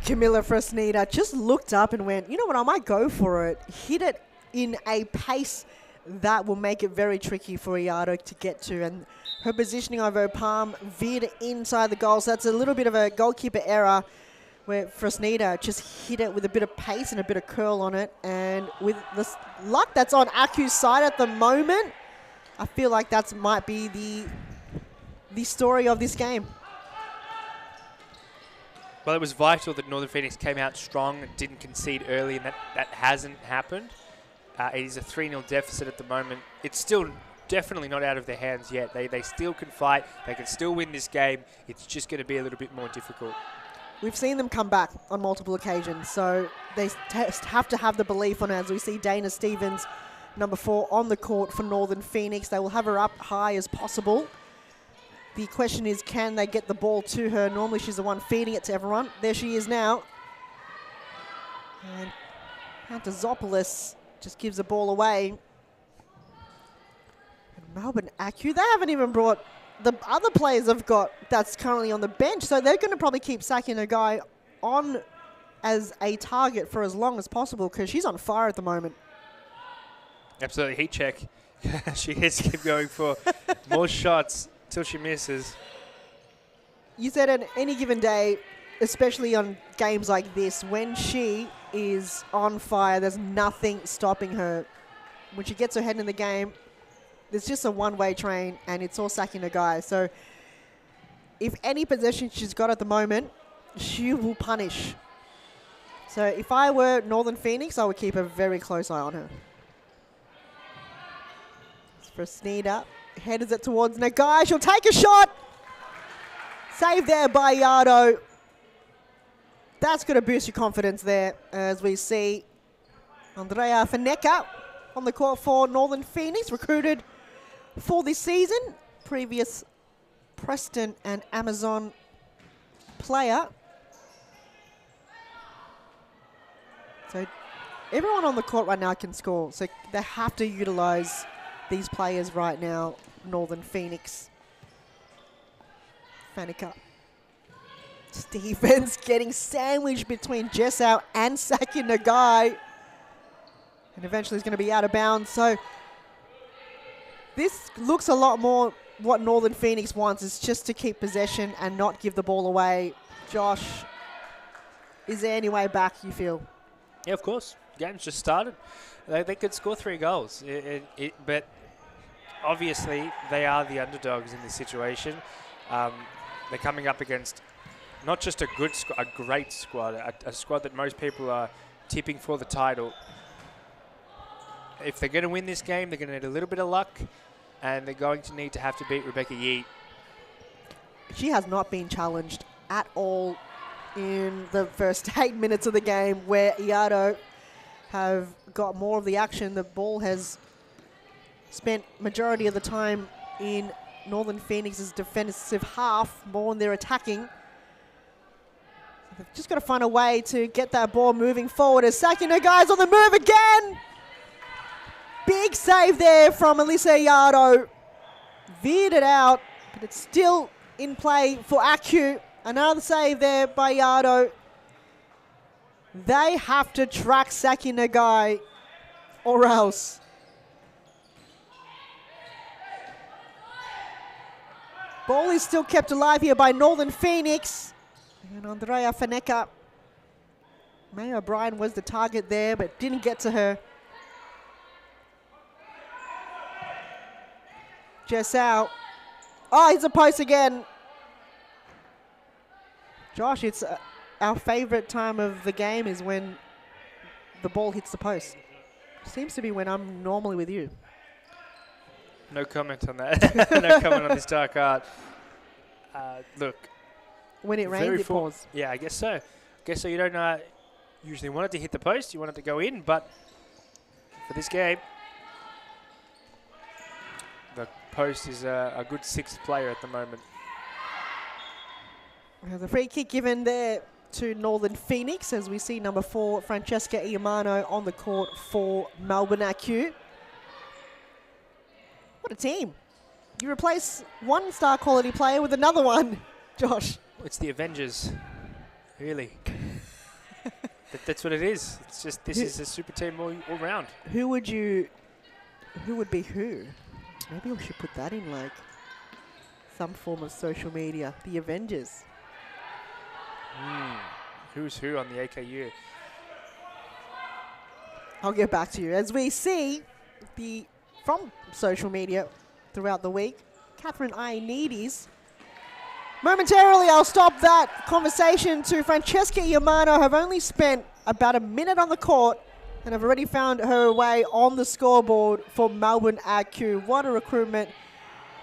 Camilla Fresneda just looked up and went, you know what, I might go for it. Hit it in a pace that will make it very tricky for Iardo to get to. And her positioning of her palm veered inside the goal. So that's a little bit of a goalkeeper error where Fresneda just hit it with a bit of pace and a bit of curl on it. And with the luck that's on Aku's side at the moment, I feel like that might be the story of this game. Well, it was vital that Northern Phoenix came out strong and didn't concede early, and that hasn't happened. It is a 3-0 deficit at the moment. It's still definitely not out of their hands yet. They still can fight. They can still win this game. It's just going to be a little bit more difficult. We've seen them come back on multiple occasions, so they have to have the belief on it. As we see Dana Stevens, number 4, on the court for Northern Phoenix. They will have her up high as possible. The question is, can they get the ball to her? Normally she's the one feeding it to everyone. There she is now. And Pantazopoulos just gives the ball away. And Melbourne Acu, they haven't even brought the other players have got that's currently on the bench, so they're going to probably keep sacking a guy on as a target for as long as possible because she's on fire at the moment. Absolutely, heat check. She has to keep going for more shots till she misses. You said on any given day, especially on games like this, when she is on fire, there's nothing stopping her. When she gets her head in the game, there's just a one-way train, and it's all sacking a guy. So if any possession she's got at the moment, she will punish. So if I were Northern Phoenix, I would keep a very close eye on her. For Sneeder, headers it towards Nagai. She'll take a shot. Save there by Yardo. That's going to boost your confidence there, as we see Andrea Faneka on the court for Northern Phoenix, recruited for this season. Previous Preston and Amazon player. So everyone on the court right now can score, so they have to utilize these players right now, Northern Phoenix. Fanica. Stevens getting sandwiched between Jessau and Saki Nagai. And eventually he's going to be out of bounds. So this looks a lot more what Northern Phoenix wants, is just to keep possession and not give the ball away. Josh, is there any way back, you feel? Yeah, of course. Game's just started. They could score 3 goals. But obviously they are the underdogs in this situation. They're coming up against not just a great squad, a squad that most people are tipping for the title. If they're going to win this game, they're going to need a little bit of luck, and they're going to need to have to beat Rebecca Yeet. She has not been challenged at all in the first 8 minutes of the game, where Iado have got more of the action. The ball has spent majority of the time in Northern Phoenix's defensive half, more in their attacking. They've just got to find a way to get that ball moving forward as Sakina guys on the move again. Big save there from Alyssa Yardo. Veered it out, but it's still in play for Acu. Another save there by Yardo. They have to track Saki Nagai or else. Ball is still kept alive here by Northern Phoenix. And Andrea Faneka. May O'Brien was the target there, but didn't get to her. Jessau. Oh, he's a post again. Josh, it's our favorite time of the game is when the ball hits the post. Seems to be when I'm normally with you. No comment on that. No comment on this dark art. Look. When it rains, it pours. Yeah, I guess so. You don't usually want it to hit the post. You want it to go in, but for this game, the post is a good 6th player at the moment. The free kick given there to Northern Phoenix, as we see number 4, Francesca Iamano, on the court for Melbourne Acu. What a team. You replace one star quality player with another one, Josh. It's the Avengers, really. That's what it is. It's just this is a super team all round. Who would be who? Maybe we should put that in like some form of social media. The Avengers. Who's who on the AKU? I'll get back to you. As we see from social media throughout the week, Catherine Ioannidis. Momentarily, I'll stop that conversation to Francesca Iamano, have only spent about a minute on the court and have already found her way on the scoreboard for Melbourne IQ. What a recruitment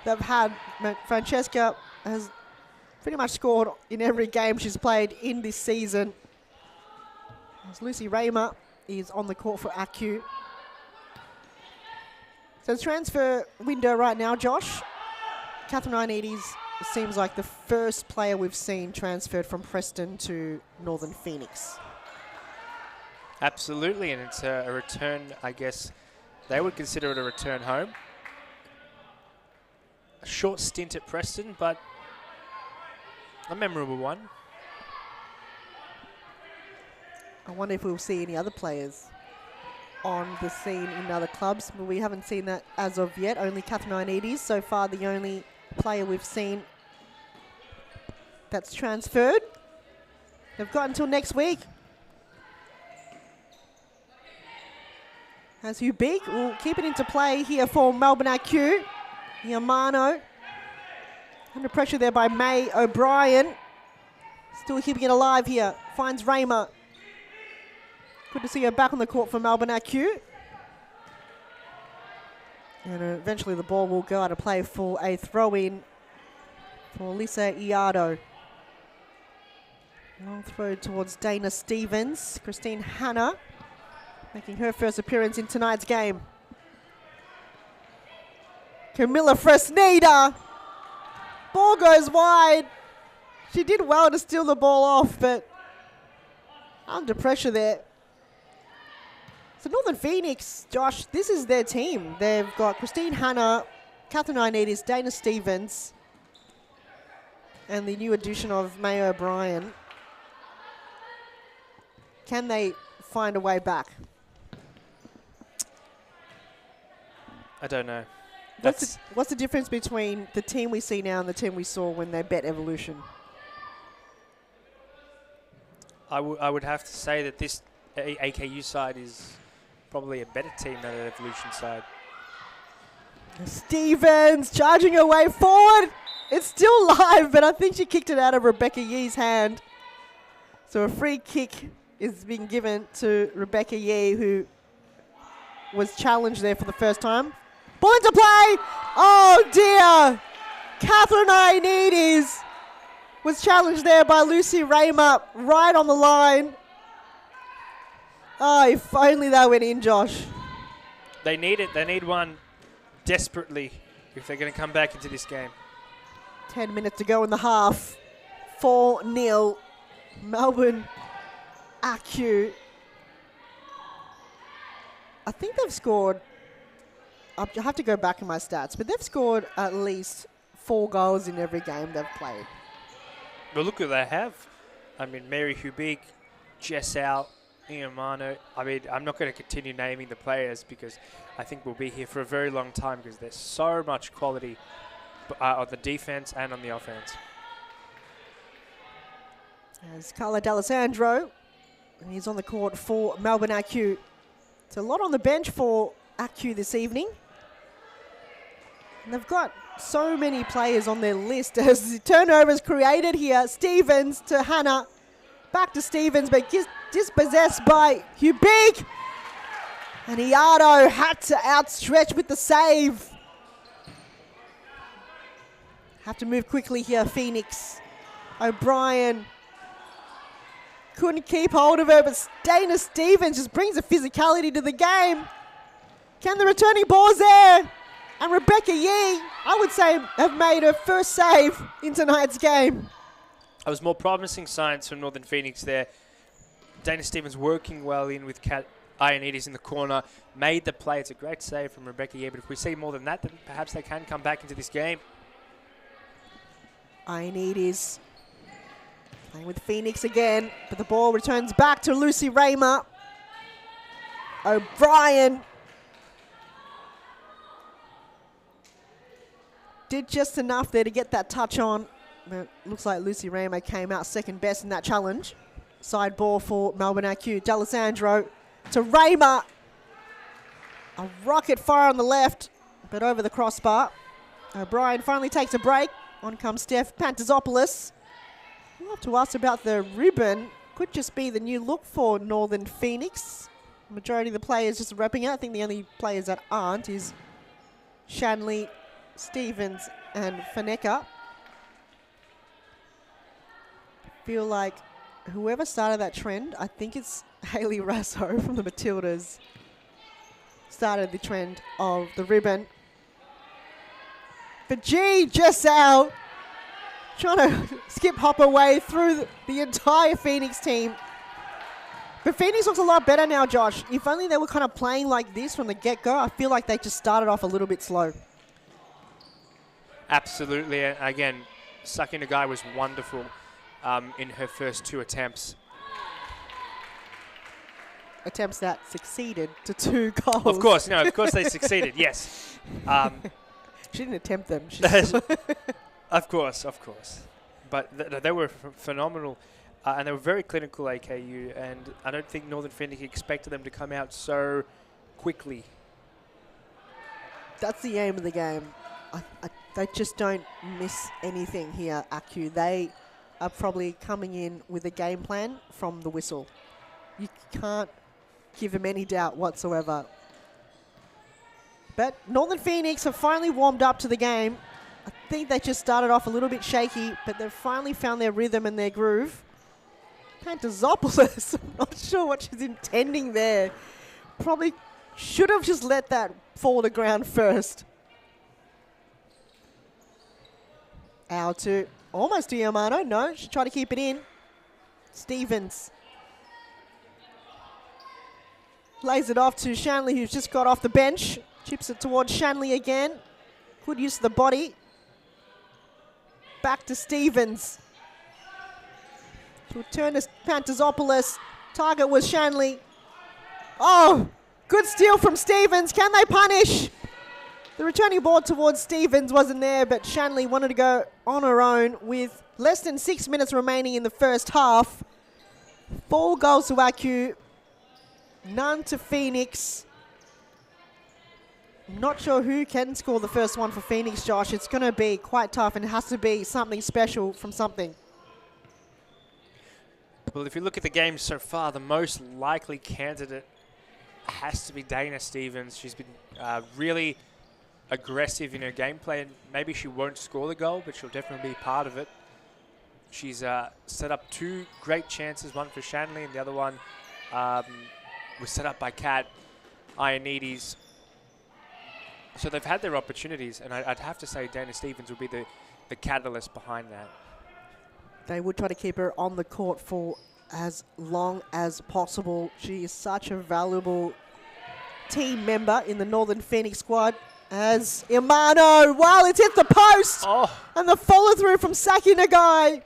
they've had. Francesca has pretty much scored in every game she's played in this season. As Lucy Raymer is on the court for IQ. So the transfer window right now, Josh. Catherine Ioannidis seems like the first player we've seen transferred from Preston to Northern Phoenix. Absolutely, and it's a return, I guess they would consider it a return home. A short stint at Preston, but a memorable one. I wonder if we'll see any other players on the scene in other clubs, but we haven't seen that as of yet. Only Catherine Ioannidis, so far the only player we've seen that's transferred. They've got until next week. As Hubig will keep it into play here for Melbourne IQ. Yamano under pressure there by May O'Brien. Still keeping it alive here. Finds Raymer. Good to see her back on the court for Melbourne IQ. And eventually the ball will go out of play for a throw-in for Lisa Iardo. Long throw towards Dana Stevens. Christine Hanna making her first appearance in tonight's game. Camilla Fresneda. Ball goes wide. She did well to steal the ball off, but under pressure there. So Northern Phoenix, Josh, this is their team. They've got Christine Hanna, Catherine Ioannidis, Dana Stevens, and the new addition of May O'Brien. Can they find a way back? I don't know. What's the difference between the team we see now and the team we saw when they bet Evolution? I would have to say that this AKU side is probably a better team than the Evolution side. Stevens charging her way forward. It's still live, but I think she kicked it out of Rebecca Yee's hand. So a free kick is being given to Rebecca Yee, who was challenged there for the first time. Ball into play. Oh dear. Catherine Ioannidis was challenged there by Lucy Raymer right on the line. Oh, if only that went in, Josh. They need it. They need one desperately if they're going to come back into this game. 10 minutes to go in the half. 4-0. Melbourne IQ. I think they've scored, I have to go back in my stats, but they've scored at least 4 goals in every game they've played. But look who they have. I mean, Mary Hubig, Jess Out, Iamano. I mean, I'm not going to continue naming the players because I think we'll be here for a very long time because there's so much quality on the defense and on the offense. As Carla D'Alessandro, and he's on the court for Melbourne IQ. It's a lot on the bench for IQ this evening. And they've got so many players on their list as the turnovers created here. Stevens to Hannah. Back to Stevens, but dispossessed by Hubig. And Iardo had to outstretch with the save. Have to move quickly here, Phoenix. O'Brien couldn't keep hold of her, but Dana Stevens just brings the physicality to the game. Can the returning ball's there? And Rebecca Yee, I would say, have made her first save in tonight's game. It was more promising signs from Northern Phoenix there. Dana Stevens working well in with Kat Ioannidis in the corner, made the play. It's a great save from Rebecca Yee, but if we see more than that, then perhaps they can come back into this game. Ioannidis playing with Phoenix again, but the ball returns back to Lucy Raymer. O'Brien did just enough there to get that touch on. But looks like Lucy Raymer came out second best in that challenge. Side ball for Melbourne IQ. D'Alessandro to Raymer. A rocket fire on the left, but over the crossbar. O'Brien finally takes a break. On comes Steph Pantazopoulos. We'll have to ask about the ribbon. Could just be the new look for Northern Phoenix. Majority of the players just repping it. I think the only players that aren't is Shanley, Stevens and Faneka. Feel like whoever started that trend, I think it's Hayley Rasso from the Matildas, started the trend of the ribbon. But gee, Jessau trying to skip hop away through the entire Phoenix team. But Phoenix looks a lot better now, Josh. If only they were kind of playing like this from the get-go, I feel like they just started off a little bit slow. Absolutely. And again, Sakina Guy was wonderful in her first 2 attempts. Attempts that succeeded to 2 goals. Of course, no, of course they succeeded, yes. She didn't attempt them. Of course. But they were phenomenal. And they were very clinical, AKU, and I don't think Northern Phoenix expected them to come out so quickly. That's the aim of the game. They just don't miss anything here, AKU. They are probably coming in with a game plan from the whistle. You can't give them any doubt whatsoever. But Northern Phoenix have finally warmed up to the game. I think they just started off a little bit shaky, but they've finally found their rhythm and their groove. Pantazopoulos, I'm not sure what she's intending there. Probably should have just let that fall to ground first. Out to almost Diamano. No, she tried to keep it in. Stevens lays it off to Shanley, who's just got off the bench. Chips it towards Shanley again. Good use of the body. Back to Stevens. To turn to Pantazopoulos. Target was Shanley. Oh, good steal from Stevens. Can they punish? The returning ball towards Stevens wasn't there, but Shanley wanted to go on her own with less than 6 minutes remaining in the first half. 4 goals to AKU, none to Phoenix. I'm not sure who can score the first one for Phoenix, Josh. It's going to be quite tough, and it has to be something special from something. Well, if you look at the game so far, the most likely candidate has to be Dana Stevens. She's been really aggressive in her gameplay, and maybe she won't score the goal, but she'll definitely be part of it. She's set up 2 great chances, one for Shanley and the other one was set up by Kat Ioannidis. So they've had their opportunities, and I'd have to say Dana Stevens will be the catalyst behind that. They would try to keep her on the court for as long as possible. She is such a valuable team member in the Northern Phoenix squad. As Imano, wow, it's hit the post! Oh. And the follow through from Saki Nagai.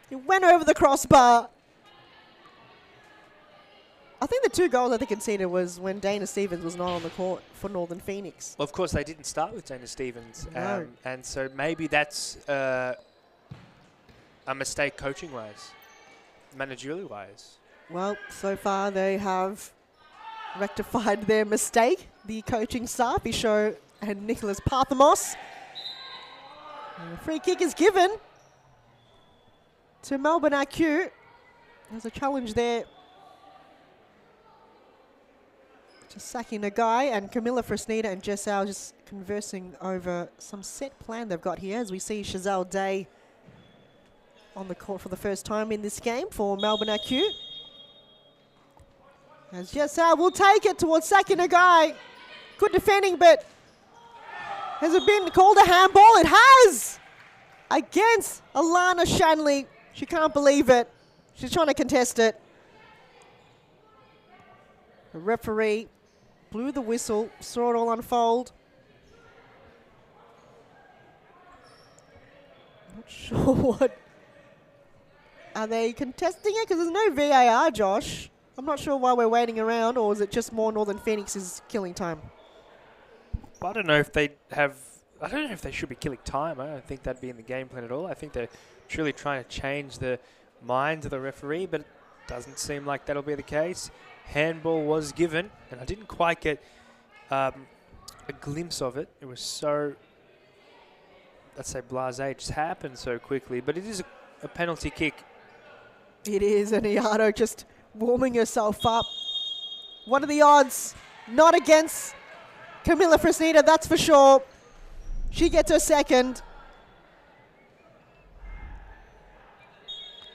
It went over the crossbar. I think the 2 goals that they conceded was when Dana Stevens was not on the court for Northern Phoenix. Well, of course, they didn't start with Dana Stevens. No. And so maybe that's a mistake coaching-wise, managerially-wise. Well, so far they have rectified their mistake. The coaching staff, Isho and Nicholas Parthamos. And a free kick is given to Melbourne AKU. There's a challenge there to Saki Nagai, and Camilla Fresneda and Jessau just conversing over some set plan they've got here, as we see Chazelle Day on the court for the first time in this game for Melbourne AKU. As Jessau will take it towards Saki Nagai. Good defending, but has it been called a handball? It has! Against Alana Shanley. She can't believe it. She's trying to contest it. The referee blew the whistle, saw it all unfold. Not sure what. Are they contesting it? Because there's no VAR, Josh. I'm not sure why we're waiting around, or is it just more Northern Phoenix is killing time? I don't know if they have. I don't know if they should be killing time. I don't think that'd be in the game plan at all. I think they're truly trying to change the mind of the referee, but it doesn't seem like that'll be the case. Handball was given, and I didn't quite get a glimpse of it. It was so, let's say, blasé. It just happened so quickly, but it is a penalty kick. It is, and Iado just warming herself up What are the odds? Not against Camilla Fresneda, that's for sure. She gets her second.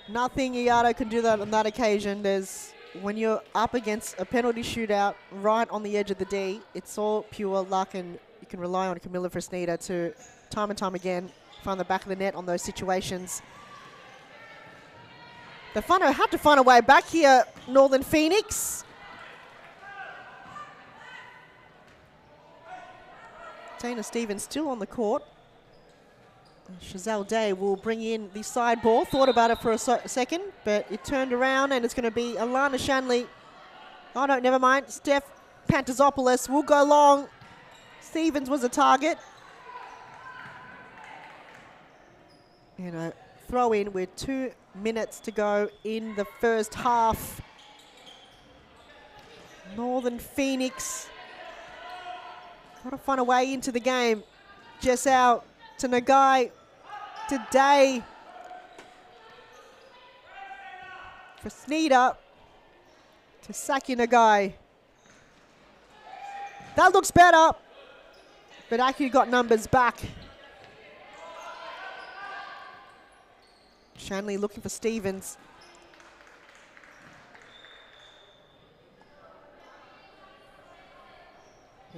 Nothing Iato can do that on that occasion. When you're up against a penalty shootout right on the edge of the D, it's all pure luck, and you can rely on Camilla Fresneda to time and time again find the back of the net on those situations. They had to find a way back here, Northern Phoenix. Dana Stevens still on the court. Chazelle Day will bring in the side ball. Thought about it for a second, but it turned around, and it's going to be Alana Shanley. Oh, no, never mind. Steph Pantazopoulos will go long. Stevens was a target. And a throw in with 2 minutes to go in the first half. Northern Phoenix got to find a way into the game. Jessau to Nagai, to Day, for Sneeder, to Saki Nagai. That looks better, but Aku got numbers back. Shanley looking for Stevens.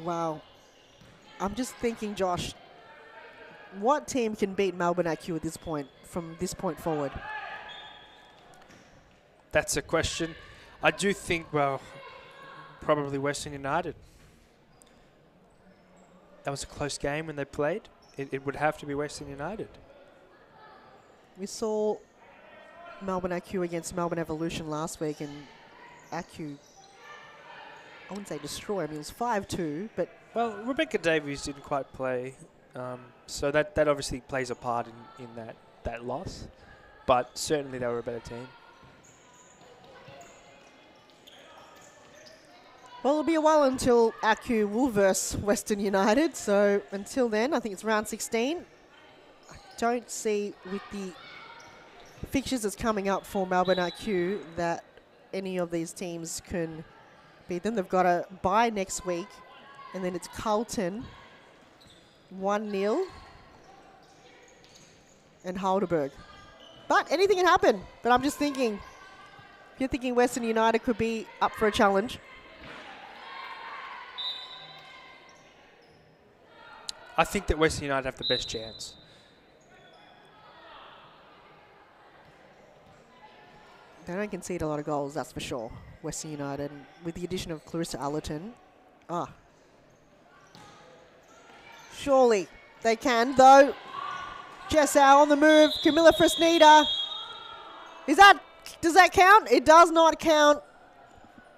Wow. I'm just thinking, Josh, what team can beat Melbourne IQ at this point, from this point forward? That's a question. I do think, well, probably Western United. That was a close game when they played. It would have to be Western United. We saw Melbourne IQ against Melbourne Evolution last week, and IQ, I wouldn't say destroy, I mean, it was 5-2, but... Well, Rebecca Davies didn't quite play, so that obviously plays a part in that loss. But certainly they were a better team. Well, it'll be a while until ACU will verse Western United, so until then, I think it's round 16. I don't see with the fixtures that's coming up for Melbourne IQ that any of these teams can beat them. They've got a bye next week, and then it's Carlton, 1-0, and Heidelberg. But anything can happen. But I'm just thinking, if you're thinking Western United could be up for a challenge. I think that Western United have the best chance. They don't concede a lot of goals, that's for sure, Western United. And with the addition of Clarissa Allerton, surely they can, though. Jessau on the move, Camilla Fresneda. Does that count? It does not count.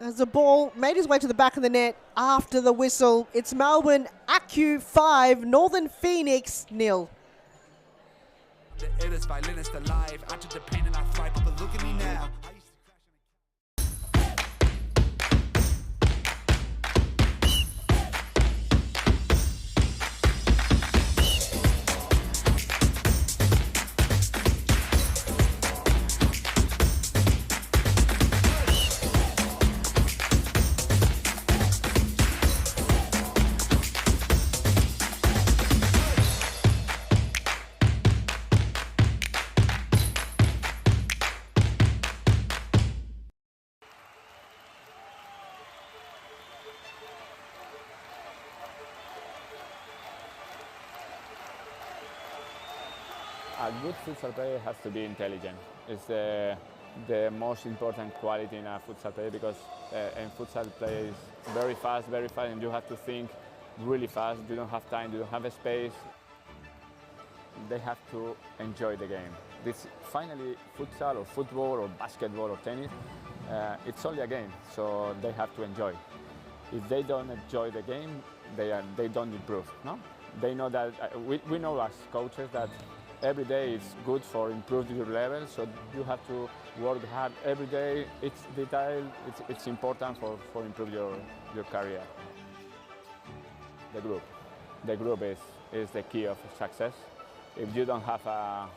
As the ball made his way to the back of the net after the whistle. It's Melbourne ACU 5, Northern Phoenix 0. The illest violinist alive. I took the pain and I thrive, but look at me now. A good futsal player has to be intelligent. It's the most important quality in a futsal player, because in futsal play is very fast, and you have to think really fast. You don't have time, you don't have a space. They have to enjoy the game. This finally, futsal or football or basketball or tennis, it's only a game, so they have to enjoy. If they don't enjoy the game, they don't improve. No, they know that. We know as coaches that every day is good for improving your level, so you have to work hard every day. It's detail, it's important for improve your career. The group is the key of success. If you don't have a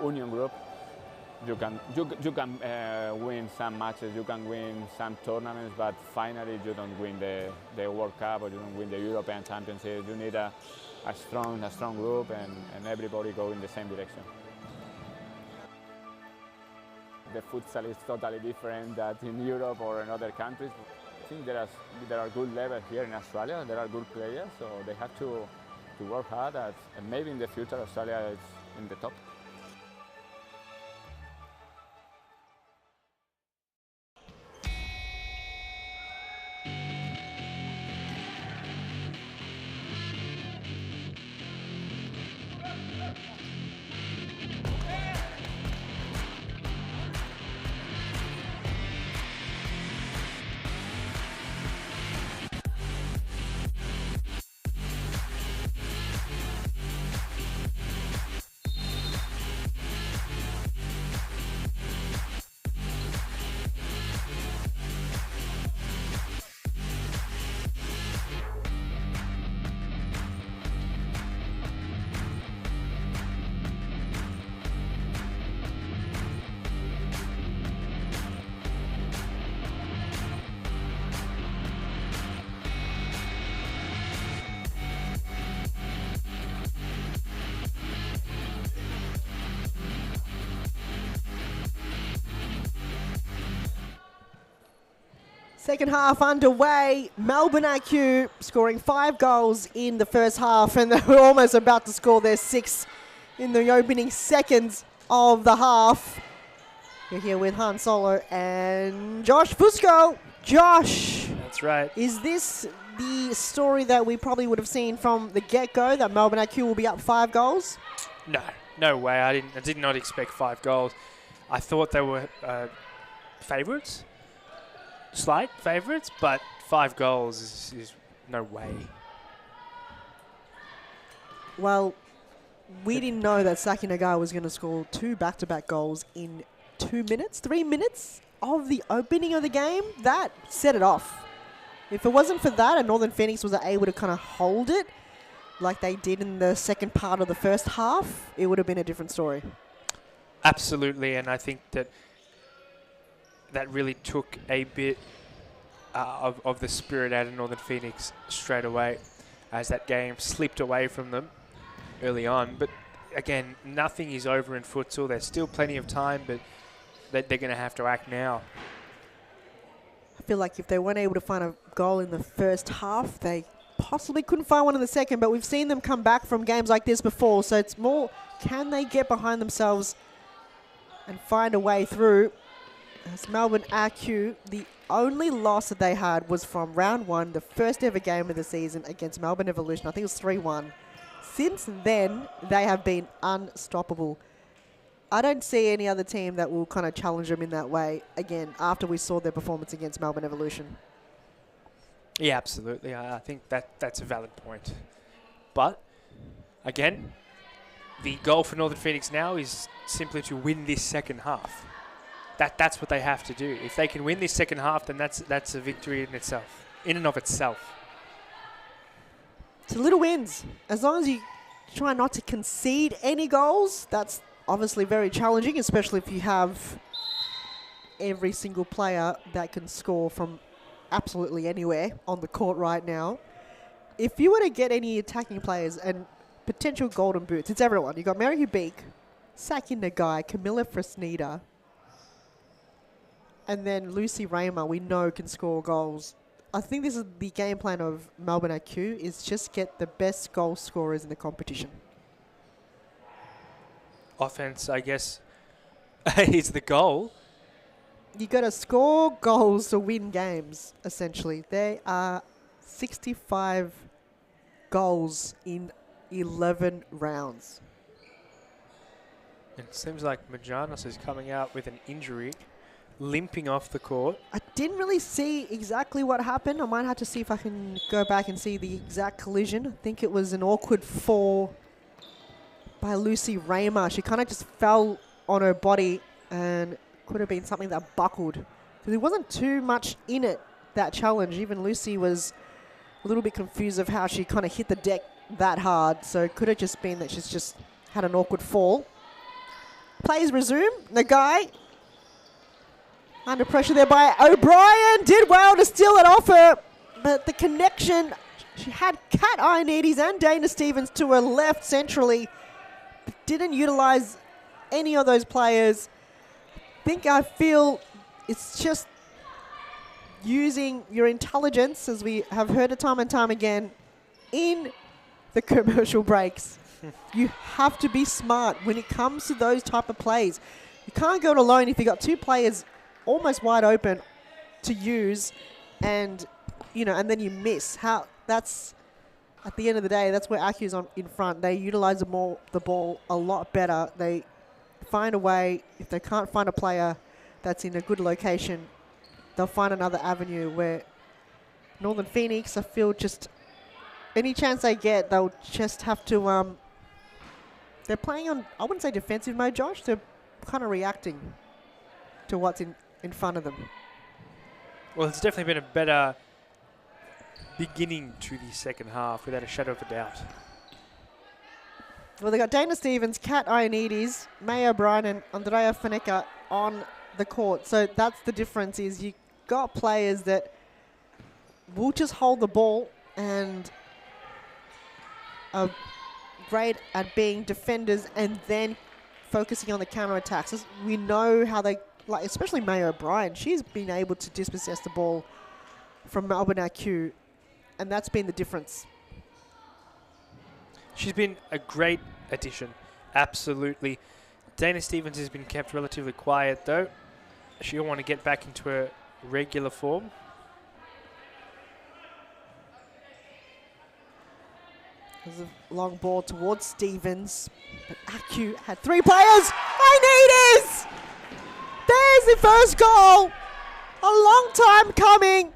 union group, you can win some matches, you can win some tournaments, but finally you don't win the World Cup or you don't win the European Championship. You need a strong group and everybody go in the same direction. The futsal is totally different than in Europe or in other countries. I think there are good levels here in Australia. There are good players, so they have to work hard. And maybe in the future Australia is in the top. Second half underway. Melbourne IQ scoring 5 goals in the first half, and they were almost about to score their 6th in the opening seconds of the half. You're here with Han Solo and Josh Fusco. Josh. That's right. Is this the story that we probably would have seen from the get-go, that Melbourne IQ will be up 5 goals? No way. I did not expect 5 goals. I thought they were favourites. Slight favourites, but 5 goals is no way. Well, we didn't know that Saki Nagaya was going to score 2 back-to-back goals in 3 minutes of the opening of the game. That set it off. If it wasn't for that and Northern Phoenix was able to kind of hold it like they did in the second part of the first half, it would have been a different story. Absolutely, and I think that really took a bit of the spirit out of Northern Phoenix straight away as that game slipped away from them early on. But again, nothing is over in futsal. There's still plenty of time, but they're going to have to act now. I feel like if they weren't able to find a goal in the first half, they possibly couldn't find one in the second, but we've seen them come back from games like this before, so it's more, can they get behind themselves and find a way through? As Melbourne IQ, the only loss that they had was from round 1, the first ever game of the season against Melbourne Evolution. I think it was 3-1. Since then, they have been unstoppable. I don't see any other team that will kind of challenge them in that way again after we saw their performance against Melbourne Evolution. Yeah, absolutely. I think that's a valid point. But, again, the goal for Northern Phoenix now is simply to win this second half. That's what they have to do. If they can win this second half, then that's a victory in and of itself. It's little wins. As long as you try not to concede any goals, that's obviously very challenging, especially if you have every single player that can score from absolutely anywhere on the court right now. If you were to get any attacking players and potential golden boots, it's everyone. You've got Mary Beek, Saki Nagai, Camilla Fresneda, and then Lucy Raymer, we know can score goals. I think this is the game plan of Melbourne IQ, is just get the best goal scorers in the competition. Offense, I guess, is the goal. You got to score goals to win games, essentially. There are 65 goals in 11 rounds. It seems like Majanos is coming out with an injury, limping off the court. I didn't really see exactly what happened. I might have to see if I can go back and see the exact collision. I think it was an awkward fall by Lucy Raymer. She kind of just fell on her body and could have been something that buckled. Because there wasn't too much in it, that challenge. Even Lucy was a little bit confused of how she kind of hit the deck that hard. So it could have just been that she's just had an awkward fall. Plays resume. Nagai. Under pressure there by O'Brien. Did well to steal it off her. But the connection, she had Kat Ioannidis and Dana Stevens to her left centrally. But didn't utilize any of those players. I feel it's just using your intelligence, as we have heard it time and time again, in the commercial breaks. You have to be smart when it comes to those type of plays. You can't go it alone if you got two players almost wide open to use, and and then you miss. That's at the end of the day, that's where Aku's on in front. They utilize the ball a lot better. They find a way. If they can't find a player that's in a good location, they'll find another avenue. Where Northern Phoenix, I feel, just any chance they get, they'll just have to. They're playing on, I wouldn't say defensive mode, Josh. They're kind of reacting to what's in front of them. Well, it's definitely been a better beginning to the second half, without a shadow of a doubt. Well, they got Dana Stevens, Kat Ioannidis, May O'Brien, and Andrea Faneca on the court. So that's the difference, is you got players that will just hold the ball and are great at being defenders and then focusing on the counter-attacks. We know how they, like, especially May O'Brien, she's been able to dispossess the ball from Melbourne IQ, and that's been the difference. She's been a great addition, absolutely. Dana Stevens has been kept relatively quiet, though. She'll want to get back into her regular form. There's a long ball towards Stevens, but Aku had three players. Ioannidis! There's the first goal. A long time coming,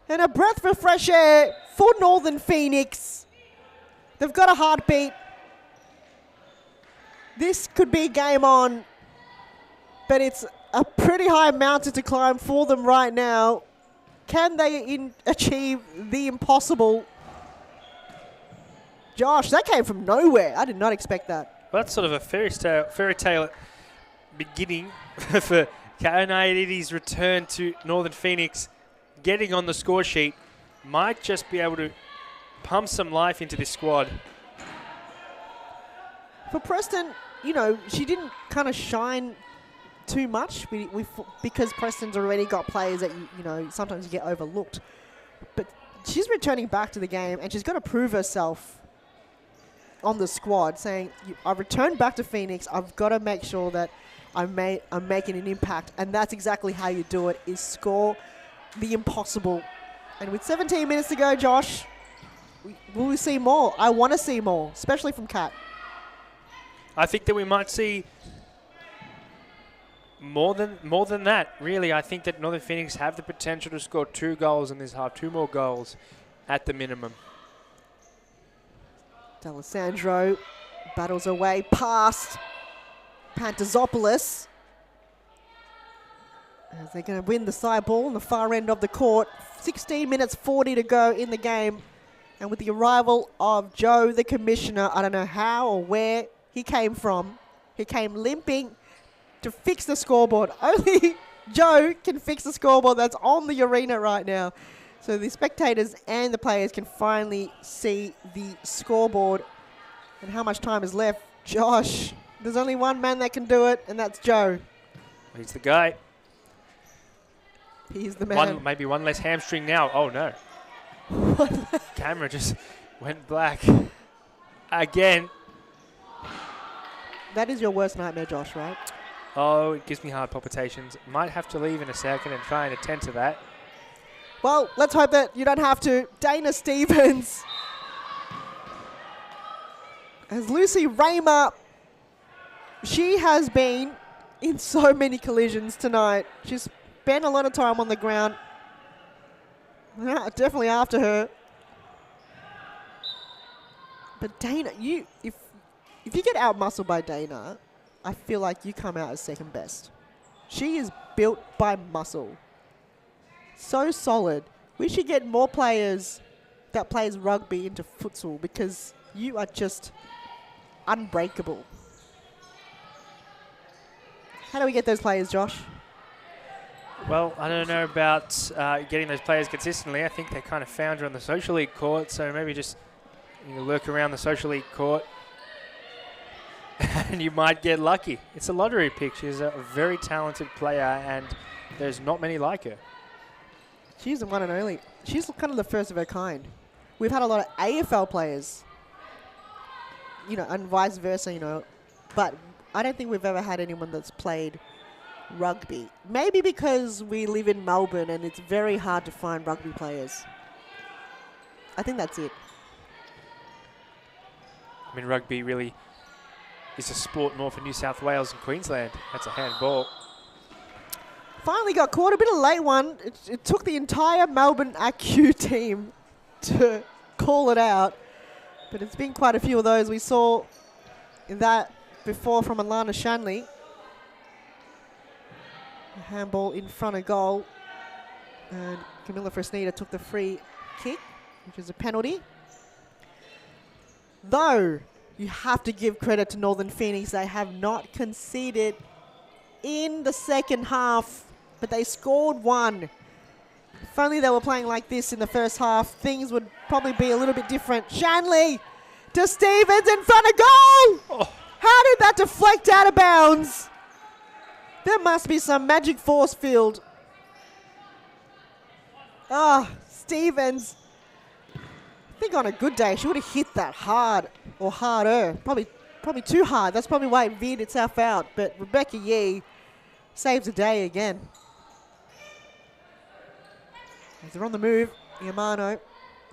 and a breath of fresh air for Northern Phoenix. They've got a heartbeat. This could be game on, but it's a pretty high mountain to climb for them right now. Can they achieve the impossible? Josh, that came from nowhere. I did not expect that. Well, that's sort of a fairy tale beginning for Ioannidis' return to Northern Phoenix. Getting on the score sheet might just be able to pump some life into this squad. For Preston, she didn't kind of shine too much because Preston's already got players that, sometimes you get overlooked. But she's returning back to the game, and she's got to prove herself on the squad, saying, I've returned back to Phoenix. I've got to make sure that I'm making an impact. And that's exactly how you do it, is score the impossible. And with 17 minutes to go, Josh, will we see more? I want to see more, especially from Kat. I think that we might see more than that, really. I think that Northern Phoenix have the potential to score 2 goals in this half, 2 more goals at the minimum. D'Alessandro battles away past Pantazopoulos. As they're going to win the side ball on the far end of the court. 16 minutes 40 to go in the game. And with the arrival of Joe, the commissioner, I don't know how or where he came from. He came limping to fix the scoreboard. Only Joe can fix the scoreboard that's on the arena right now. So the spectators and the players can finally see the scoreboard. And how much time is left? Josh, there's only one man that can do it, and that's Joe. He's the guy. He's the man. Maybe one less hamstring now. Oh, no. Camera just went black. Again. That is your worst nightmare, Josh, right? Oh, it gives me heart palpitations. Might have to leave in a second and try and attend to that. Well, let's hope that you don't have to. Dana Stevens. As Lucy Raymer, she has been in so many collisions tonight. She's spent a lot of time on the ground. Definitely after her. But Dana, if you get out-muscled by Dana, I feel like you come out as second best. She is built by muscle. So solid. We should get more players that plays rugby into futsal, because you are just unbreakable. How do we get those players, Josh? Well, I don't know about getting those players consistently. I think they kind of found her on the Social League court, so maybe just lurk around the Social League court and you might get lucky. It's a lottery pick. She's a very talented player, and there's not many like her. She's the one and only. She's kind of the first of her kind. We've had a lot of AFL players, and vice versa, but I don't think we've ever had anyone that's played rugby. Maybe because we live in Melbourne and it's very hard to find rugby players. I think that's it. I mean, rugby really is a sport more for New South Wales and Queensland. That's a handball. Finally got caught, a bit of a late one. It took the entire Melbourne ACU team to call it out, but it's been quite a few of those. We saw that before from Alana Shanley. A handball in front of goal, and Camilla Fresneda took the free kick, which is a penalty. Though, you have to give credit to Northern Phoenix. They have not conceded in the second half, but they scored one. If only they were playing like this in the first half, things would probably be a little bit different. Shanley to Stevens in front of goal! Oh. How did that deflect out of bounds? There must be some magic force field. Stevens. I think on a good day, she would have hit that hard or harder. Probably too hard. That's probably why it veered itself out. But Rebecca Yee saves the day again. As they're on the move, Yamano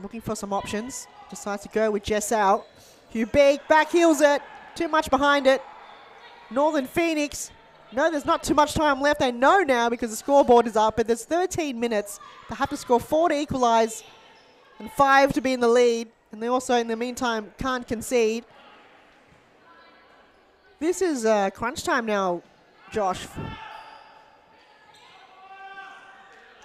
looking for some options. Decides to go with Jess out. Hugh Beak back heels it. Too much behind it. Northern Phoenix. No, there's not too much time left. They know now because the scoreboard is up, but there's 13 minutes. They have to score 4 to equalise and 5 to be in the lead. And they also, in the meantime, can't concede. This is crunch time now, Josh.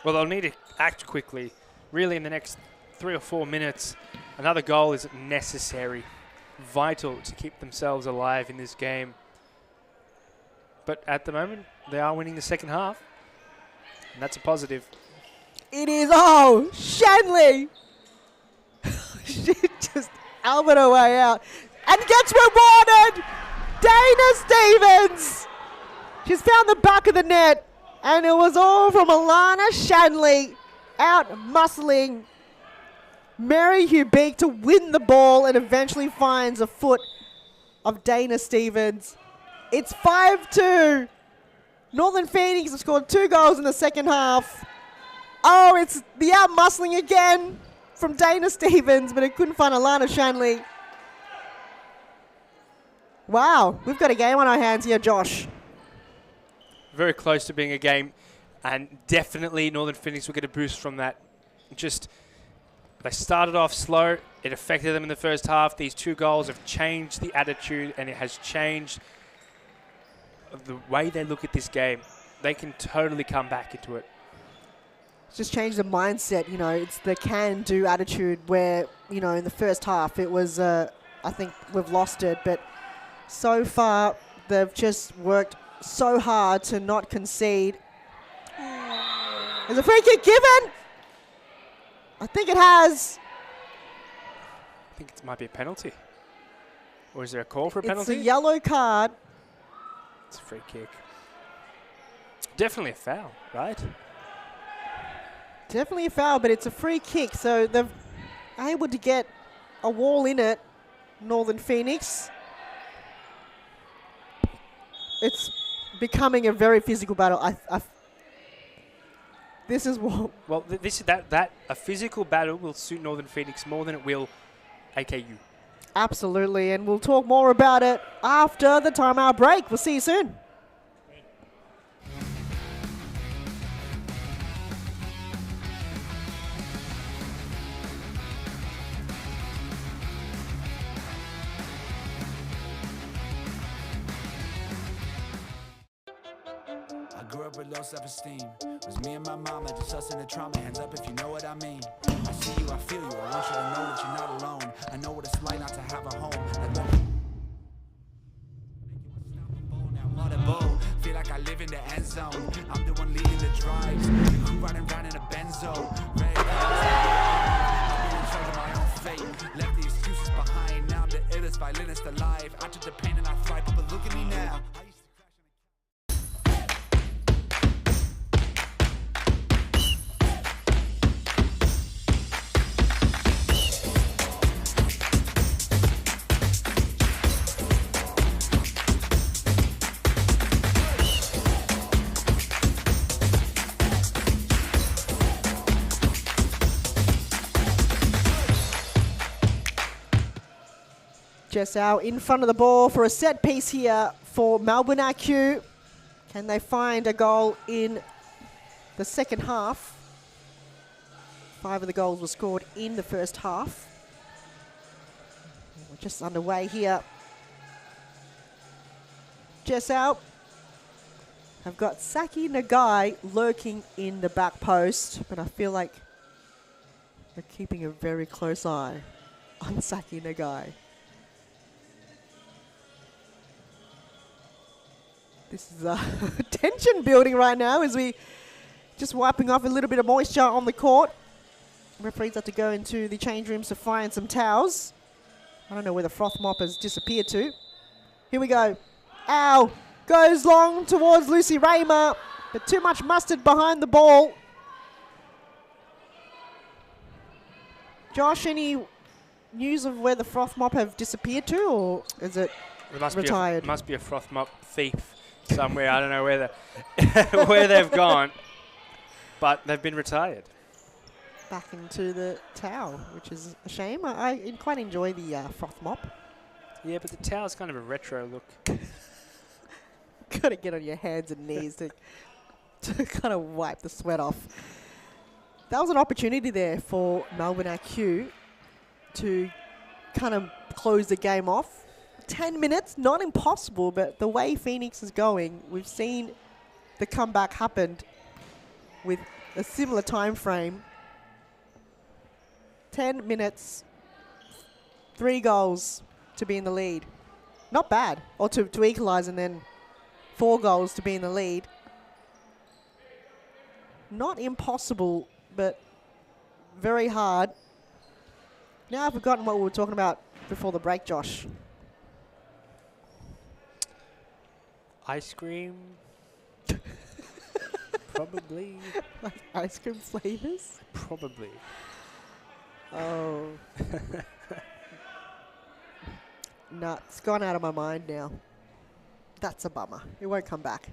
Well, they'll need to act quickly. Really, in the next 3 or 4 minutes, another goal is necessary. Vital to keep themselves alive in this game. But at the moment, they are winning the second half. And that's a positive. It is. Shanley. She just elbowed her way out. And gets rewarded. Dana Stevens. She's found the back of the net. And it was all from Alana Shanley. Out muscling Mary Hubeek to win the ball and eventually finds a foot of Dana Stevens. It's 5-2. Northern Phoenix have scored 2 goals in the second half. Oh, it's the out-muscling again from Dana Stevens, but it couldn't find Alana Shanley. Wow, we've got a game on our hands here, Josh. Very close to being a game, and definitely Northern Phoenix will get a boost from that. They started off slow. It affected them in the first half. These 2 goals have changed the attitude, and it has changed the way they look at this game. They can totally come back into it. Just change the mindset, it's the can-do attitude where, in the first half it was, I think we've lost it, but so far they've just worked so hard to not concede. There's a free kick given. I think it has. I think it might be a penalty. Or is there a call for a penalty? It's a yellow card. It's a free kick. Definitely a foul, right? Definitely a foul, but it's a free kick, so they've able to get a wall in it, Northern Phoenix. It's becoming a very physical battle. This is what... Well, that a physical battle will suit Northern Phoenix more than it will AKU. Absolutely, and we'll talk more about it after the timeout break. We'll see you soon. Grew up with low self-esteem. Was me and my mama, just us in the trauma. Hands up if you know what I mean. I see you, I feel you. I want you to know that you're not alone. I know what it's like not to have a home. Feel like I live illest violinist alive. I took the pain and I thrive, but look at me now. Jessau in front of the ball for a set piece here for Melbourne IQ. Can they find a goal in the second half? 5 of the goals were scored in the first half. We're just underway here. Jessau have got Saki Nagai lurking in the back post, but I feel like they're keeping a very close eye on Saki Nagai. This is tension building right now as we just wiping off a little bit of moisture on the court. Referees have to go into the change rooms to find some towels. I don't know where the froth mop has disappeared to. Here we go. Ow! Goes long towards Lucy Raymer, but too much mustard behind the ball. Josh, any news of where the froth mop have disappeared to, or is it retired? Must be a froth mop thief somewhere. I don't know where where they've gone, but they've been retired. Back into the towel, which is a shame. I quite enjoy the froth mop. Yeah, but the towel's kind of a retro look. Gotta get on your hands and knees to kind of wipe the sweat off. That was an opportunity there for Melbourne IQ to kind of close the game off. 10 minutes, not impossible, but the way Phoenix is going, we've seen the comeback happen with a similar time frame. 10 minutes, 3 goals to be in the lead. Not bad. Or to equalise and then 4 goals to be in the lead. Not impossible, but very hard. Now I've forgotten what we were talking about before the break, Josh. Ice cream? Probably. Like ice cream flavours? Probably. Oh. Nah, it's gone out of my mind now. That's a bummer. It won't come back.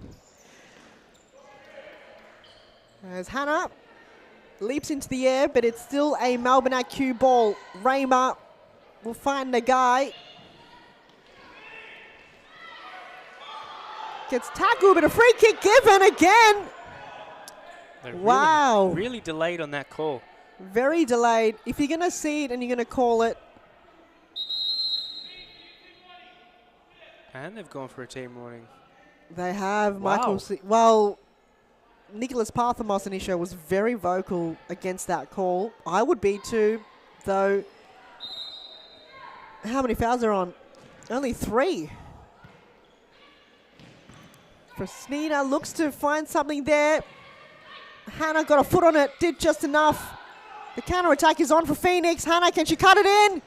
As Hannah leaps into the air, but it's still a Melbourne IQ ball. Raymer will find the guy. Gets tackled, but a free kick given again. They're Wow. Really delayed on that call. Very delayed. If you're going to see it and you're going to call it. And they've gone for a team warning. They have. Wow. Well, Nicholas Parthamos Anisha was very vocal against that call. I would be too, though. How many fouls are on? Only 3. Fresneda looks to find something there. Hannah got a foot on it, did just enough. The counter-attack is on for Phoenix. Hannah, can she cut it in?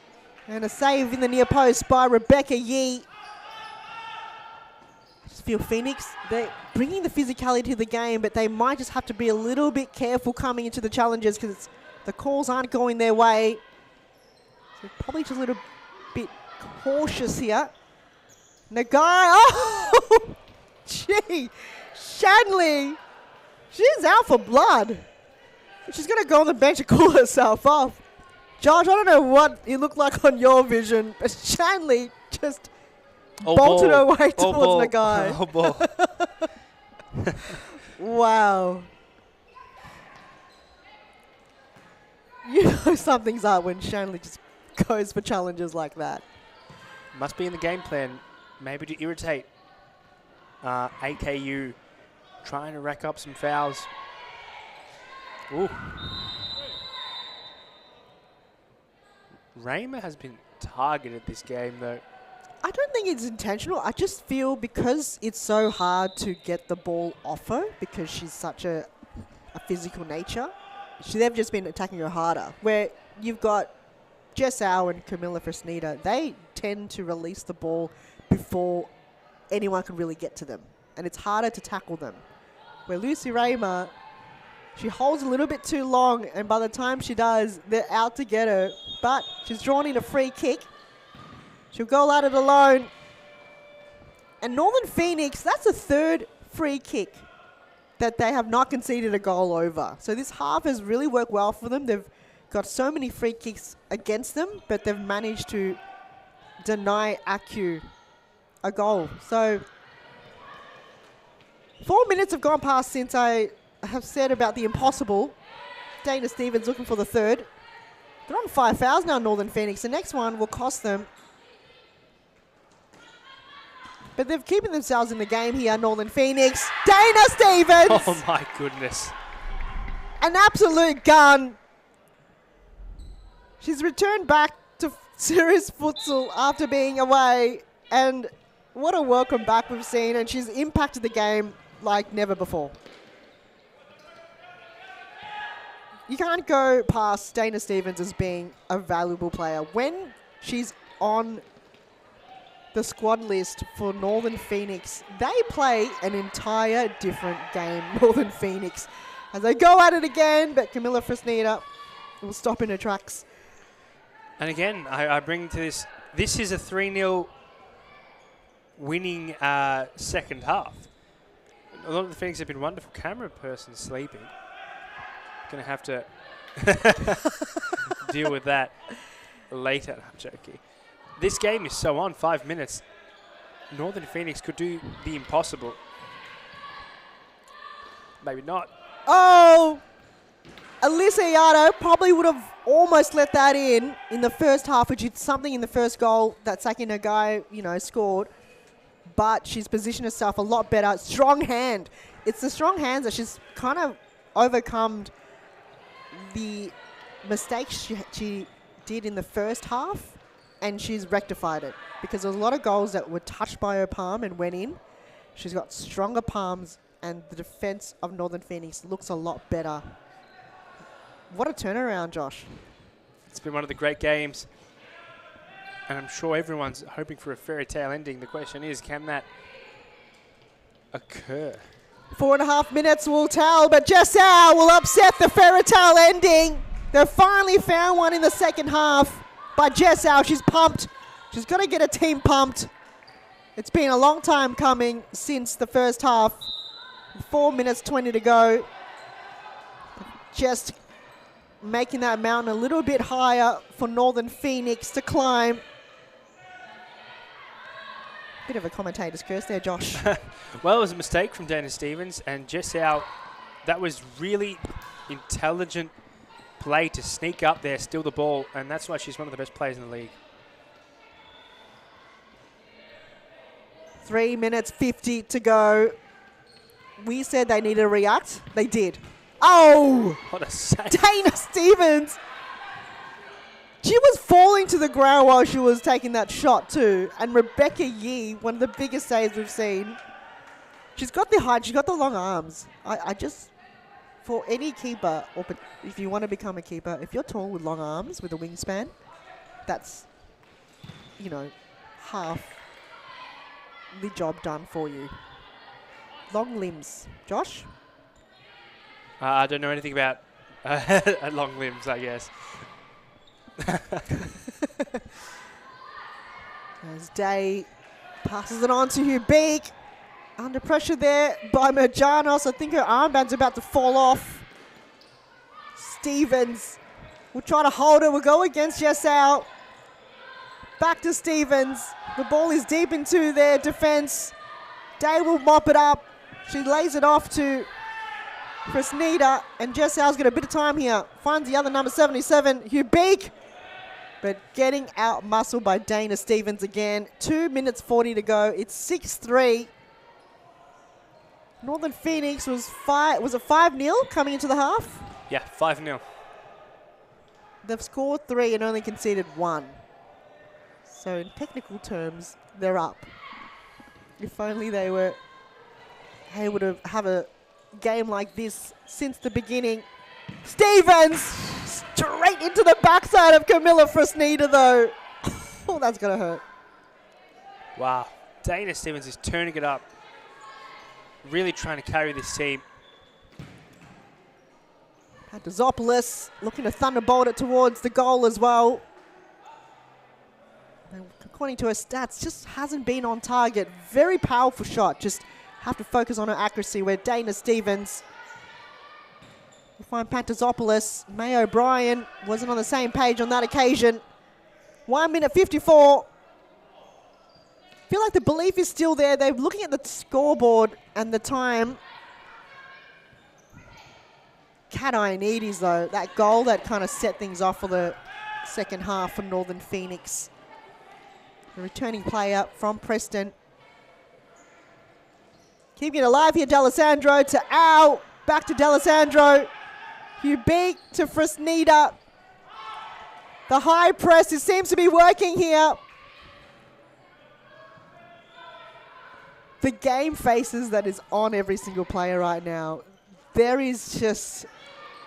And a save in the near post by Rebecca Yee. I just feel Phoenix, they're bringing the physicality to the game, but they might just have to be a little bit careful coming into the challenges because the calls aren't going their way. So probably just a little bit cautious here. Nagai, oh! Gee, Shanley, she's out for blood. She's going to go on the bench and cool herself off. Josh, I don't know what it looked like on your vision, but Shanley just bolted her way towards Nagai. Oh, ball. Wow. You know something's up when Shanley just goes for challenges like that. Must be in the game plan, maybe to irritate AKU, trying to rack up some fouls. Ooh. Raymer has been targeted this game, though. I don't think it's intentional. I just feel because it's so hard to get the ball off her because she's such a physical nature, they've just been attacking her harder. Where you've got Jess Au and Camilla Fresneda, they tend to release the ball before anyone can really get to them. And it's harder to tackle them. Where Lucy Raymer, she holds a little bit too long, and by the time she does, they're out to get her. But she's drawn in a free kick. She'll go at it alone. And Northern Phoenix, that's the third free kick that they have not conceded a goal over. So this half has really worked well for them. They've got so many free kicks against them, but they've managed to deny ACU a goal. So 4 minutes have gone past since I have said about the impossible. Dana Stevens looking for the third. They're on 5 fouls now, Northern Phoenix. The next one will cost them. But they're keeping themselves in the game here, Northern Phoenix. Dana Stevens! Oh my goodness. An absolute gun. She's returned back to serious futsal after being away. And what a welcome back we've seen. And she's impacted the game like never before. You can't go past Dana Stevens as being a valuable player. When she's on the squad list for Northern Phoenix, they play an entire different game, Northern Phoenix. As they go at it again, but Camilla Fresneda will stop in her tracks. And again, I bring to this, this is a 3-0 winning second half. A lot of the Phoenix have been wonderful. Camera person sleeping. Going to have to deal with that later. I'm joking. This game is so on, 5 minutes. Northern Phoenix could do the impossible. Maybe not. Oh! Alyssa Iardo probably would have almost let that in the first half, which did something in the first goal that Saki Nagai, scored. But she's positioned herself a lot better. Strong hand. It's the strong hands that she's kind of overcome the mistakes she did in the first half, and she's rectified it because there's a lot of goals that were touched by her palm and went in. She's got stronger palms, and the defense of Northern Phoenix looks a lot better. What a turnaround, Josh. It's been one of the great games, and I'm sure everyone's hoping for a fairy tale ending. The question is, can that occur? 4.5 minutes will tell, but Jess Au will upset the fairy tale ending. They've finally found one in the second half by Jess Au. She's pumped. She's got to get a team pumped. It's been a long time coming since the first half. 4 minutes 20 to go. Just making that mountain a little bit higher for Northern Phoenix to climb. Bit of a commentator's curse there, Josh. Well, it was a mistake from Dana Stevens, and Jess Au, that was really intelligent play to sneak up there, steal the ball, and that's why she's one of the best players in the league. 3 minutes 50 to go. We said they needed to react. They did. Oh! What a save. Dana Stevens! She was falling to the ground while she was taking that shot too. And Rebecca Yee, one of the biggest saves we've seen. She's got the height, she's got the long arms. I just, for any keeper, or if you want to become a keeper, if you're tall with long arms, with a wingspan, that's, half the job done for you. Long limbs. Josh? I don't know anything about long limbs, I guess. As Day passes it on to Hubik. Under pressure there by Merjanos. I think her armband's about to fall off. Stevens will try to hold it. We'll go against Jess Au. Back to Stevens. The ball is deep into their defense. Day will mop it up. She lays it off to Fresneda, and Jess Au's got a bit of time here. Finds the other number 77, Hubik. But getting out-muscled by Dana Stevens again. 2 minutes 40 to go. It's 6-3. Northern Phoenix was it 5-0 coming into the half? Yeah, 5-0. They've scored 3 and only conceded 1. So in technical terms, they're up. If only they were able to have a game like this since the beginning. Stevens! Straight straight into the backside of Camilla Fresneda, though. Oh, that's going to hurt. Wow. Dana Stevens is turning it up. Really trying to carry this team. Pantazopoulos looking to thunderbolt it towards the goal as well. And according to her stats, just hasn't been on target. Very powerful shot. Just have to focus on her accuracy, where Dana Stevens will find Pantazopoulos. May O'Brien wasn't on the same page on that occasion. 1 minute 54. Feel like the belief is still there. They're looking at the scoreboard and the time. Cat Ioannidis, though, that goal that kind of set things off for the second half for Northern Phoenix. The returning player from Preston. Keeping it alive here, D'Alessandro to Al. Back to D'Alessandro. Hubig to Fresneda. The high press, it seems to be working here. The game faces that is on every single player right now. There is just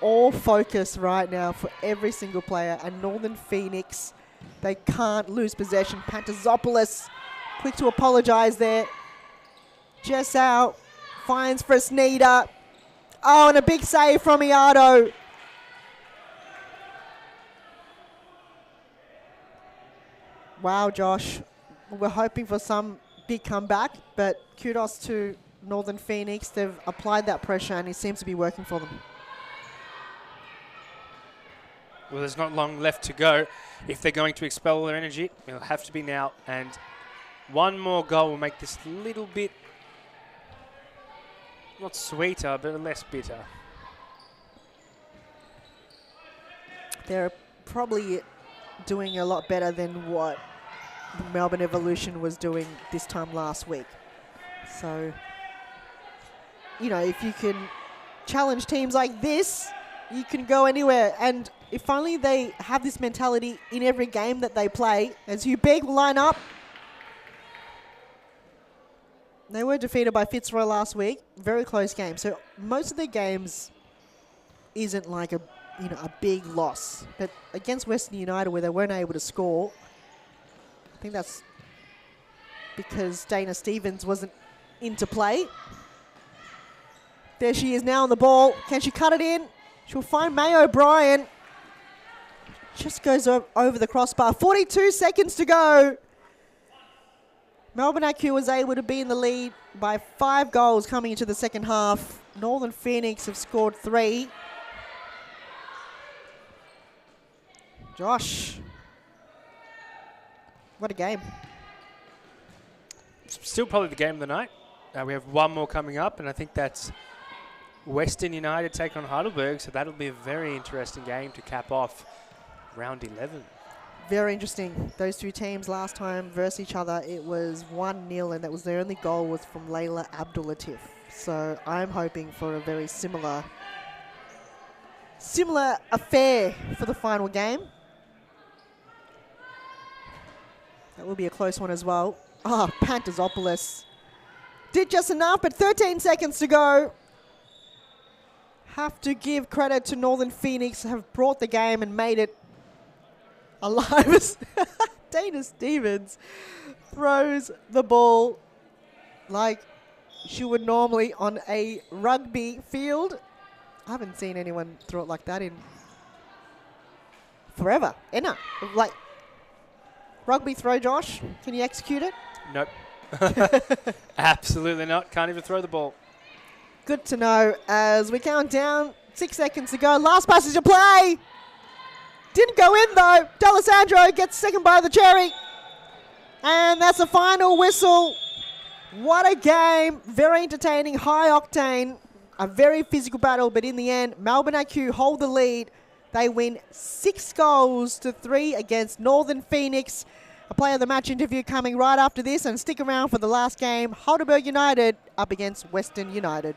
all focus right now for every single player. And Northern Phoenix, they can't lose possession. Pantazopoulos, quick to apologize there. Just out, finds Fresneda. Oh, and a big save from Iardo. Wow, Josh. We're hoping for some big comeback, but kudos to Northern Phoenix. They've applied that pressure and it seems to be working for them. Well, there's not long left to go. If they're going to expel their energy, it'll have to be now. And one more goal will make this a little bit, not sweeter, but less bitter. They're probably doing a lot better than what the Melbourne Evolution was doing this time last week. So, you know, if you can challenge teams like this, you can go anywhere. And if only they have this mentality in every game that they play, as Hubig will line up. They were defeated by Fitzroy last week. Very close game. So most of their games isn't like a big loss. But against Western United, where they weren't able to score, I think that's because Dana Stevens wasn't into play. There she is now on the ball. Can she cut it in? She'll find May O'Brien. Just goes over the crossbar. 42 seconds to go. Melbourne IQ was able to be in the lead by 5 goals coming into the second half. Northern Phoenix have scored 3. Josh. What a game. Still probably the game of the night. We have one more coming up, and I think that's Western United take on Heidelberg, so that'll be a very interesting game to cap off round 11. Very interesting. Those two teams last time versus each other, it was 1-0, and that was their only goal was from Layla Abdulatif. So I'm hoping for a very similar affair for the final game. That will be a close one as well. Ah, Pantazopoulos did just enough, but 13 seconds to go. Have to give credit to Northern Phoenix, have brought the game and made it alive. Dana Stevens throws the ball like she would normally on a rugby field. I haven't seen anyone throw it like that in forever. Enna, like rugby throw, Josh. Can you execute it? Nope. Absolutely not. Can't even throw the ball. Good to know as we count down. 6 seconds to go. Last passage of play. Didn't go in though. D'Alessandro gets second by the cherry. And that's the final whistle. What a game. Very entertaining, high octane. A very physical battle, but in the end, Melbourne IQ hold the lead. They win 6-3 against Northern Phoenix. A player of the match interview coming right after this, and stick around for the last game. Heidelberg United up against Western United.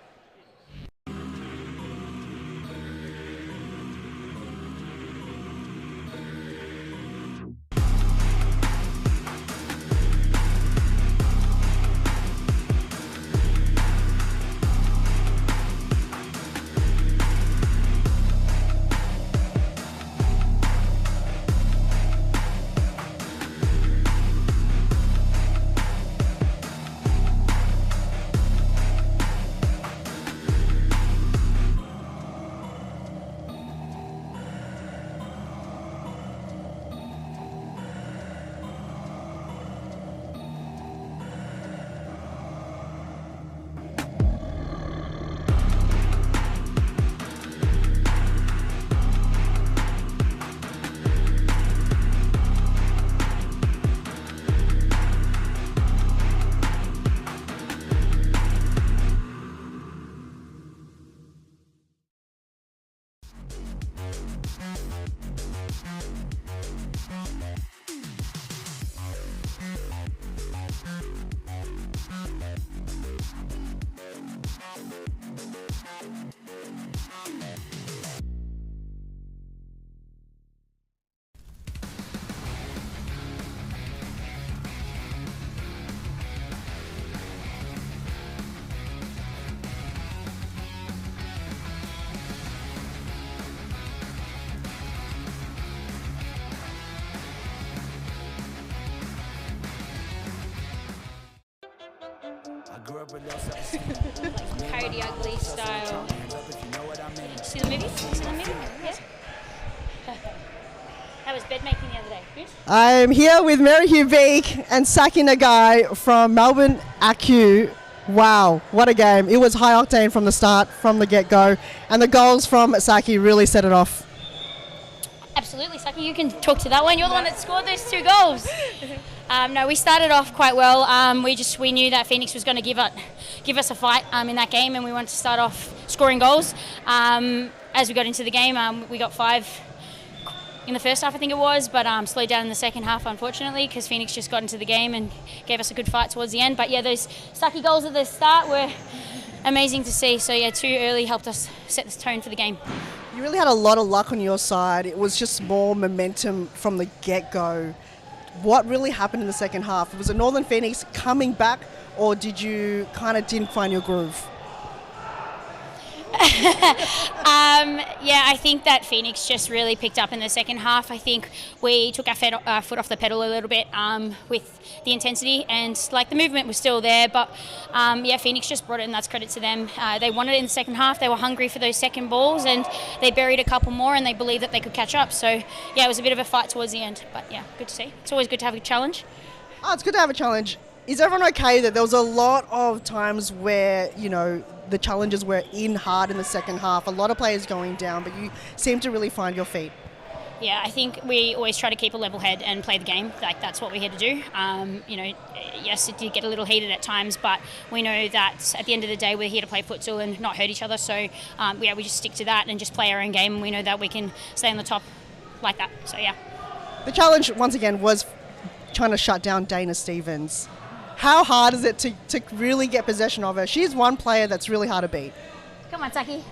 Like Coyote Ugly style. See the movie? See the movie? Yeah. How was bed making the other day? Good? I'm here with Mary Hugh Beek and Saki Nagai from Melbourne ACU. Wow, what a game. It was high octane from the start, from the get-go, and the goals from Saki really set it off. Absolutely, Saki, you can talk to that one. You're the one that scored those 2 goals. No, we started off quite well. We knew that Phoenix was going to give us a fight in that game, and we wanted to start off scoring goals. As we got into the game, we got 5 in the first half, I think it was, but slowed down in the second half, unfortunately, because Phoenix just got into the game and gave us a good fight towards the end. But yeah, those Saki goals at the start were amazing to see. So yeah, 2 early helped us set the tone for the game. You really had a lot of luck on your side. It was just more momentum from the get-go. What really happened in the second half? Was it Northern Phoenix coming back, or did you kind of didn't find your groove? Yeah, I think that Phoenix just really picked up in the second half. I think we took our foot off the pedal a little bit with the intensity, and like the movement was still there, but yeah, Phoenix just brought it, and that's credit to them. They wanted it in the second half. They were hungry for those second balls, and they buried a couple more, and they believed that they could catch up. So yeah, it was a bit of a fight towards the end, but yeah, good to see. It's always good to have a challenge. Oh, it's good to have a challenge. Is everyone okay that there was a lot of times where, you know, the challenges were in hard in the second half, a lot of players going down, but you seem to really find your feet? Yeah, I think we always try to keep a level head and play the game. Like, that's what we're here to do. You know, yes, it did get a little heated at times, but we know that at the end of the day, we're here to play futsal and not hurt each other. So, yeah, we just stick to that and just play our own game. And we know that we can stay on the top like that. So, yeah. The challenge, once again, was trying to shut down Dana Stevens. How hard is it to really get possession of her? She's one player that's really hard to beat. Come on, Saki.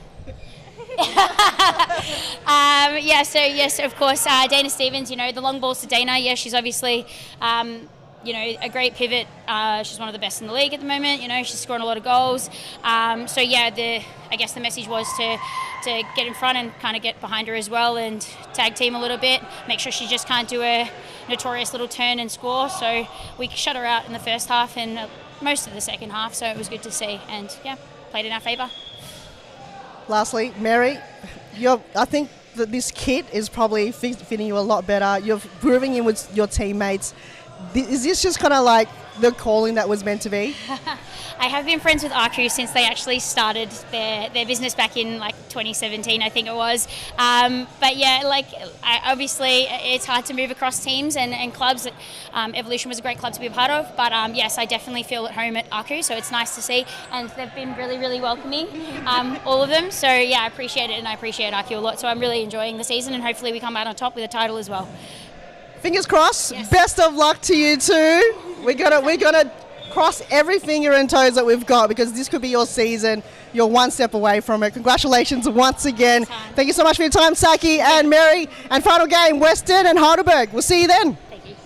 Yes, of course, Dana Stevens, you know, the long balls to Dana. Yeah, she's obviously, you know, a great pivot. She's one of the best in the league at the moment. You know, she's scoring a lot of goals. So yeah, I guess the message was to get in front and kind of get behind her as well and tag team a little bit. Make sure she just can't do a notorious little turn and score. So we shut her out in the first half and most of the second half. So it was good to see, and yeah, played in our favour. Lastly, Mary, I think that this kit is probably fitting you a lot better. You're grooving in with your teammates. Is this just kind of like the calling that was meant to be? I have been friends with RQ since they actually started their business back in like 2017, I think it was. But yeah, like obviously it's hard to move across teams and clubs. Evolution was a great club to be a part of, but yes, I definitely feel at home at RQ, so it's nice to see, and they've been really, really welcoming, all of them. So yeah, I appreciate it, and I appreciate RQ a lot. So I'm really enjoying the season, and hopefully we come out on top with a title as well. Fingers crossed. Yes. Best of luck to you too. We're gonna cross every finger and toes that we've got, because this could be your season. You're one step away from it. Congratulations once again. Thank you so much for your time, Saki and Mary. And final game, Western and Heidelberg. We'll see you then. Thank you.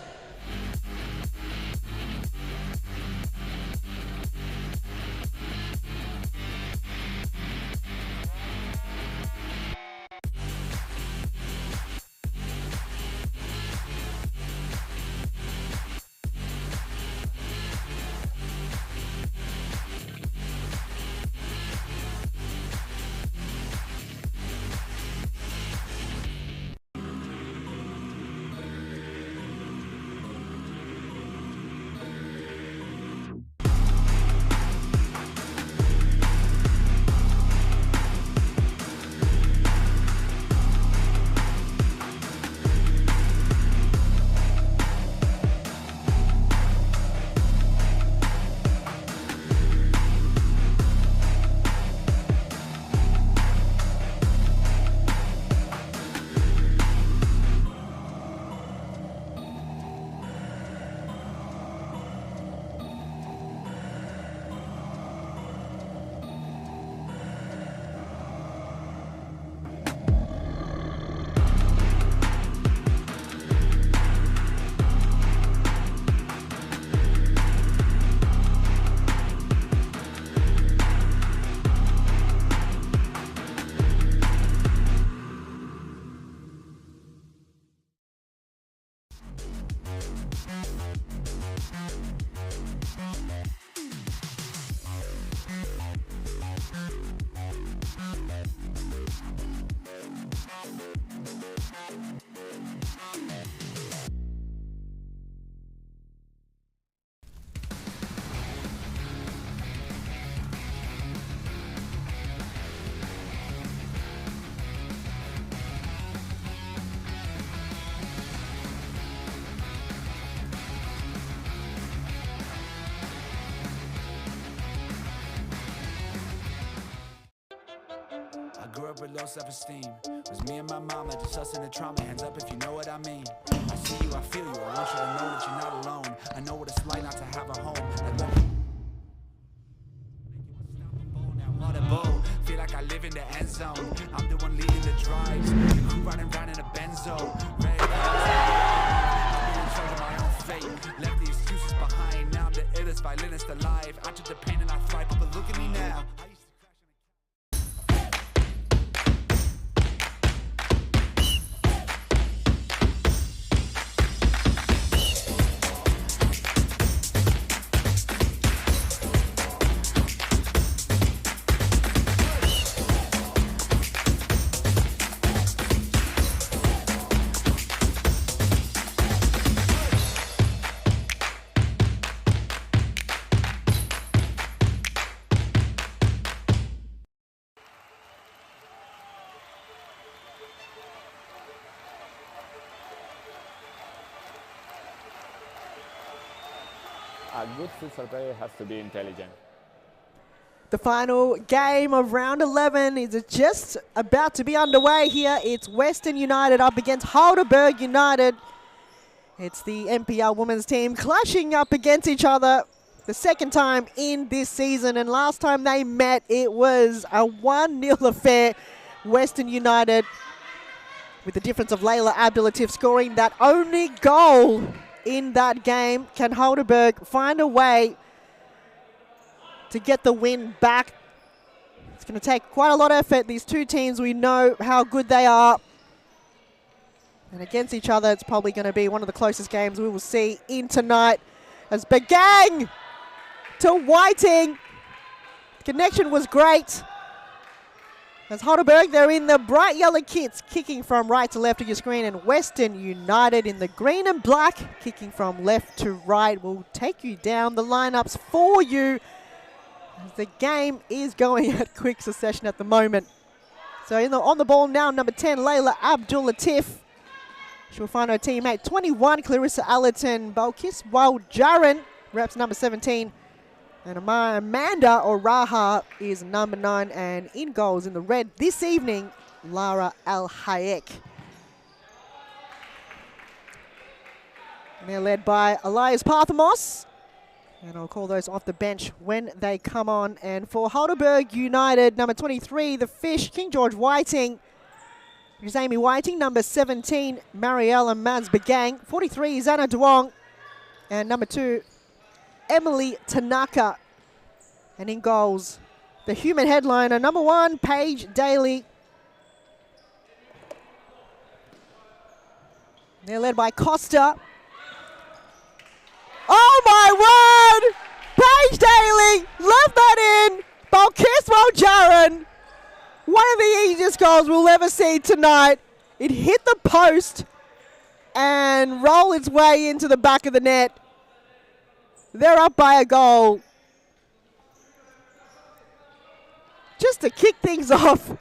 I grew up with low self-esteem. It was me and my mama, just us in the trauma. Hands up if you know what I mean. I see you, I feel you. I want you to know that you're not alone. I know what it's like not to have a home. Feel like I live in the end zone. I'm the one leading the drives. The crew riding round in a Benzo. Red I'm in charge of my own fate. Left the excuses behind. Now I'm the illest violinist alive. I took the pain and I thrive, but look at me now. A good futsal player has to be intelligent. The final game of round 11 is just about to be underway here. It's Western United up against Heidelberg United. It's the NPL women's team clashing up against each other the second time in this season. And last time they met, it was a 1-0 affair. Western United, with the difference of Layla Abdulatif scoring that only goal in that game. Can Heidelberg find a way to get the win back? It's going to take quite a lot of effort. These two teams, we know how good they are. And against each other, it's probably going to be one of the closest games we will see in tonight. As Begang to Whiting. Connection was great. As Heidelberg, they're in the bright yellow kits, kicking from right to left of your screen, and Western United in the green and black, kicking from left to right. Will take you down the lineups for you, as the game is going at quick succession at the moment. So on the ball now, number 10, Layla Abdulatif. She'll find her teammate, 21, Clarissa Allerton. Balkis Waljaran reps number 17. And Amanda Oraha is number 9, and in goals in the red this evening, Lara Al-Hayek. And they're led by Elias Parthamos. And I'll call those off the bench when they come on. And for Heidelberg United, number 23, the Fish, King George Whiting. Here's Amy Whiting, number 17, Mariella Maz Begang. 43, Zana Duong. And number 2, Emily Tanaka. And in goals, the human headliner, number 1, Paige Daly. They're led by Costa. Oh my word! Paige Daly left that in. Balkis Waljaran. One of the easiest goals we'll ever see tonight. It hit the post and rolled its way into the back of the net. They're up by a goal. Just to kick things off.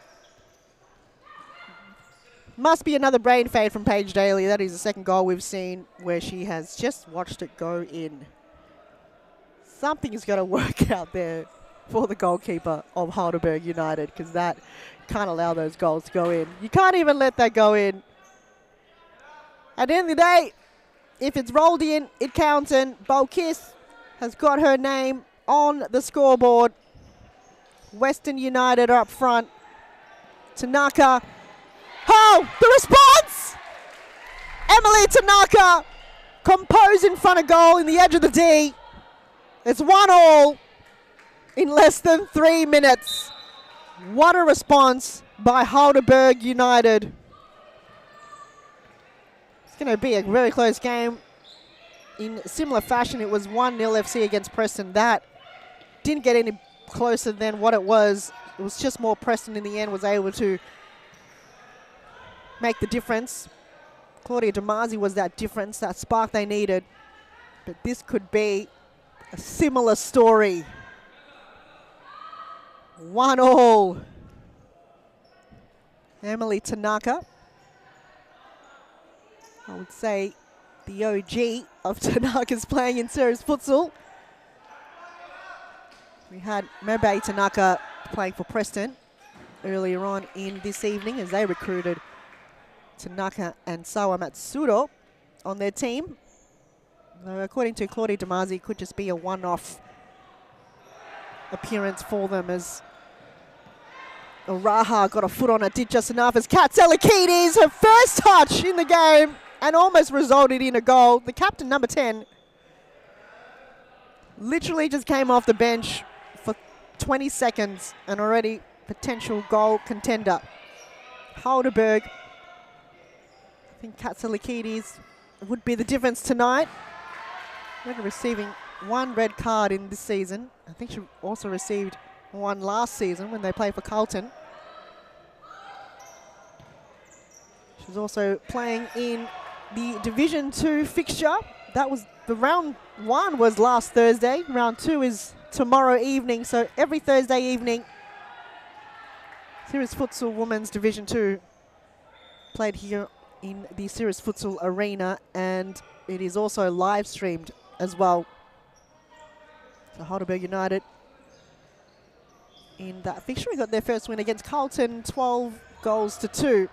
Must be another brain fade from Paige Daly. That is the second goal we've seen where she has just watched it go in. Something's got to work out there for the goalkeeper of Heidelberg United, because that can't allow those goals to go in. You can't even let that go in. At the end of the day, if it's rolled in, it counts, and Balkis has got her name on the scoreboard. Western United are up front. Tanaka. Oh, the response! Emily Tanaka composed in front of goal in the edge of the D. It's 1-1 in less than 3 minutes. What a response by Heidelberg United. It's going to be a very close game. In similar fashion, it was 1-0 FC against Preston. That didn't get any closer than what it was. It was just more Preston in the end was able to make the difference. Claudia Damasi was that difference, that spark they needed. But this could be a similar story. 1-1. Emily Tanaka, I would say the OG of Tanaka's playing in series futsal. We had Mebe Tanaka playing for Preston earlier on in this evening as they recruited Tanaka and Sawa Matsuro on their team. According to Claudia Damasi, it could just be a one-off appearance for them as Raha got a foot on it, did just enough as Kat Zelakidis, her first touch in the game and almost resulted in a goal. The captain, number 10, literally just came off the bench for 20 seconds and already potential goal contender. Heidelberg, I think Kat Zelakidis would be the difference tonight. Already receiving one red card in this season. I think she also received one last season when they played for Carlton. She's also playing in the Division 2 fixture. That was the round 1 was last Thursday. Round 2 is tomorrow evening. So every Thursday evening, Series Futsal Women's Division 2 played here in the Series Futsal Arena, and it is also live streamed as well. So Heidelberg United in that fixture, we got their first win against Carlton, 12-2.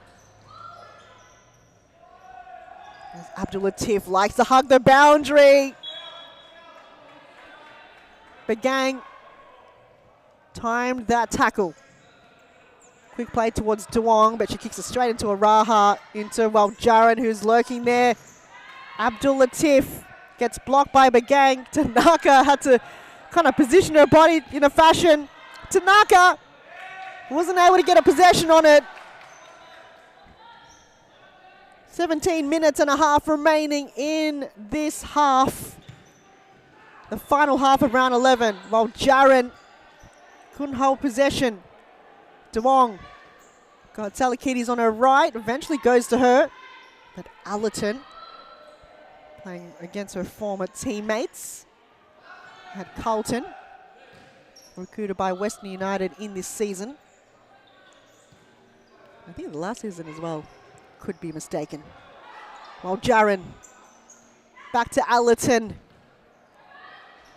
As Abdul Latif likes to hug the boundary. Begang timed that tackle. Quick play towards Duong, but she kicks it straight into a Raha, into, well, Jaron, who's lurking there. Abdul Latif gets blocked by Begang. Tanaka had to kind of position her body in a fashion. Tanaka wasn't able to get a possession on it. 17 minutes and a half remaining in this half. The final half of round 11, while Jaron couldn't hold possession. Duong got Salakidis on her right, eventually goes to her. But Allerton, playing against her former teammates, had Carlton, recruited by Western United in this season. I think the last season as well, could be mistaken. While Jaron, back to Allerton.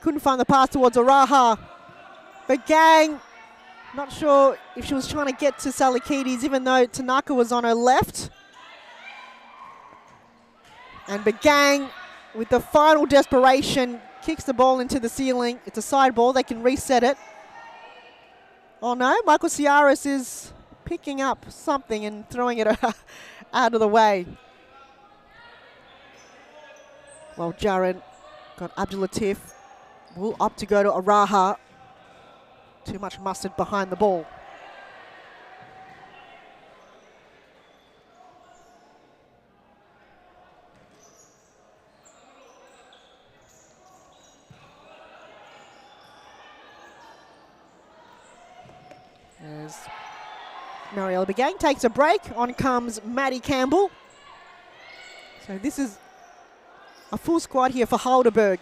Couldn't find the pass towards Araha. Begang, not sure if she was trying to get to Salakidis, even though Tanaka was on her left. And Begang, with the final desperation, kicks the ball into the ceiling. It's a side ball. They can reset it. Oh no, Michael Ciaris is picking up something and throwing it out of the way. Well, Jaron got Abdul Latif. Will opt to go to Araha. Too much mustard behind the ball. As Mariella Begang takes a break, on comes Maddie Campbell. So this is a full squad here for Heidelberg.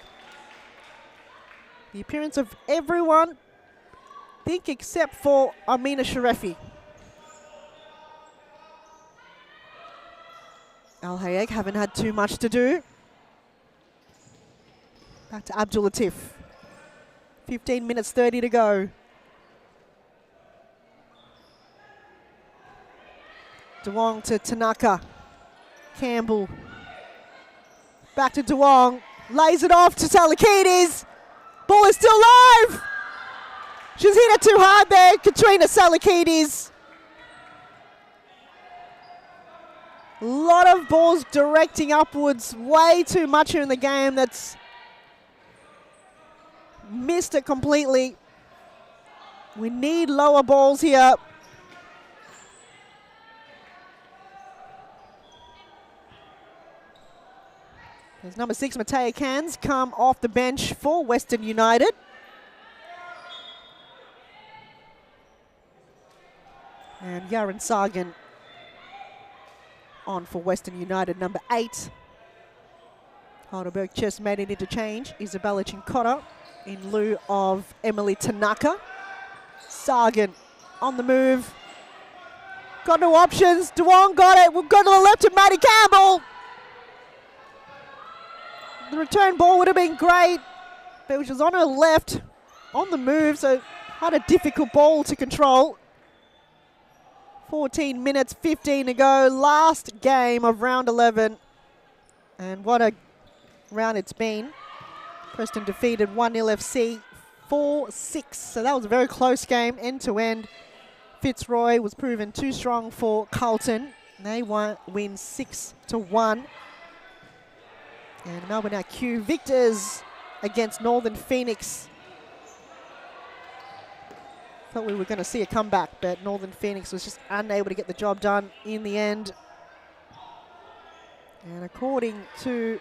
The appearance of everyone, I think, except for Amina Sharefi. Al Hayek haven't had too much to do. Back to Abdul Latif. 15 minutes 30 to go. Duong to Tanaka. Campbell. Back to Duong. Lays it off to Salakidis. Ball is still live. She's hit it too hard there, Katrina Salakidis. A lot of balls directing upwards. Way too much here in the game. That's missed it completely. We need lower balls here. As number 6, Matea Cans, come off the bench for Western United. And Yaren Sargan on for Western United, number 8. Heidelberg just made an interchange. Isabella Chincotta in lieu of Emily Tanaka. Sargent on the move. Got no options. Duong got it. We'll go to the left to Maddie Campbell. The return ball would have been great, but she was on her left, on the move, so had a difficult ball to control. 14 minutes, 15 to go. Last game of round 11. And what a round it's been. Preston defeated 1-0 FC 4-6. So that was a very close game, end to end. Fitzroy was proven too strong for Carlton. They win 6-1. And Melbourne IQ victors against Northern Phoenix. Thought we were going to see a comeback, but Northern Phoenix was just unable to get the job done in the end. And according to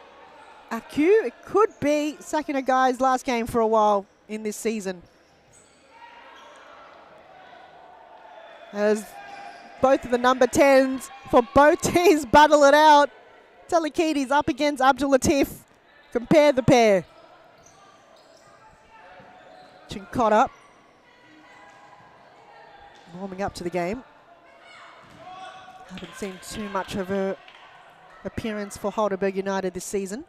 IQ, it could be Sakina Guy's last game for a while in this season. As both of the number 10s for both teams battle it out. Telekides up against Abdul Latif. Compare the pair. Chincotta warming up to the game. Haven't seen too much of her appearance for Heidelberg United this season.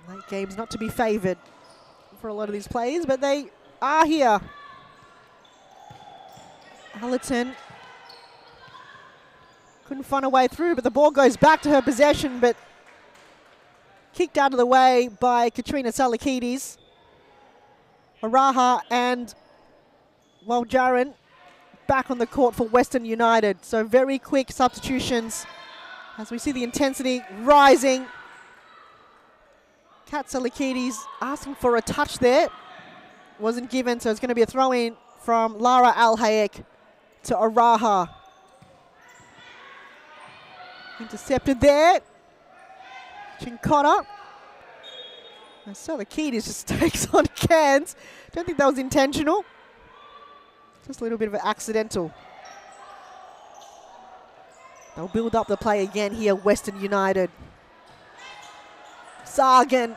Late game's not to be favoured for a lot of these players, but they are here. Allerton couldn't find a way through, but the ball goes back to her possession, but kicked out of the way by Katrina Salakides. Araha and Waljaran back on the court for Western United. So very quick substitutions as we see the intensity rising. Kat Salakides asking for a touch there. Wasn't given, so it's going to be a throw in from Lara Al-Hayek to Araha. Intercepted there. Chincotta. And Salakides just takes on cans. Don't think that was intentional. Just a little bit of an accidental. They'll build up the play again here, Western United. Sargent.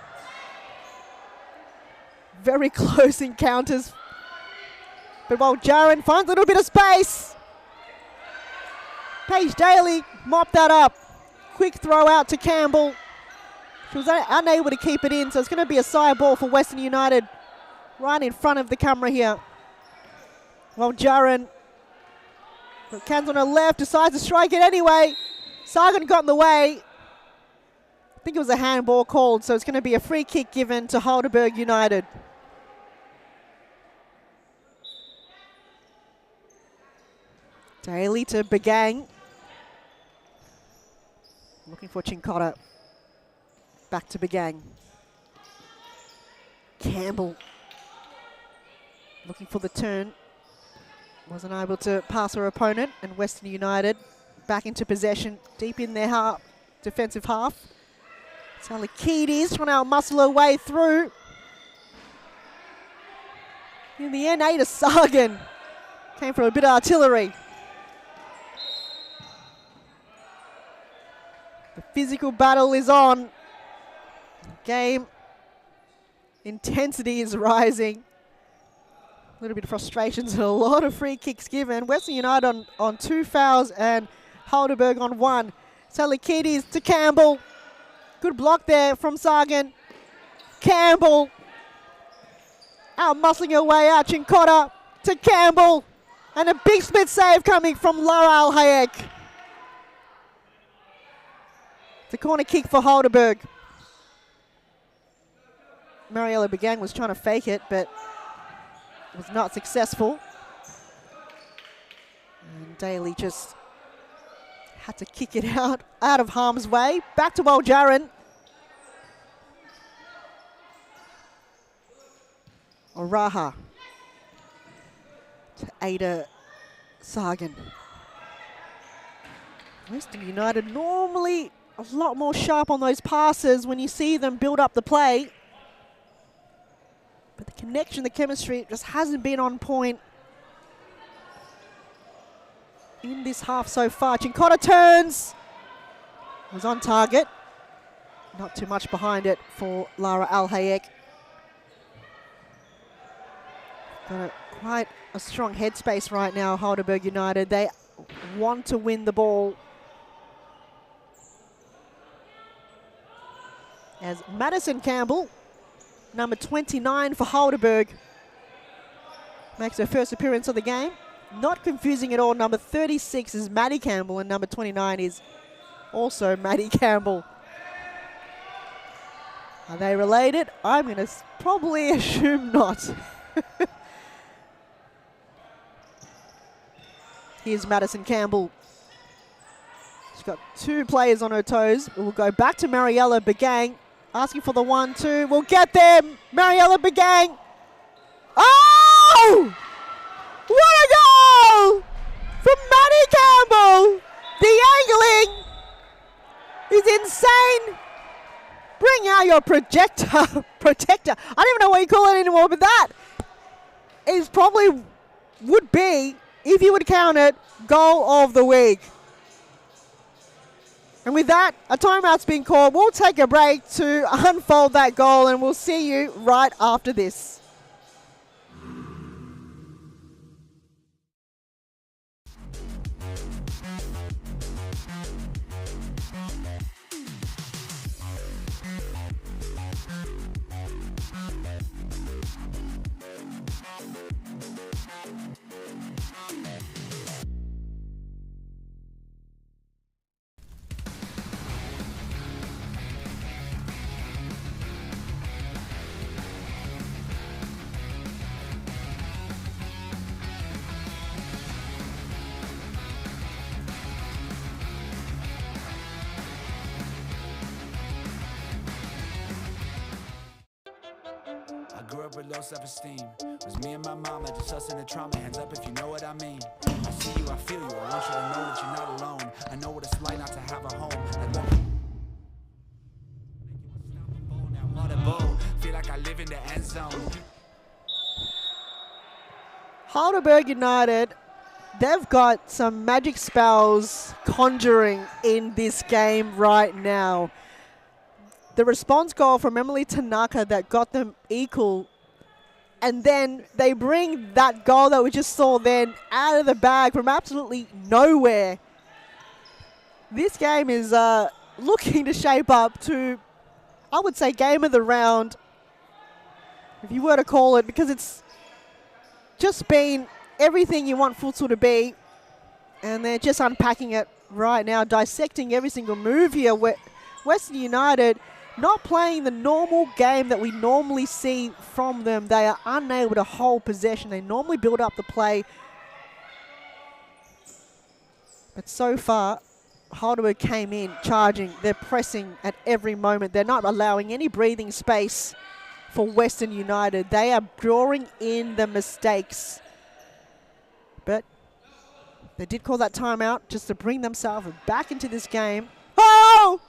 Very close encounters. But while Jaron finds a little bit of space, Paige Daly mopped that up. Quick throw out to Campbell. She was unable to keep it in, so it's going to be a side ball for Western United right in front of the camera here. While Jaron, Cans on her left, decides to strike it anyway. Sargent got in the way. I think it was a handball called, so it's going to be a free kick given to Heidelberg United. Daly to Begang. Looking for Chincotta. Back to Begang. Campbell. Looking for the turn. Wasn't able to pass her opponent. And Western United back into possession. Deep in their defensive half. Salakides trying to outmuscle her way through. In the end, Ada Sargent came from a bit of artillery. The physical battle is on. Game intensity is rising. A little bit of frustrations and a lot of free kicks given. Western United on 2 fouls and Heidelberg on 1. Salakides to Campbell. Good block there from Sargent. Campbell out muscling her way out. Chincotta to Campbell. And a big split save coming from Lara Al-Hayek. It's a corner kick for Heidelberg. Mariella Begang was trying to fake it, but was not successful. And Daly just had to kick it out of harm's way. Back to Waljaran. Araha to Ada Sargent. Western United normally a lot more sharp on those passes when you see them build up the play. But the connection, the chemistry just hasn't been on point. in this half so far. Chincotta turns. Was on target. Not too much behind it for Lara Al-Hayek. Got quite a strong headspace right now, Heidelberg United. They want to win the ball. As Madison Campbell, number 29 for Heidelberg, makes her first appearance of the game. Not confusing at all, number 36 is Maddie Campbell and number 29 is also Maddie Campbell. Are they related? I'm going to probably assume not. Here's Madison Campbell. She's got two players on her toes. We'll go back to Mariella Begang, asking for the 1-2. We'll get there. Mariella Begang. Oh! What a goal from Maddie Campbell. The angling is insane. Bring out your protector. I don't even know what you call it anymore, but that is probably would be, if you would count it, goal of the week. And with that, a timeout's been called. We'll take a break to unfold that goal, and we'll see you right after this. I grew up with low self-esteem. It was me and my mama, just us in the trauma. Hands up if you know what I mean. I see you, I feel you. I want you to know that you're not alone. I know what it's like not to have a home. I love you. Now what a bowl. Feel like I live in the end zone. Heidelberg United, they've got some magic spells conjuring in this game right now. The response goal from Emily Tanaka that got them equal, and then they bring that goal that we just saw then out of the bag from absolutely nowhere. This game is looking to shape up to, I would say, game of the round, if you were to call it, because it's just been everything you want futsal to be, and they're just unpacking it right now, dissecting every single move here. Western United not playing the normal game that we normally see from them. They are unable to hold possession. They normally build up the play. But so far, Heidelberg came in charging. They're pressing at every moment. They're not allowing any breathing space for Western United. They are drawing in the mistakes. But they did call that timeout just to bring themselves back into this game. Oh!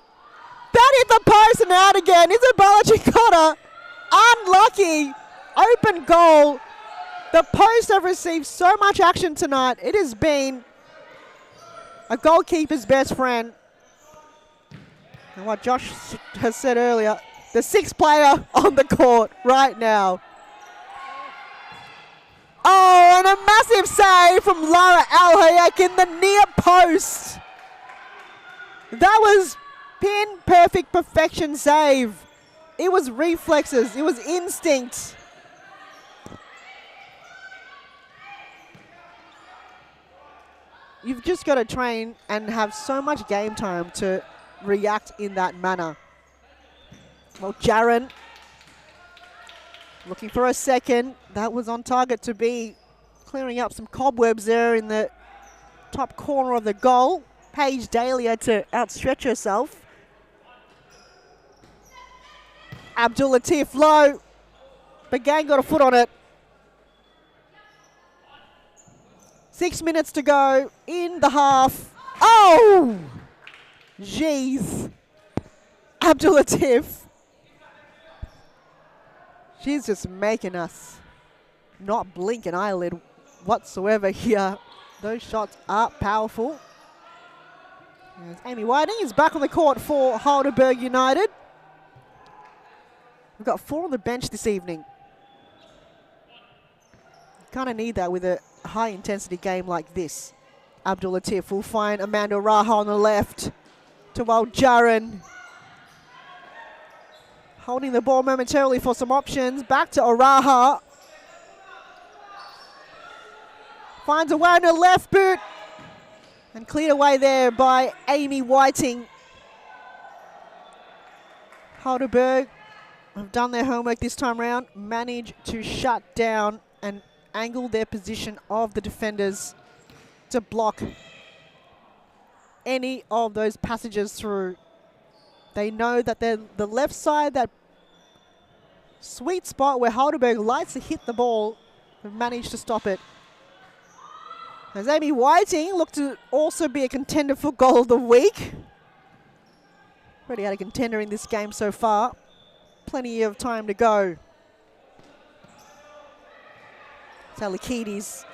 That hit the post and out again. Isabella Chincotta, unlucky. Open goal. The posts have received so much action tonight. It has been a goalkeeper's best friend. And what Josh has said earlier, the sixth player on the court right now. Oh, and a massive save from Lara Al-Hayek in the near post. That was pin perfect perfection save. It was reflexes. It was instinct. You've just got to train and have so much game time to react in that manner. Well, Jaron looking for a second. That was on target to be clearing up some cobwebs there in the top corner of the goal. Paige Dahlia to outstretch herself. Abdul Latif low. Begang got a foot on it. 6 minutes to go in the half. Oh! Jeez. Abdul Latif. She's just making us not blink an eyelid whatsoever here. Those shots are powerful. As Amy Whiting is back on the court for Heidelberg United. We've got 4 on the bench this evening. Kind of need that with a high-intensity game like this. Abdul Latif will find Amanda Raha on the left. To Waljaran. Holding the ball momentarily for some options. Back to Araha. Finds a way on the left boot. And cleared away there by Amy Whiting. Heidelberg have done their homework this time round. Managed to shut down and angle their position of the defenders to block any of those passages through. They know that they're the left side, that sweet spot where Heidelberg likes to hit the ball, have managed to stop it. As Amy Whiting looked to also be a contender for goal of the week. Already had a contender in this game so far. Plenty of time to go. Salakidis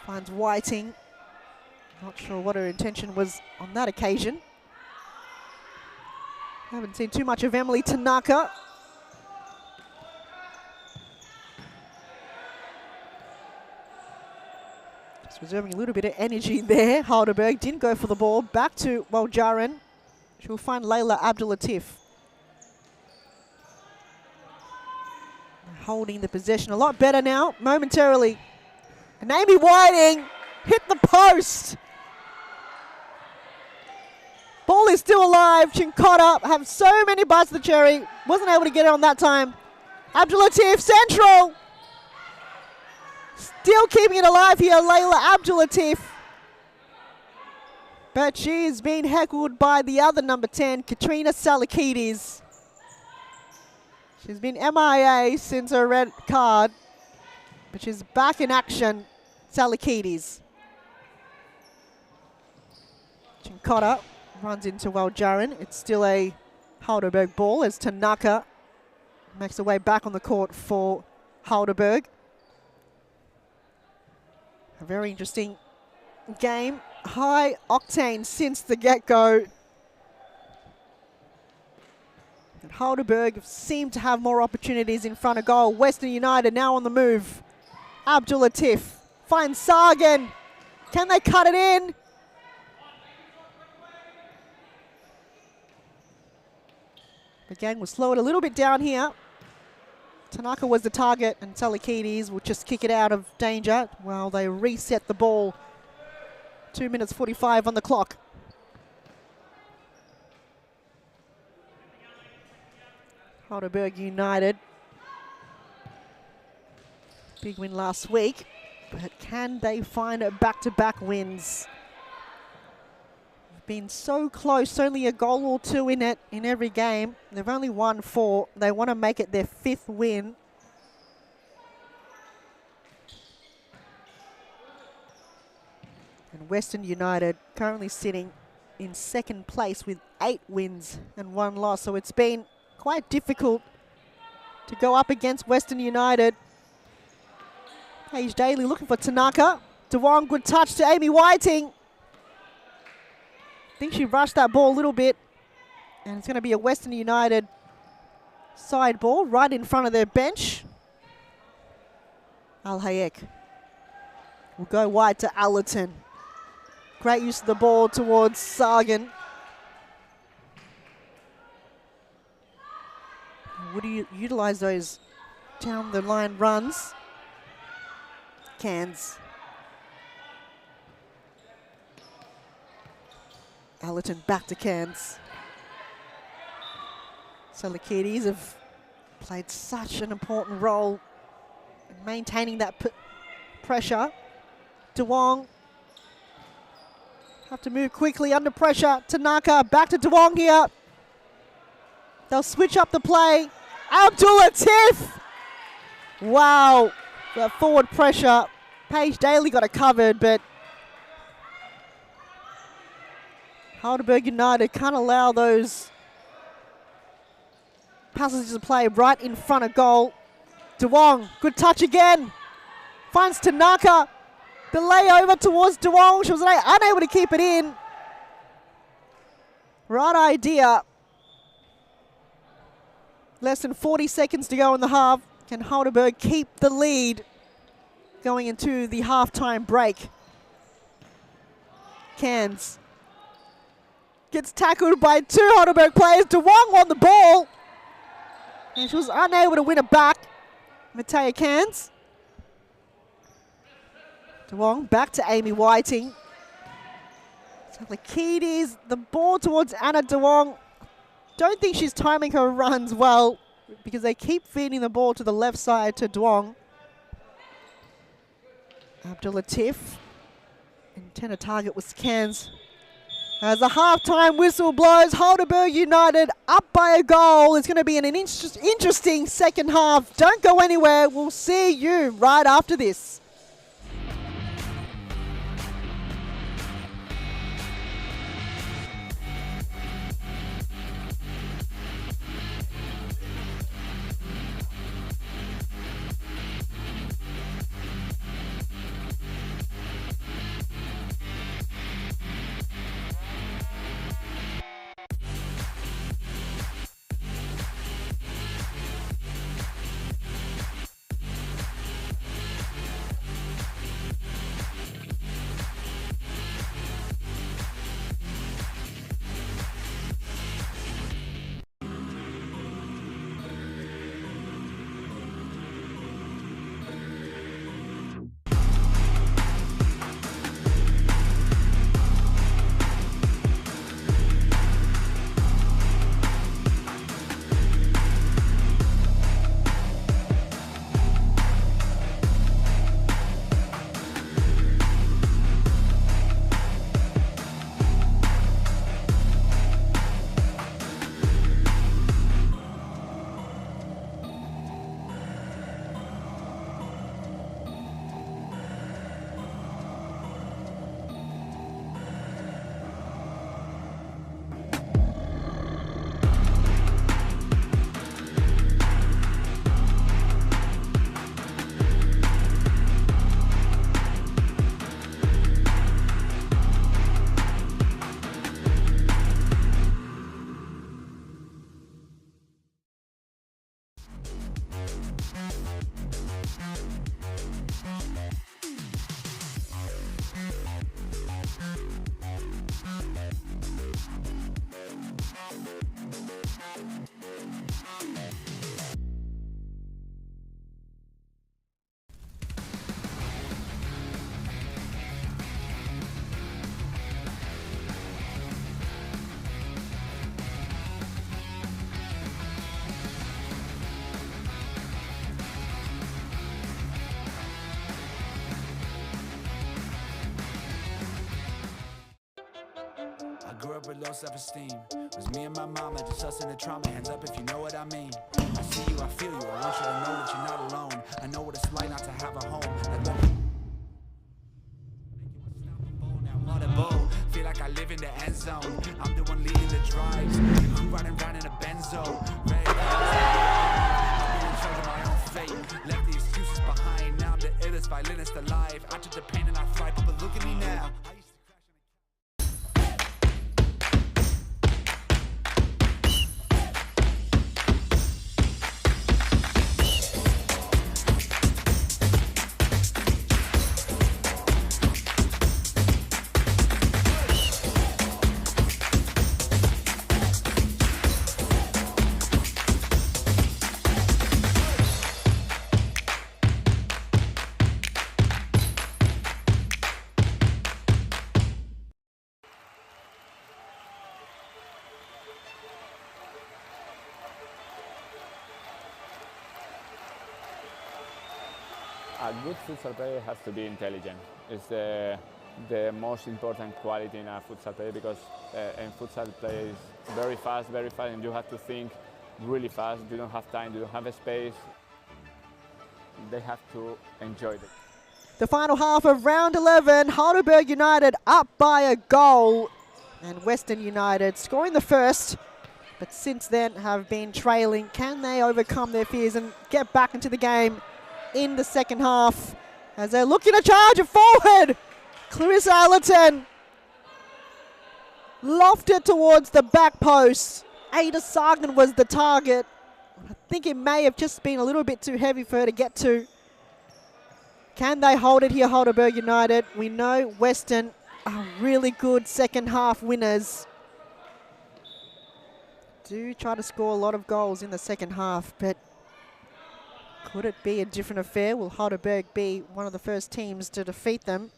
finds Whiting. Not sure what her intention was on that occasion. Haven't seen too much of Emily Tanaka. Just reserving a little bit of energy there. Heidelberg didn't go for the ball. Back to Waljaran. She'll find Layla Abdulatif. Holding the possession a lot better now, momentarily. And Amy Whiting hit the post. Ball is still alive. Chincotta have so many bites of the cherry. Wasn't able to get it on that time. Abdulatif, central. Still keeping it alive here, Layla Abdulatif. But she is being heckled by the other number 10, Katrina Salakidis. She's been MIA since her red card, but she's back in action, Salakidis. Chincotta runs into Waljaran. It's still a Heidelberg ball as Tanaka makes her way back on the court for Heidelberg. A very interesting game. High octane since the get-go. And Heidelberg seem to have more opportunities in front of goal. Western United now on the move. Abdulatif finds Sagan. Can they cut it in? The gang will slow it a little bit down here. Tanaka was the target and Salakidis will just kick it out of danger while they reset the ball. 2 minutes 45 on the clock. Heidelberg United. Big win last week, but can they find back-to-back wins? Been so close, only a goal or two in it in every game. They've only won 4. They want to make it their 5th win. And Western United currently sitting in 2nd place with 8 wins and 1 loss. So it's been quite difficult to go up against Western United. Paige Daly looking for Tanaka. DeWong, good touch to Amy Whiting. I think she rushed that ball a little bit. And it's going to be a Western United side ball right in front of their bench. Al Hayek will go wide to Allerton. Great use of the ball towards Sagan. Would you utilize those down the line runs? Cairns. Allerton back to Cairns. Salakidis have played such an important role in maintaining that pressure. DeWong have to move quickly under pressure. Tanaka back to DeWong here. They'll switch up the play. Abdulatif! Wow, that forward pressure. Paige Daly got it covered, but Heidelberg United can't allow those passes to play right in front of goal. DeWong, good touch again. Finds Tanaka. The layover towards Duong. She was unable to keep it in. Right idea. Less than 40 seconds to go in the half. Can Heidelberg keep the lead going into the halftime break? Cairns gets tackled by two Heidelberg players. Duong on the ball. And she was unable to win it back. Matea Cairns. Duong back to Amy Whiting. So the key is the ball towards Anna Duong. Don't think she's timing her runs well because they keep feeding the ball to the left side to Duong. Abdul Latif. Intended target was Cairns. As the halftime whistle blows, Heidelberg United up by a goal. It's going to be an interesting second half. Don't go anywhere. We'll see you right after this. Grew up with low self-esteem. Was me and my mama, just us in the trauma. Hands up if you know what I mean. I see you, I feel you. I want you to know that you're not alone. I know what it's like not to have a home. Feel like I live in the end zone. I'm the one leading the drives. The crew riding round in a Benzo. Red I'm being in charge of my own fate. Left the excuses behind. Now I'm the illest violinist alive. I took the pain and I thrive, but look at me now. A good futsal player has to be intelligent. It's the most important quality in a futsal player because in futsal play is very fast, and you have to think really fast. You don't have time, you don't have a space. They have to enjoy it. The final half of round 11, Heidelberg United up by a goal and Western United scoring the first, but since then have been trailing. Can they overcome their fears and get back into the game in the second half? As they're looking to charge it forward. Clarissa Allerton lofted towards the back post. Ada Sargan was the target. I think it may have just been a little bit too heavy for her to get to. Can they hold it here, Heidelberg United? We know Western are really good second half winners. Do try to score a lot of goals in the second half, but could it be a different affair? Will Heidelberg be one of the first teams to defeat them?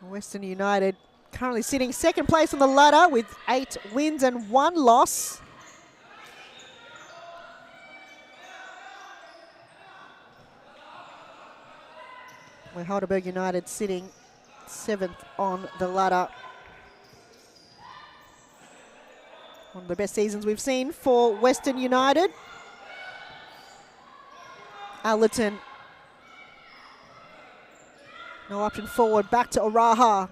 Western United currently sitting second place on the ladder with 8 wins and 1 loss. Where Heidelberg United sitting 7th on the ladder. One of the best seasons we've seen for Western United. Allerton. No option forward, back to Oraha.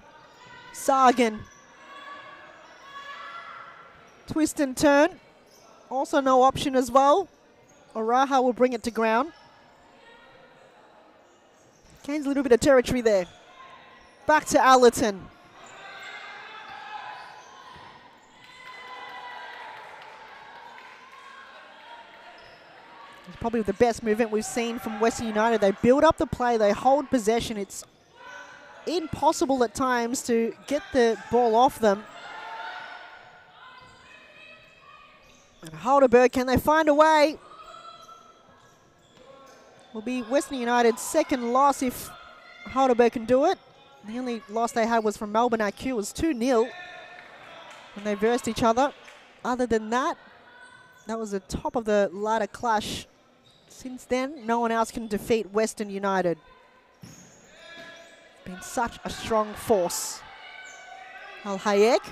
Sargan. Twist and turn. Also no option as well. Oraha will bring it to ground. Gains a little bit of territory there. Back to Allerton. It's probably the best movement we've seen from Western United. They build up the play, they hold possession. It's impossible at times to get the ball off them. And Heidelberg, can they find a way? Will be Western United's second loss if Heidelberg can do it. The only loss they had was from Melbourne IQ. It was 2-0 when they versed each other. Other than that, that was the top of the ladder clash. Since then, no one else can defeat Western United. Been such a strong force. Al Hayek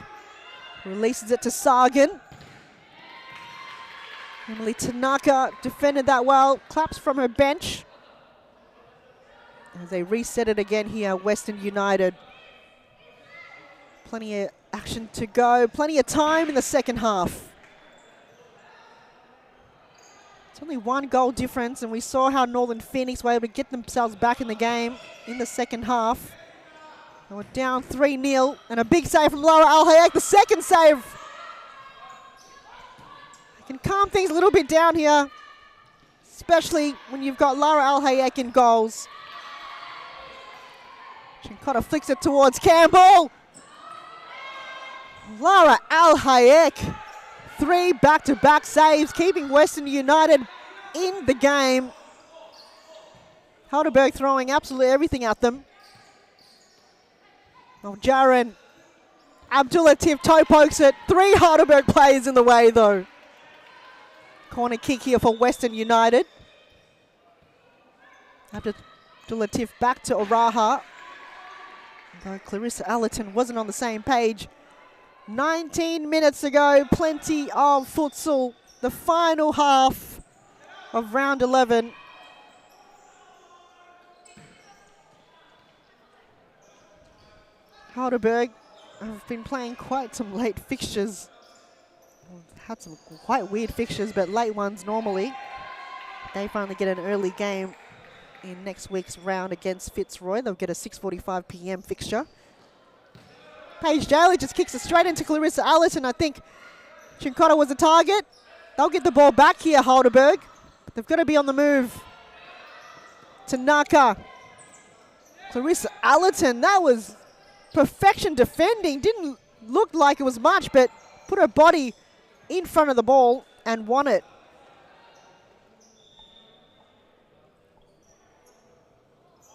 releases it to Sargan. Emily Tanaka defended that well. Claps from her bench. As they reset it again here, Western United. Plenty of action to go. Plenty of time in the second half. It's only 1 goal difference, and we saw how Northern Phoenix were able to get themselves back in the game in the second half. They were down 3-0, and a big save from Laura Al Hayek, the second save. Can calm things a little bit down here, especially when you've got Lara Al Hayek in goals. Chincotta flicks it towards Campbell. Lara Al Hayek, 3 back-to-back saves, keeping Western United in the game. Heidelberg throwing absolutely everything at them. Oh, Jaron Abdulatif toe pokes it. 3 Heidelberg players in the way though. Corner kick here for Western United. Abdulatif back to Oraha. Though Clarissa Allerton wasn't on the same page. 19 minutes ago, plenty of futsal. The final half of round 11. Heidelberg have been playing quite some late fixtures. Had some quite weird fixtures, but late ones normally. They finally get an early game in next week's round against Fitzroy. They'll get a 6:45 p.m. fixture. Paige Daly just kicks it straight into Clarissa Allerton. I think Chincotta was the target. They'll get the ball back here, Heidelberg. But they've got to be on the move. Tanaka. Clarissa Allerton, that was perfection defending. Didn't look like it was much, but put her body in front of the ball and won it.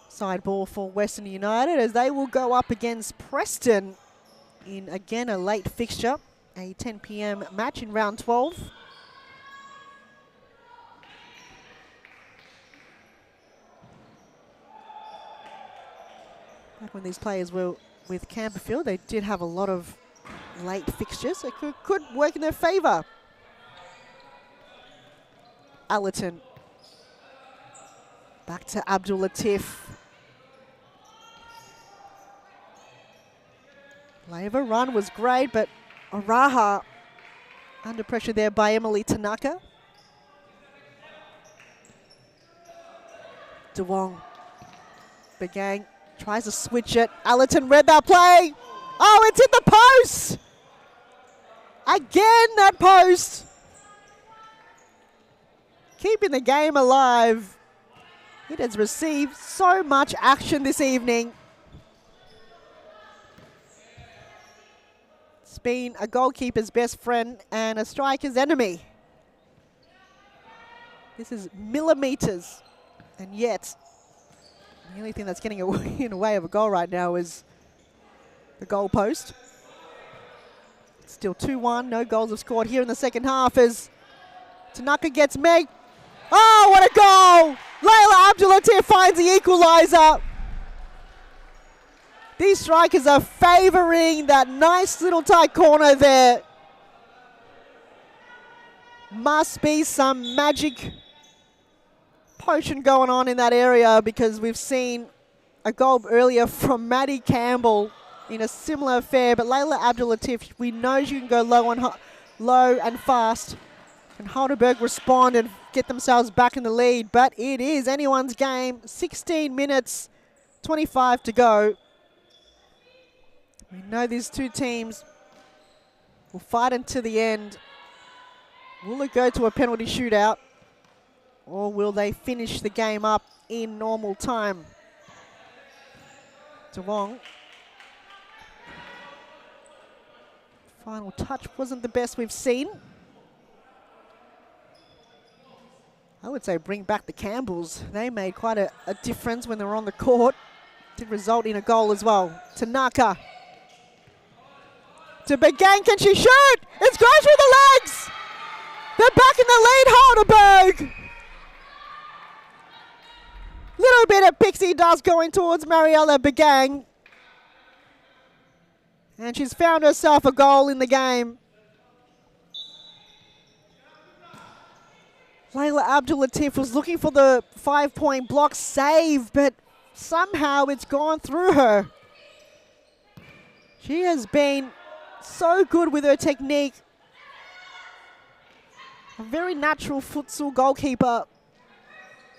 Side ball for Western United as they will go up against Preston in, again, a late fixture. A 10 p.m. match in round 12. Back when these players were with Camperfield, they did have a lot of late fixtures. It could work in their favour. Allerton. Back to Abdul Latif. Labour run was great, but Oraha under pressure there by Emily Tanaka. DeWong. Begang tries to switch it. Allerton read that play. Oh, it's hit the post. Again, that post. Keeping the game alive. It has received so much action this evening. It's been a goalkeeper's best friend and a striker's enemy. This is millimeters, and yet the only thing that's getting in the way of a goal right now is the goal post. It's still 2-1, no goals have scored here in the second half as Tanaka gets Meg. Oh, what a goal! Layla Abdul-Latif finds the equaliser. These strikers are favouring that nice little tight corner there. Must be some magic potion going on in that area because we've seen a goal earlier from Maddie Campbell in a similar affair. But Layla Abdul-Latif, we know she can go low and fast. Can Heidelberg respond and get themselves back in the lead? But it is anyone's game. 16 minutes, 25 to go. We know these two teams will fight until the end. Will it go to a penalty shootout? Or will they finish the game up in normal time? DeWong. Final touch wasn't the best we've seen. I would say bring back the Campbells. They made quite a difference when they were on the court. Did result in a goal as well. Tanaka. To Begang, can she shoot? It's going through the legs! They're back in the lead, Heidelberg! Little bit of pixie dust going towards Mariella Begang. And she's found herself a goal in the game. Layla Abdul-Latif was looking for the 5-point block save, but somehow it's gone through her. She has been so good with her technique. A very natural futsal goalkeeper.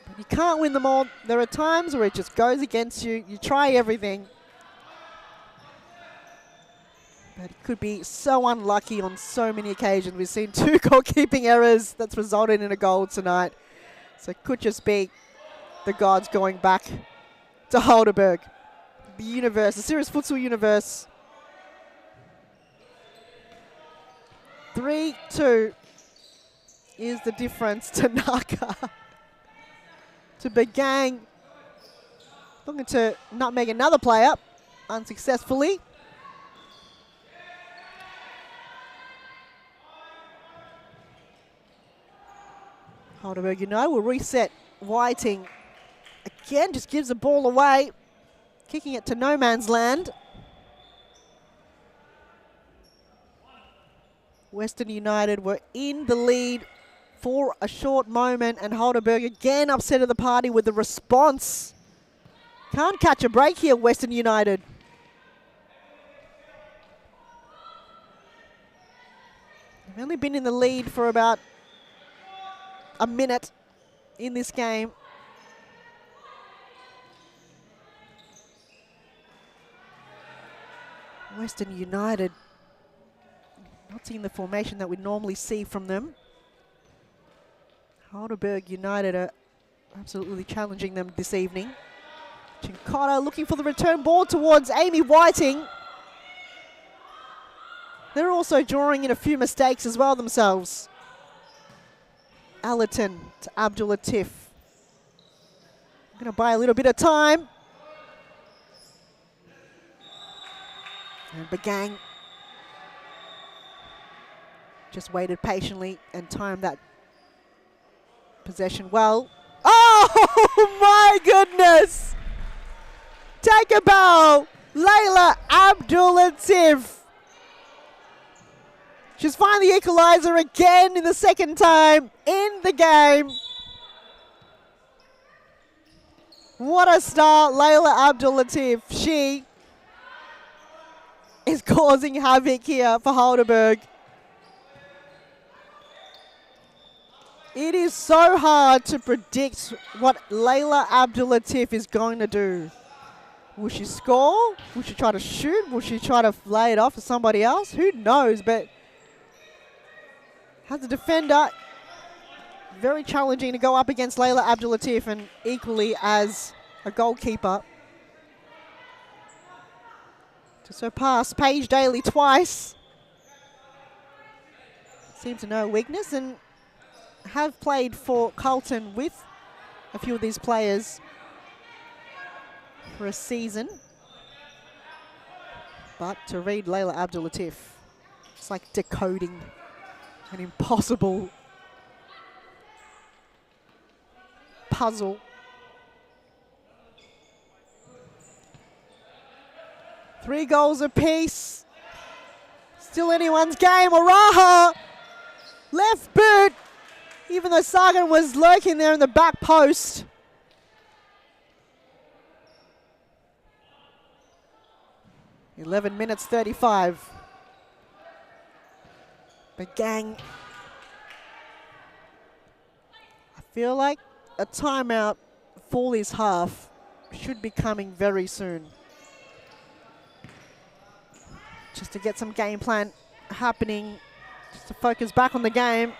But you can't win them all. There are times where it just goes against you. You try everything. But it could be so unlucky on so many occasions. We've seen 2 goalkeeping errors that's resulted in a goal tonight. So it could just be the gods going back to Heidelberg. The universe, the Serious Futsal universe. 3-2 is the difference. Tanaka to Begang. Looking to nutmeg another player unsuccessfully. Heidelberg, you know, will reset Whiting. Again, just gives the ball away. Kicking it to no man's land. Western United were in the lead for a short moment, and Heidelberg again upset of the party with the response. Can't catch a break here, Western United. They've only been in the lead for about a minute in this game. Western United, not seeing the formation that we normally see from them. Heidelberg United are absolutely challenging them this evening. Chincotta looking for the return ball towards Amy Whiting. They're also drawing in a few mistakes as well themselves. Allerton to Abdul-Latif. Going to buy a little bit of time. And Begang just waited patiently and timed that possession well. Oh my goodness! Take a bow, Layla Abdul-Latif. She's found the equaliser again in the second time in the game. What a start, Layla Abdul-Latif. She is causing havoc here for Heidelberg. It is so hard to predict what Layla Abdul-Latif is going to do. Will she score? Will she try to shoot? Will she try to lay it off to somebody else? Who knows? But as a defender, very challenging to go up against Layla Abdul-Latif, and equally as a goalkeeper. To surpass Paige Daly twice. Seems to know weakness, and have played for Carlton with a few of these players for a season. But to read Layla Abdul-Latif, it's like decoding an impossible puzzle. Three goals apiece. Still anyone's game. Oraha, left boot. Even though Sagan was lurking there in the back post. (11 minutes 35). But gang, I feel like a timeout for this half should be coming very soon. Just to get some game plan happening, just to focus back on the game.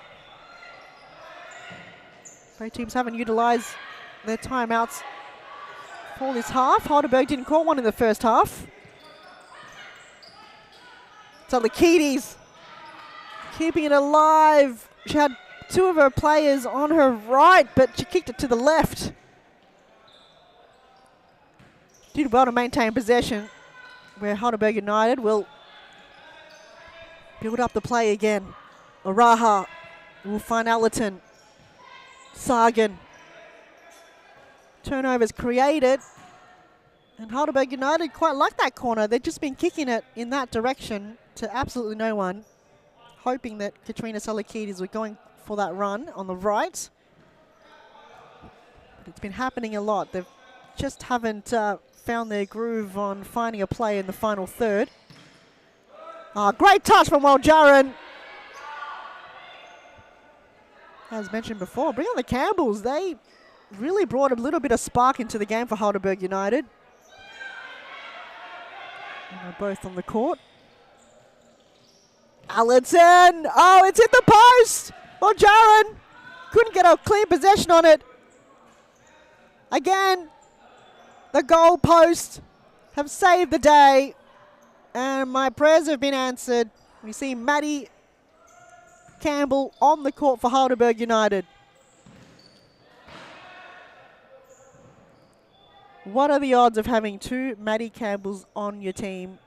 Both teams haven't utilised their timeouts for this half. Heidelberg didn't call one in the first half. Salakidis keeping it alive. She had two of her players on her right, but she kicked it to the left. Did well to maintain possession, where Heidelberg United will build up the play again. Oraha will find Allerton. Sagan. Turnovers created. And Heidelberg United quite like that corner. They've just been kicking it in that direction to absolutely no one, hoping that Katrina Salakidis were going for that run on the right. But it's been happening a lot. They just haven't found their groove on finding a play in the final third. Great touch from Waljaran. As mentioned before, bring on the Campbells. They really brought a little bit of spark into the game for Heidelberg United. And they're both on the court. Allerton. Oh, it's hit the post. Waljaran couldn't get a clean possession on it. Again, the goal post have saved the day. And my prayers have been answered. We see Maddie Campbell on the court for Heidelberg United. What are the odds of having two Maddie Campbells on your team?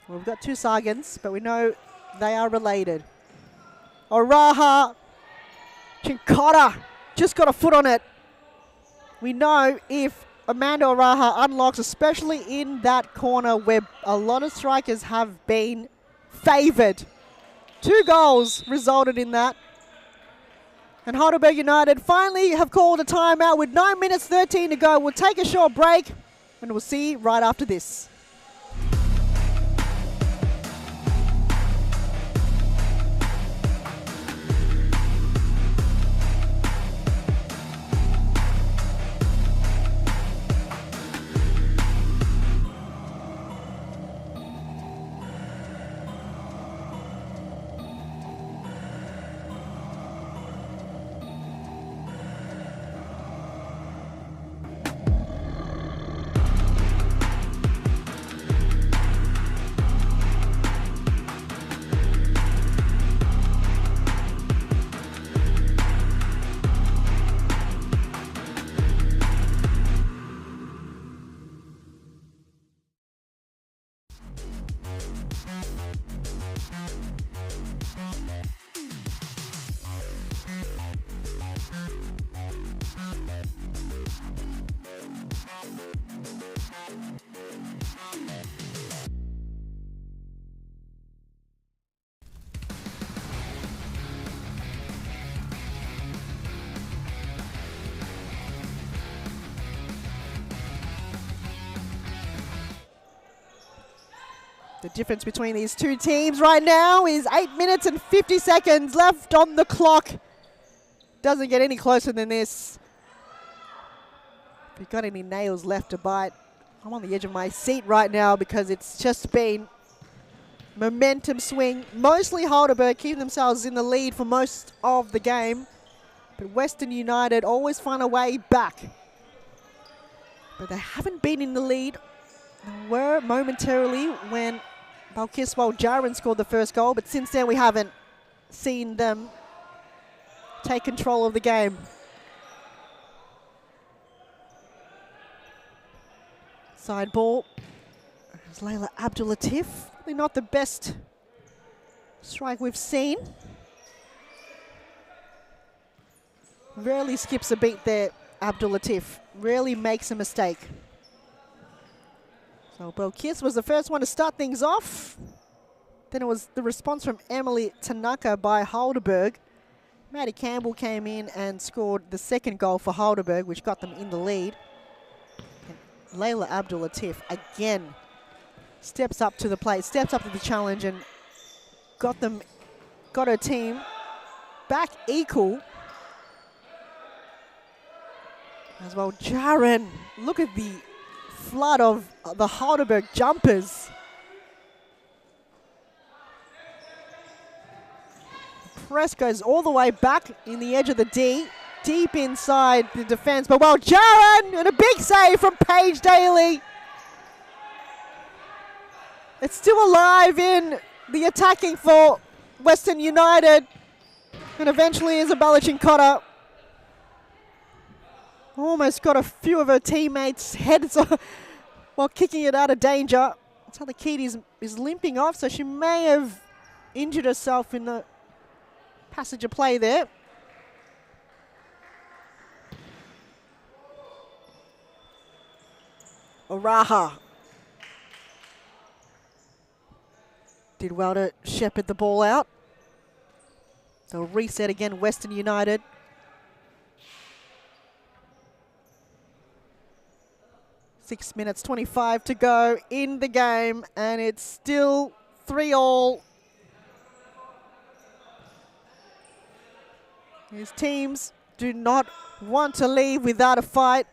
Well, we've got two Sargans, but we know they are related. Oraha, Chincotta just got a foot on it. We know if Amanda Oraha unlocks, especially in that corner where a lot of strikers have been favoured. 2 goals resulted in that. And Heidelberg United finally have called a timeout with 9 minutes 13 to go. We'll take a short break and we'll see you right after this. The difference between these two teams right now is 8 minutes and 50 seconds left on the clock. Doesn't get any closer than this. If you've got any nails left to bite, I'm on the edge of my seat right now because it's just been momentum swing. Mostly Heidelberg keeping themselves in the lead for most of the game. But Western United always find a way back. But they haven't been in the lead. They were momentarily when Balkis Waljaran scored the first goal, but since then we haven't seen them take control of the game. Side ball. There's Layla Abdulatif. Probably not the best strike we've seen. Rarely skips a beat there, Abdulatif. Rarely makes a mistake. So Balkis was the first one to start things off. Then it was the response from Emily Tanaka by Heidelberg. Maddie Campbell came in and scored the second goal for Heidelberg, which got them in the lead. And Layla Abdulatif again steps up to the plate, steps up to the challenge and got her team back equal. As well, Jaren, look at the flood of the Heidelberg jumpers. Press goes all the way back in the edge of the D, deep inside the defense. But well, Jaren, and a big save from Paige Daly. It's still alive in the attacking for Western United. And eventually Isabella Chincotta almost got a few of her teammates' heads while kicking it out of danger. That's how the kid is limping off, so she may have injured herself in the passage of play there. Oraha did well to shepherd the ball out. They'll reset again, Western United. Six minutes 25 to go in the game, and it's still 3-3. These teams do not want to leave without a fight.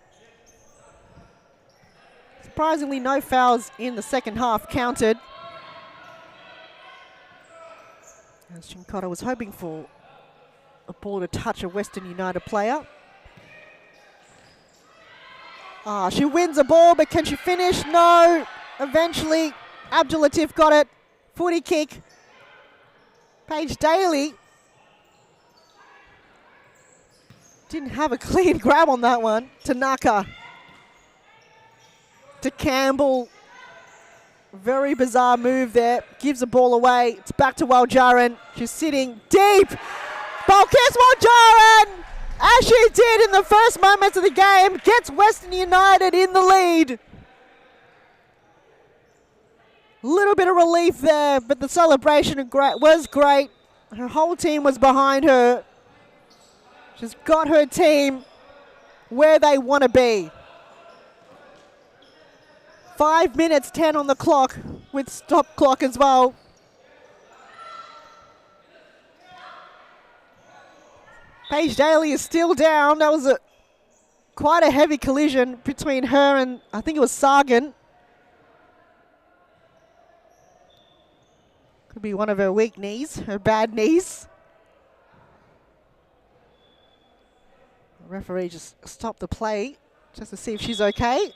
Surprisingly, no fouls in the second half counted. As Chincotta was hoping for a ball to touch a Western United player. She wins a ball, but can she finish? No. Eventually, Abdulatif got it. Footy kick. Paige Daly didn't have a clean grab on that one. Tanaka to Campbell. Very bizarre move there. Gives the ball away. It's back to Waljaran. She's sitting deep. Balkis Waljaran, as she did in the first moments of the game, gets Western United in the lead. Little bit of relief there, but the celebration was great. Her whole team was behind her. She's got her team where they want to be. 5 minutes 10 on the clock with stop clock as well. Paige Daly is still down. That was quite a heavy collision between her and I think it was Sargent. Could be one of her weak knees, her bad knees. The referee just stopped the play just to see if she's okay.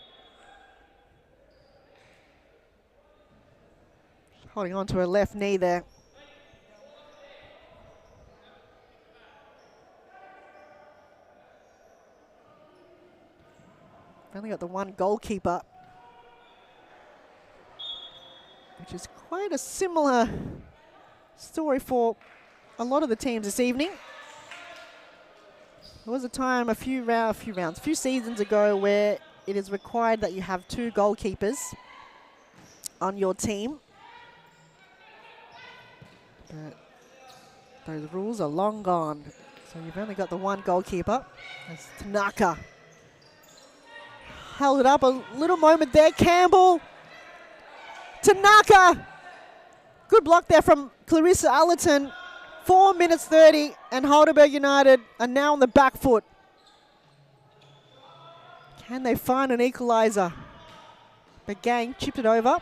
Holding on to her left knee there. We've only got the one goalkeeper, which is quite a similar story for a lot of the teams this evening. There was a time a few seasons ago where it is required that you have 2 goalkeepers on your team. But those rules are long gone. So you've only got the one goalkeeper. That's Tanaka. Held it up a little moment there. Campbell. Tanaka Good block there from Clarissa Allerton. 4 minutes 30, and Heidelberg United are now on the back foot. Can they find an equaliser? But Gang chipped it over. I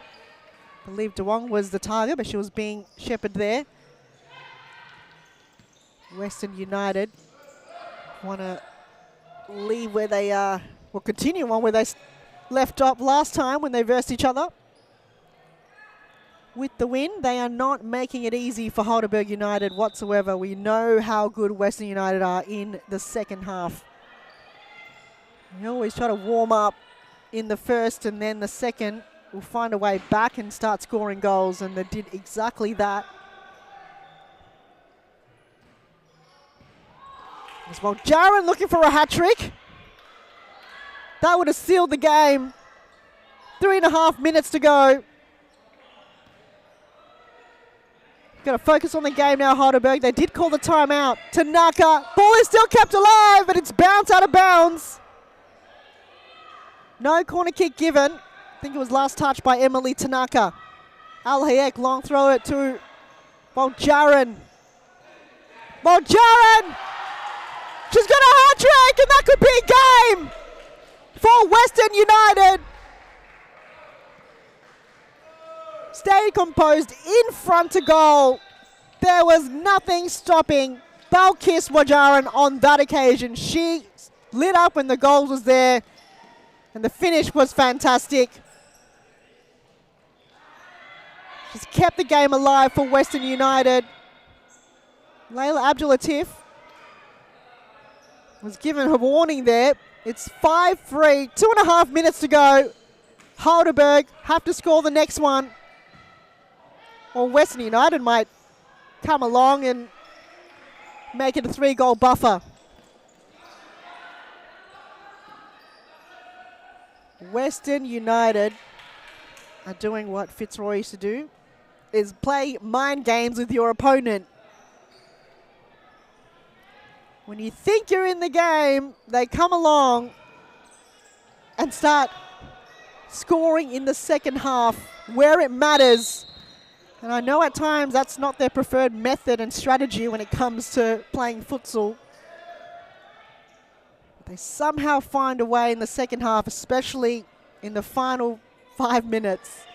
believe DeWong was the target, but she was being shepherded there. Western United want to leave where they are, or continue on where they left off last time when they versed each other. With the win, they are not making it easy for Heidelberg United whatsoever. We know how good Western United are in the second half. They always try to warm up in the first, and then the second will find a way back and start scoring goals, and they did exactly that. As well, Jaron looking for a hat-trick. That would have sealed the game. 3.5 minutes to go. Got to focus on the game now, Heidelberg. They did call the timeout. Tanaka. Ball is still kept alive, but it's bounced out of bounds. No corner kick given. I think it was last touched by Emily Tanaka. Al Hayek long throw it to Boljaran. Boljaran! She's got a hat-trick, and that could be a game for Western United. Stayed composed in front to goal. There was nothing stopping Balkis Wajaran on that occasion. She lit up when the goal was there, and the finish was fantastic. She's kept the game alive for Western United. Layla Abdulatif was given her warning there. It's 5-3, 2.5 minutes to go. Heidelberg have to score the next one, or Western United might come along and make it a 3-goal buffer. Western United are doing what Fitzroy used to do, is play mind games with your opponent. When you think you're in the game, they come along and start scoring in the second half where it matters. And I know at times that's not their preferred method and strategy when it comes to playing futsal. But they somehow find a way in the second half, especially in the final 5 minutes.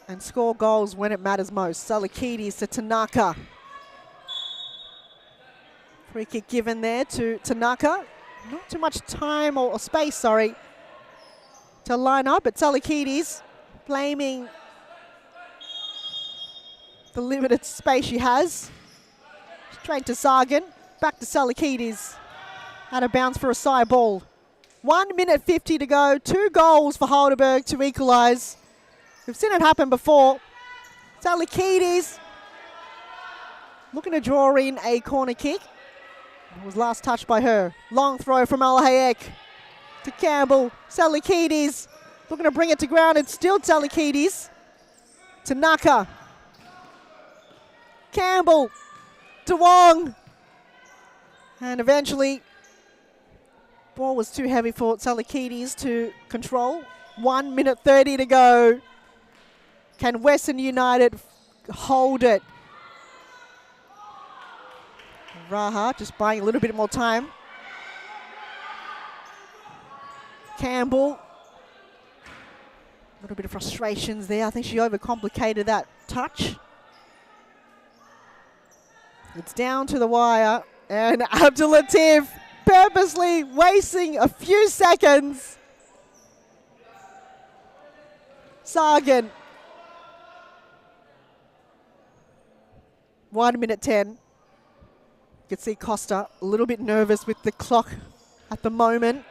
And score goals when it matters most. Salikidis to Tanaka. Free kick given there to Tanaka. Not too much time or space, sorry, to line up, but Salikidis blaming the limited space she has. Straight to Sargan. Back to Salikidis. Out of bounds for a side ball. 1 minute 50 to go. 2 goals for Heidelberg to equalise. We've seen it happen before. Salikidis looking to draw in a corner kick. It was last touched by her. Long throw from Al Hayek to Campbell. Salikidis looking to bring it to ground. It's still Salikidis. Tanaka. Campbell. DeWong. And eventually, ball was too heavy for Salikidis to control. 1 minute 30 to go. Can Western United hold it? Raha just buying a little bit more time. Campbell. A little bit of frustrations there. I think she overcomplicated that touch. It's down to the wire. And Abdulatif purposely wasting a few seconds. Sargan. 1 minute 10. You can see Costa a little bit nervous with the clock at the moment.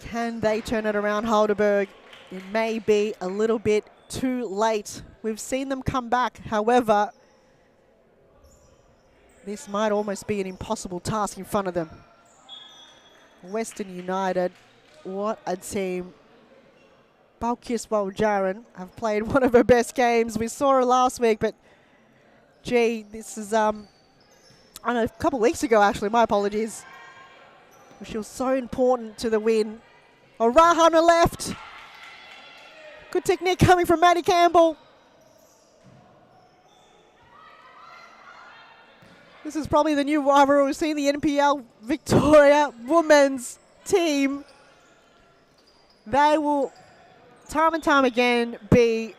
Can they turn it around, Heidelberg? It may be a little bit too late. We've seen them come back. However, this might almost be an impossible task in front of them. Western United, what a team. Balkis Waljaran have played one of her best games. We saw her last week, but gee, this is, I don't know, a couple of weeks ago actually, my apologies. She was so important to the win. O'Raha on the left. Good technique coming from Maddie Campbell. This is probably the new rivalry we've seen the NPL Victoria women's team. They will time and time again be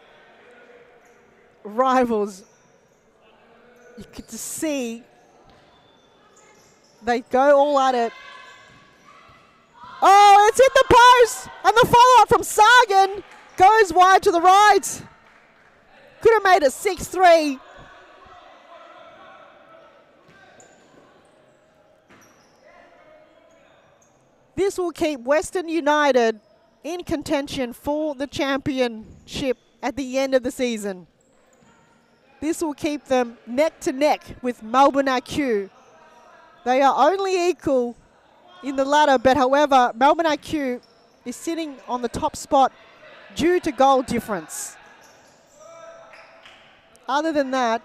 rivals. You get to see they go all at it. Oh, it's hit the post! And the follow-up from Sagan goes wide to the right. Could have made it 6-3. This will keep Western United in contention for the championship at the end of the season. This will keep them neck to neck with Melbourne IQ. They are only equal in the ladder, but however, Melbourne IQ is sitting on the top spot due to goal difference. Other than that,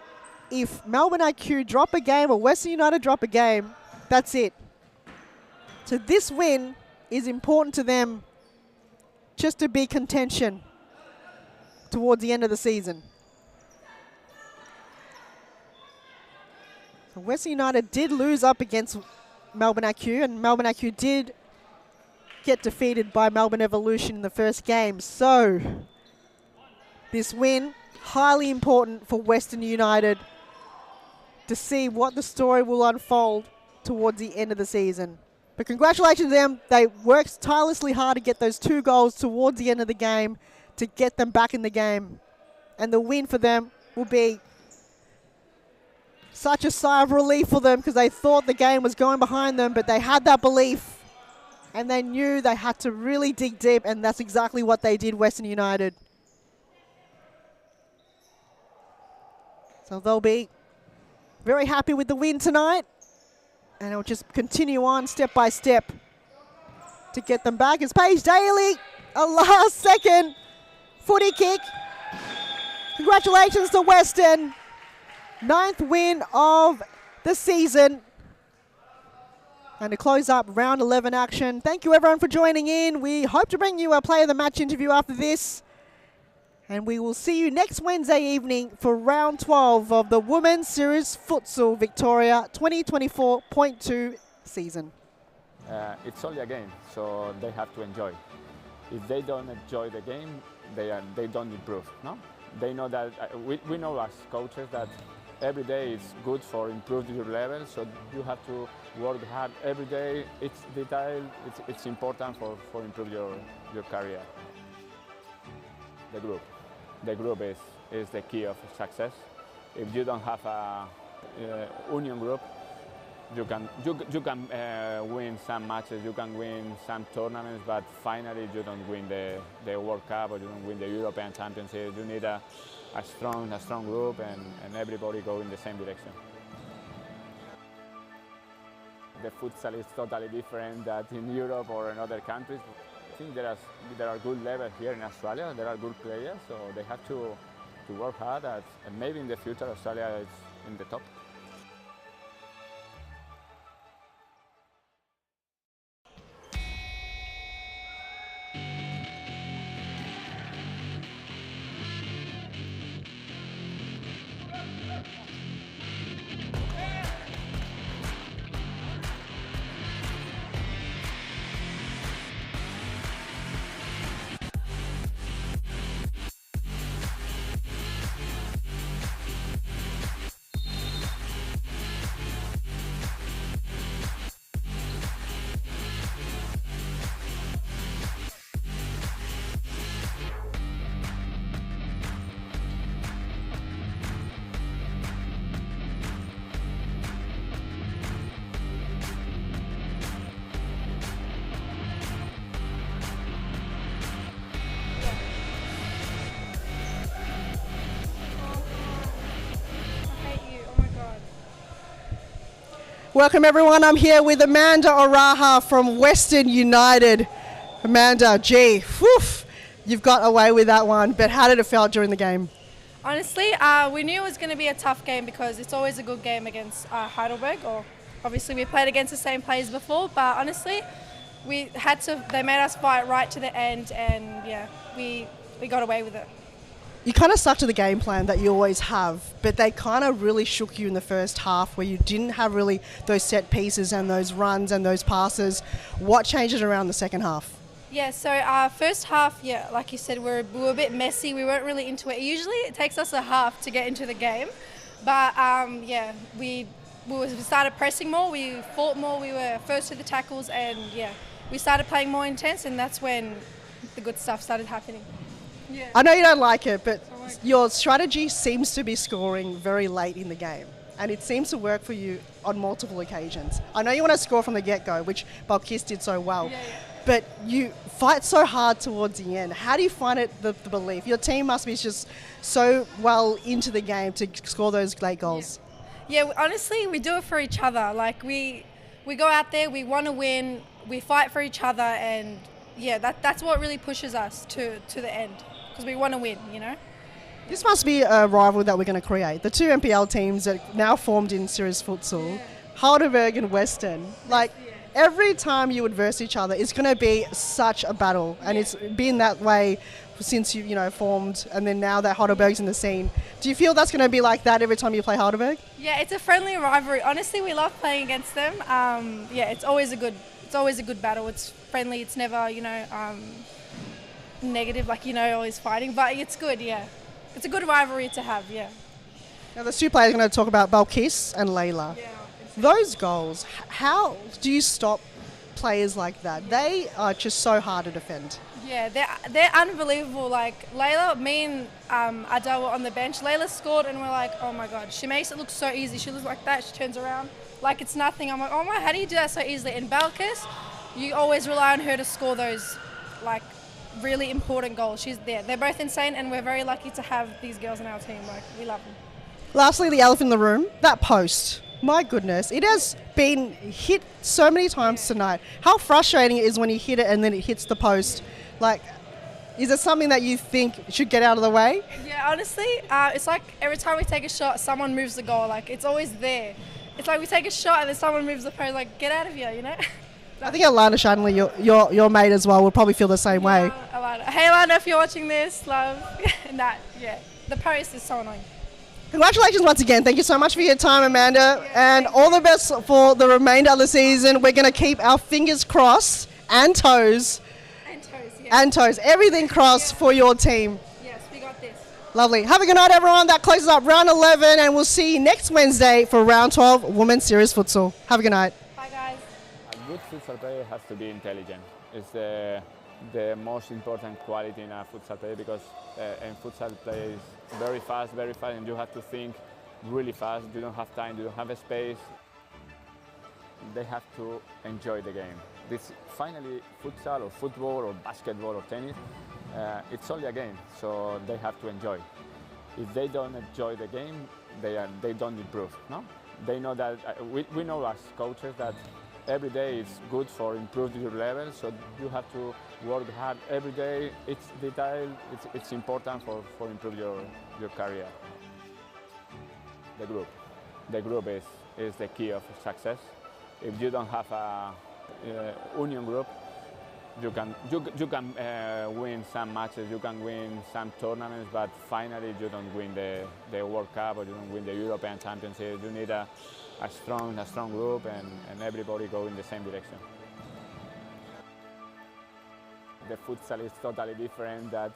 if Melbourne IQ drop a game or Western United drop a game, that's it. So this win is important to them just to be contention towards the end of the season. So Western United did lose up against Melbourne IQ, and Melbourne IQ did get defeated by Melbourne Evolution in the first game. So this win, highly important for Western United to see what the story will unfold towards the end of the season. But congratulations to them. They worked tirelessly hard to get those 2 goals towards the end of the game to get them back in the game. And the win for them will be such a sigh of relief for them because they thought the game was going behind them, but they had that belief and they knew they had to really dig deep, and that's exactly what they did, Western United. So they'll be very happy with the win tonight. And it'll just continue on step by step to get them back. It's Paige Daly, a last second footy kick. Congratulations to Western. 9th win of the season. And to close up round 11 action, thank you everyone for joining in. We hope to bring you a player of the match interview after this. And we will see you next Wednesday evening for round 12 of the Women's Series Futsal Victoria 2024.2 season. It's only a game, so they have to enjoy. If they don't enjoy the game, they don't improve. No, they know that. We know as coaches that every day is good for improving your level. So you have to work hard every day. It's detail. It's important for improve your career. The group is the key of success. If you don't have a union group, you can win some matches, you can win some tournaments, but finally you don't win the World Cup or you don't win the European Championship. You need a strong group and everybody go in the same direction. The futsal is totally different than in Europe or in other countries. I think there are good levels here in Australia. There are good players, so they have to work hard. And maybe in the future, Australia is in the top. Welcome everyone, I'm here with Amanda O'Raha from Western United. Amanda, gee, you've got away with that one, but how did it feel during the game? Honestly, we knew it was going to be a tough game because it's always a good game against Heidelberg or Obviously, we played against the same players before, but honestly, they made us fight right to the end, and yeah, we got away with it. You kind of stuck to the game plan that you always have, but they kind of really shook you in the first half where you didn't have really those set pieces and those runs and those passes. What changed around the second half? Yeah, so first half, yeah, like you said, we were a bit messy. We weren't really into it. Usually it takes us a half to get into the game. But, yeah, we started pressing more. We fought more. We were first to the tackles. And, yeah, we started playing more intense. And that's when the good stuff started happening. Yeah. I know you don't like it, but your strategy seems to be scoring very late in the game. And it seems to work for you on multiple occasions. I know you want to score from the get-go, which Balkis did so well. Yeah. But you fight so hard towards the end. How do you find it, the belief? Your team must be just so well into the game to score those late goals. Yeah, honestly, we do it for each other. Like, we go out there, we want to win, we fight for each other, and, yeah, that's what really pushes us to the end, because we want to win, you know? This must be a rivalry that we're going to create. The two MPL teams that now formed in Series Futsal, Heidelberg and Western. Like, every time you adverse each other, it's going to be such a battle. And it's been that way since you formed, and then now that Heidelberg's in the scene. Do you feel that's going to be like that every time you play Heidelberg? Yeah, it's a friendly rivalry. Honestly, we love playing against them. Yeah, it's always a good battle. It's friendly. It's never, negative, like, always fighting. But it's good, yeah. It's a good rivalry to have, yeah. Now, the two players are going to talk about Balkis and Layla. Yeah. Those goals, how do you stop players like that? They are just so hard to defend. Yeah, they're unbelievable. Like, Layla, me and Adele were on the bench. Layla scored and we're like, oh my God, she makes it look so easy. She looks like that, she turns around like it's nothing. I'm like, oh my, how do you do that so easily? In Balkis, you always rely on her to score those, like, really important goals. She's there. They're both insane, and we're very lucky to have these girls on our team. Like, we love them. Lastly, the elephant in the room, that post. My goodness, it has been hit so many times tonight. How frustrating it is when you hit it and then it hits the post. Like, is it something that you think should get out of the way? Yeah, honestly, it's like every time we take a shot, someone moves the goal. Like, it's always there. It's like we take a shot and then someone moves the post. Like, get out of here, I think Alana Shanley, your mate as well, will probably feel the same way. Alana. Hey, Alana, if you're watching this, love. The post is so annoying. Congratulations once again. Thank you so much for your time, Amanda. And all the best for the remainder of the season. We're going to keep our fingers crossed and toes. And toes. Everything crossed for your team. Yes, we got this. Lovely. Have a good night, everyone. That closes up round 11, and we'll see you next Wednesday for round 12 Women's Series Futsal. Have a good night. Bye, guys. A good futsal player has to be intelligent. It's the most important quality in a futsal player, because in futsal play is very fast, and you have to think really fast. You don't have time, you don't have a space. They have to enjoy the game. This finally, futsal or football or basketball or tennis, it's only a game, so they have to enjoy. If they don't enjoy the game, they don't improve. No, they know that. We know as coaches that every day is good for improving your level, so you have to work hard every day. It's detail. It's important for improve your career. The group is the key of success. If you don't have a union group, you can win some matches, you can win some tournaments, but finally you don't win the World Cup or you don't win the European Championship. You need a strong group and everybody go in the same direction. The futsal is totally different. That